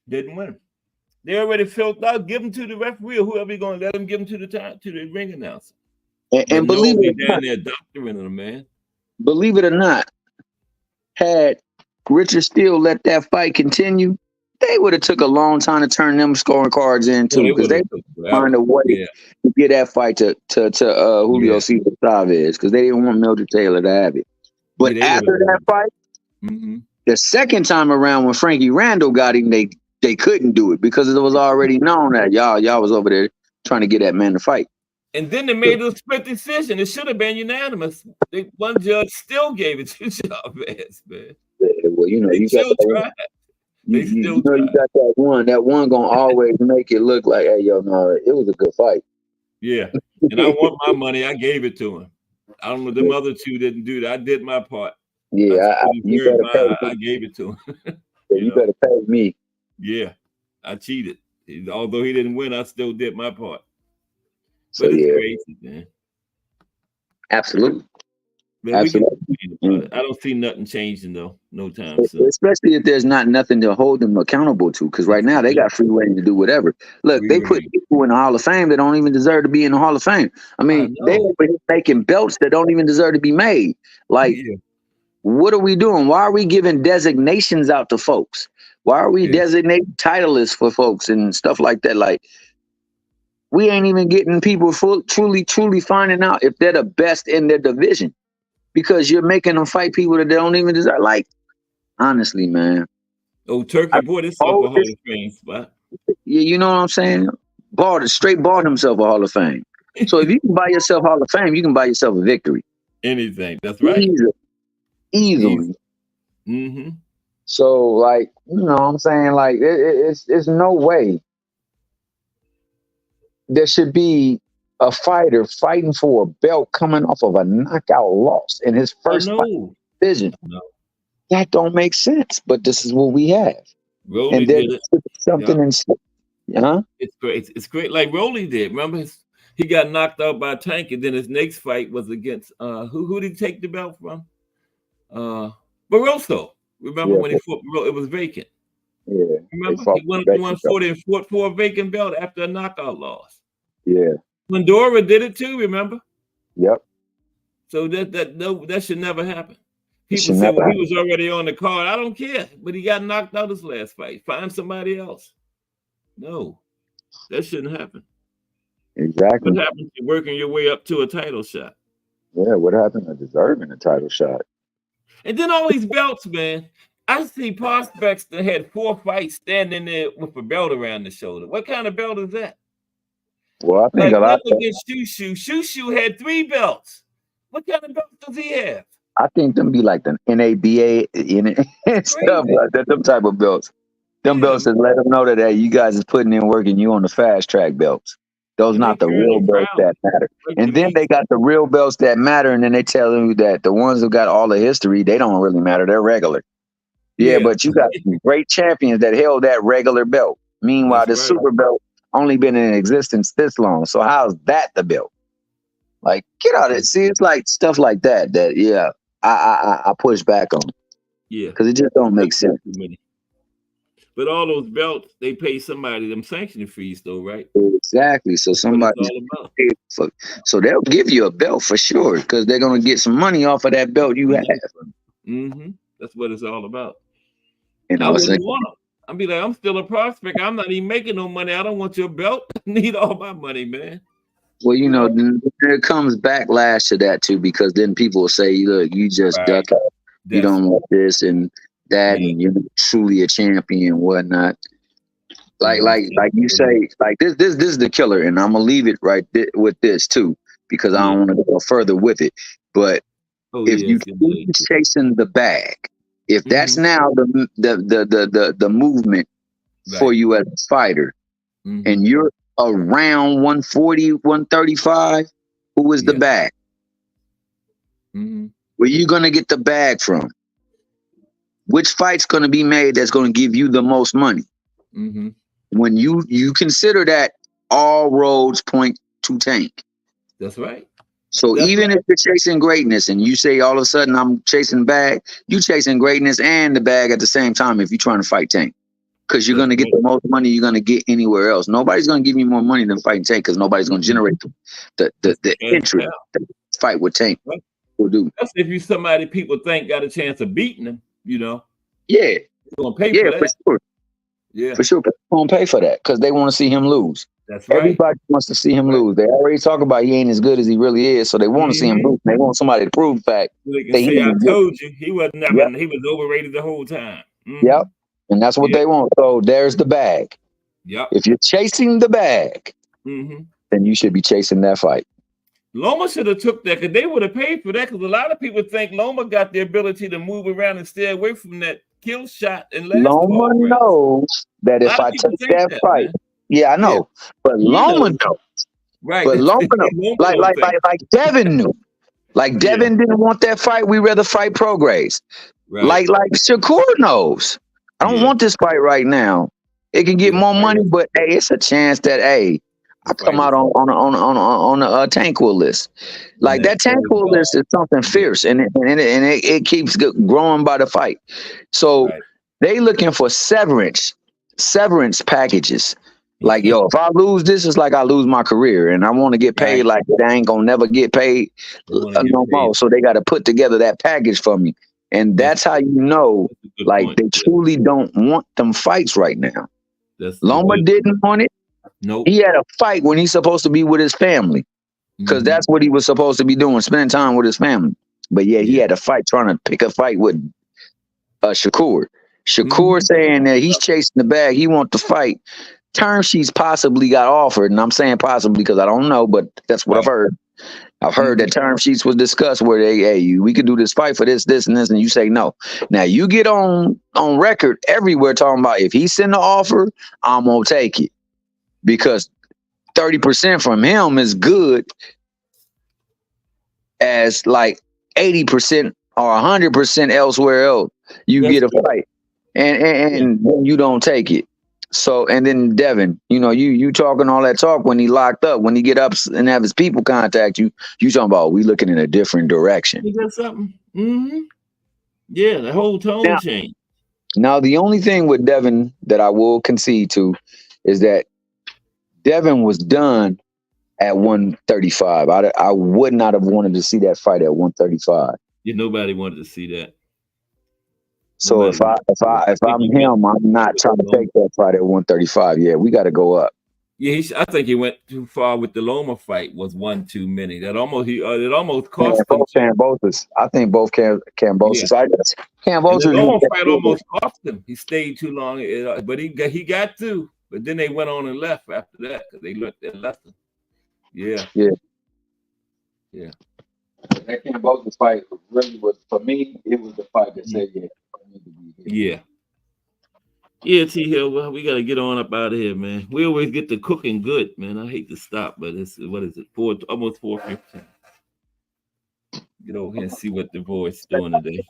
Speaker 1: Didn't win. They already filled out. Give them to the referee or whoever you're going to let them give them to the ring announcer. But
Speaker 2: And
Speaker 1: no, we down there doctoring them, man.
Speaker 2: believe it or not, had Richard Steele let that fight continue, they would have took a long time to turn them scoring cards in
Speaker 1: Oh,
Speaker 2: too,
Speaker 1: they
Speaker 2: because
Speaker 1: would
Speaker 2: they
Speaker 1: have took
Speaker 2: find
Speaker 1: forever.
Speaker 2: a way
Speaker 1: Yeah.
Speaker 2: to get that fight to Julio
Speaker 1: Yeah.
Speaker 2: Cesar Chavez, because they didn't want Mildred Taylor to have it.
Speaker 1: Yeah,
Speaker 2: But
Speaker 1: they would
Speaker 2: after
Speaker 1: have.
Speaker 2: that fight,
Speaker 1: Mm-hmm.
Speaker 2: the second time around when Frankie Randall got him, they couldn't do it because it was already known that y'all was over there trying to get that man to fight.
Speaker 1: And then they made a split decision. It should have been unanimous. One judge still gave it to Chavez, man.
Speaker 2: Well,
Speaker 1: They
Speaker 2: you got
Speaker 1: still
Speaker 2: that one.
Speaker 1: tried. They still
Speaker 2: You
Speaker 1: tried.
Speaker 2: got that one. That one gonna always make it look like, hey, yo, no, it was a good fight.
Speaker 1: Yeah. And I want my money. I gave it to him. I don't know. Them other two didn't do that. I did my part. I
Speaker 2: Yeah,
Speaker 1: still
Speaker 2: you
Speaker 1: deserved
Speaker 2: better pay
Speaker 1: mine.
Speaker 2: me.
Speaker 1: I gave it to him.
Speaker 2: You better pay me.
Speaker 1: Yeah. I cheated. Although he didn't win, I still did my part.
Speaker 2: So
Speaker 1: But it's
Speaker 2: yeah,
Speaker 1: crazy, man.
Speaker 2: absolutely,
Speaker 1: Man, we can
Speaker 2: absolutely.
Speaker 1: complain about it. I don't see nothing changing though, no time soon.
Speaker 2: Especially if there's not nothing to hold them accountable to, because right now they got free reign to do whatever. Look,
Speaker 1: Free
Speaker 2: they put
Speaker 1: reign.
Speaker 2: people in the Hall of Fame that don't even deserve to be in the Hall of Fame. I
Speaker 1: I
Speaker 2: mean, they
Speaker 1: know.
Speaker 2: over here making belts that don't even deserve to be made. Like,
Speaker 1: Yeah.
Speaker 2: what are we doing? Why are we giving designations out to folks? Why are we
Speaker 1: Yeah.
Speaker 2: designating title lists for folks and stuff like that? Like, we ain't even getting people truly finding out if they're the best in their division, because you're making them fight people that they don't even deserve. Like, honestly, man,
Speaker 1: Oh, Turkey bought himself
Speaker 2: all
Speaker 1: a Hall
Speaker 2: this,
Speaker 1: of Fame spot.
Speaker 2: yeah, you know what I'm saying? Bought himself a Hall of Fame. So if you can buy yourself Hall of Fame, you can buy yourself a victory.
Speaker 1: Anything. That's right.
Speaker 2: Easily.
Speaker 1: Easy. Mm-hmm.
Speaker 2: So, like, you know what I'm saying? Like, it's no way there should be a fighter fighting for a belt coming off of a knockout loss in his
Speaker 1: I
Speaker 2: first fight
Speaker 1: know.
Speaker 2: division.
Speaker 1: No.
Speaker 2: That don't make sense, but this is what we have.
Speaker 1: Rolly
Speaker 2: And there's
Speaker 1: did it. Yeah.
Speaker 2: something in, huh?
Speaker 1: It's great. It's great. Like Rolly did. Remember he got knocked out by Tank, and then his next fight was against who did he take the belt from? Barroso. Remember
Speaker 2: Yeah,
Speaker 1: when he fought Barroso? It was vacant.
Speaker 2: yeah. They
Speaker 1: Remember?
Speaker 2: fought
Speaker 1: He
Speaker 2: for
Speaker 1: won
Speaker 2: the
Speaker 1: won
Speaker 2: belt.
Speaker 1: 40 and fought for a vacant belt after a knockout loss.
Speaker 2: Yeah.
Speaker 1: Mandora did it too, remember?
Speaker 2: Yep.
Speaker 1: So that should never happen.
Speaker 2: It
Speaker 1: People
Speaker 2: should
Speaker 1: say,
Speaker 2: never
Speaker 1: well, he
Speaker 2: happen.
Speaker 1: was already on the card. I don't care. But he got knocked out his last fight. Find somebody else. No, that shouldn't happen. What
Speaker 2: Exactly.
Speaker 1: happens to working your way up to a title shot?
Speaker 2: Yeah. What happened to deserving a title shot?
Speaker 1: And then all these belts, man. I see prospects that had 4 fights standing there with a belt around the shoulder. What kind of belt is that?
Speaker 2: Well, I think
Speaker 1: Like
Speaker 2: a lot
Speaker 1: Left against Shushu. Shushu had 3 belts. What kind of belt does he have?
Speaker 2: I think them be like the NABA and stuff
Speaker 1: Crazy.
Speaker 2: like that. Them type of belts. Them
Speaker 1: Yeah,
Speaker 2: belts that let them know that hey, you guys is putting in work and you on the fast track belts. Those
Speaker 1: and they
Speaker 2: not the
Speaker 1: carrying
Speaker 2: real
Speaker 1: them
Speaker 2: belts that
Speaker 1: proudly.
Speaker 2: matter.
Speaker 1: Like the
Speaker 2: And then they
Speaker 1: meat.
Speaker 2: got the real belts that matter, and then they tell you that the ones who got all the history, they don't really matter. They're regular. Yeah,
Speaker 1: Yeah,
Speaker 2: but you got some great champions that held that regular belt. Meanwhile,
Speaker 1: that's
Speaker 2: the
Speaker 1: right.
Speaker 2: super belt only been in existence this long. So how's that the belt? Like, get out of it. See, it's like stuff like that. That yeah, I push back on
Speaker 1: Yeah,
Speaker 2: because it just
Speaker 1: it's
Speaker 2: don't
Speaker 1: not
Speaker 2: make sense.
Speaker 1: too many. But all those belts, they pay somebody them sanctioning fees, though, right?
Speaker 2: Exactly. So
Speaker 1: That's what it's
Speaker 2: somebody's
Speaker 1: all about.
Speaker 2: paid for, so they'll give you a belt for sure because they're gonna get some money off of that belt you have.
Speaker 1: Mm-hmm. That's what it's all about.
Speaker 2: You
Speaker 1: I
Speaker 2: know, so,
Speaker 1: wouldn't want them. I'd be like, I'm still a prospect. I'm not even making no money. I don't want your belt. I need all my money, man.
Speaker 2: well,
Speaker 1: You know?
Speaker 2: then there comes backlash to that too because then people will say, look, you just
Speaker 1: Right.
Speaker 2: duck out. You
Speaker 1: That's
Speaker 2: don't want this and that,
Speaker 1: yeah.
Speaker 2: and you're truly a champion and whatnot. Like,
Speaker 1: Yeah.
Speaker 2: you say, like this is the killer, and I'm gonna leave it with this too because I
Speaker 1: Yeah.
Speaker 2: don't want to go further with it. But
Speaker 1: Oh,
Speaker 2: if
Speaker 1: yeah.
Speaker 2: you
Speaker 1: It's getting
Speaker 2: keep
Speaker 1: late.
Speaker 2: chasing the bag, if that's
Speaker 1: Mm-hmm.
Speaker 2: now the movement for
Speaker 1: Right.
Speaker 2: you as a fighter,
Speaker 1: Mm-hmm.
Speaker 2: and you're around 140, 135, who is the
Speaker 1: Yeah.
Speaker 2: bag?
Speaker 1: Mm-hmm.
Speaker 2: Where you gonna get the bag from? which fight's going to be made that's going to give you the most money.
Speaker 1: Mm-hmm.
Speaker 2: When you consider that, all roads point to Tank.
Speaker 1: That's right.
Speaker 2: So even if you're chasing greatness and you say all of a sudden I'm chasing bag, you chasing greatness and the bag at the same time if you're trying to fight Tank. Because you're going to get the most money you're going to get anywhere else. Nobody's going to give you more money than fighting Tank because nobody's going to generate the interest that fight with Tank will do.
Speaker 1: That's if you somebody people think got a chance of beating them, you know.
Speaker 2: Yeah.
Speaker 1: You're going to pay for that.
Speaker 2: For sure.
Speaker 1: Yeah.
Speaker 2: For sure. People going to pay for that because they want to see him lose.
Speaker 1: That's right.
Speaker 2: Everybody wants to see him lose. They already talk about he ain't as good as he really is, so they want to see him lose. They want somebody to prove the fact.
Speaker 1: They can say, I told you, he was never. He was overrated the whole time.
Speaker 2: Yep, and that's what they want. So there's the bag.
Speaker 1: Yep.
Speaker 2: If you're chasing the bag, then you should be chasing that fight.
Speaker 1: Loma should have took that because they would have paid for that. Because a lot of people think Loma got the ability to move around and stay away from that kill shot. And
Speaker 2: Loma knows that if I take that fight. Man. Yeah, I know. Yeah. But Loma knows.
Speaker 1: Right.
Speaker 2: But Loma knows. Like Devin knew. Like Devin didn't want that fight. We rather fight Prograis. Right. Like Shakur knows. I don't want this fight right now. It can get more money, but hey, it's a chance that I come out on a Tankwood list. Like that Tankwood list is something fierce, and it keeps growing by the fight. So they looking for severance packages. Like, yo, if I lose this, it's like I lose my career, and I want to get paid like I ain't gonna never get paid no more. So they got to put together that package for me, and that's how you know, like they truly don't want them fights right now. Loma didn't want it.
Speaker 1: Nope.
Speaker 2: He had a fight when he's supposed to be with his family, because that's what he was supposed to be doing, spending time with his family. But he had a fight, trying to pick a fight with Shakur. Shakur saying that he's chasing the bag, he wants to fight. Term sheets possibly got offered, and I'm saying possibly because I don't know, but that's what I've heard. I've heard that term sheets was discussed where we could do this fight for this, this, and this, and you say no. Now you get on record everywhere talking about if he send an offer, I'm gonna take it because 30% from him is good as like 80% or 100% elsewhere else. You get a fight, and then you don't take it. So, and then Devin, you talking all that talk when he locked up, when he get up and have his people contact you, you talking about we looking in a different direction.
Speaker 1: You got something? Yeah, the whole tone change.
Speaker 2: Now, the only thing with Devin that I will concede to is that Devin was done at 135. I would not have wanted to see that fight at 135.
Speaker 1: Nobody wanted to see that.
Speaker 2: So if I'm him, I'm not trying to take that fight at 135. Yeah, we got to go up.
Speaker 1: Yeah, I think he went too far with the Loma fight. Was one too many. That almost it almost cost him.
Speaker 2: Kambosos. I think both Kambosos. Kambosos.
Speaker 1: The Loma fight almost cost him. He stayed too long, but he got through. But then they went on and left after that because they left him. Yeah.
Speaker 2: That Kambosos fight really was, for me, it was the fight that said
Speaker 1: Yeah, T Hill. Well, we gotta get on up out of here, man. We always get the cooking good, man. I hate to stop, but it's almost 4:50. Get over here and see what the boys doing today.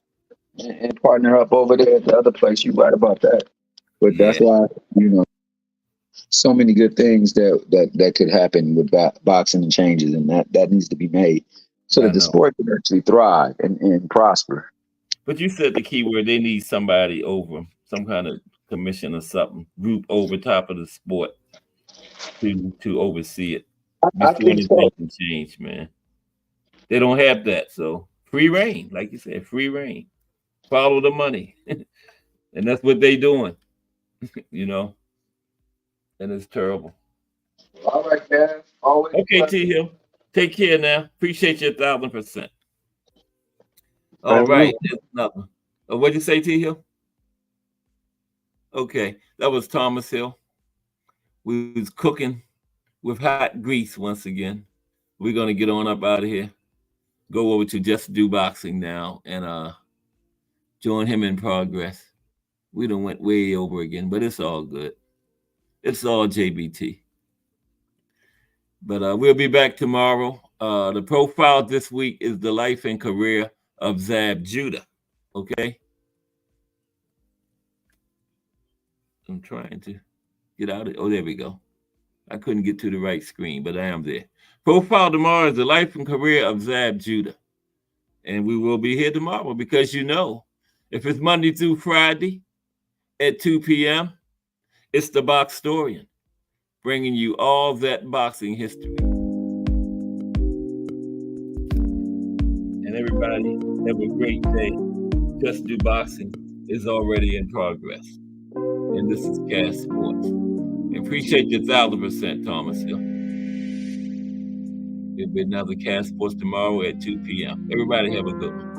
Speaker 2: And partner up over there at the other place. You right about that. But that's why, so many good things that could happen with boxing and changes, and that needs to be made so that the sport can actually thrive and prosper.
Speaker 1: But you said the key word, they need somebody over, some kind of commission or something, group over top of the sport to oversee it.
Speaker 2: I think so.
Speaker 1: Can change, man. They don't have that, so free reign, like you said, free reign. Follow the money. And that's what they doing, And it's terrible.
Speaker 2: All right, Kev. Always
Speaker 1: okay, T Hill. Take care now. Appreciate you 1,000%. All right. What'd you say, T Hill? Okay, that was Thomas Hill. We was cooking with hot grease once again. We're gonna get on up out of here. Go over to Just Do Boxing now and join him in progress. We done went way over again, but it's all good. It's all JBT. But we'll be back tomorrow. The profile this week is the life and career of Zab Judah. Okay. I'm trying to get out of it. Oh, there we go. I couldn't get to the right screen, but I am there. Profile tomorrow is the life and career of Zab Judah. And we will be here tomorrow because if it's Monday through Friday at 2 p.m., it's the Boxtorian, bringing you all that boxing history. And everybody, have a great day. Just Do Boxing is already in progress. And this is Cast Sports. I appreciate you 1,000%, Thomas Hill. There'll be another Cast Sports tomorrow at 2 p.m. Everybody have a good one.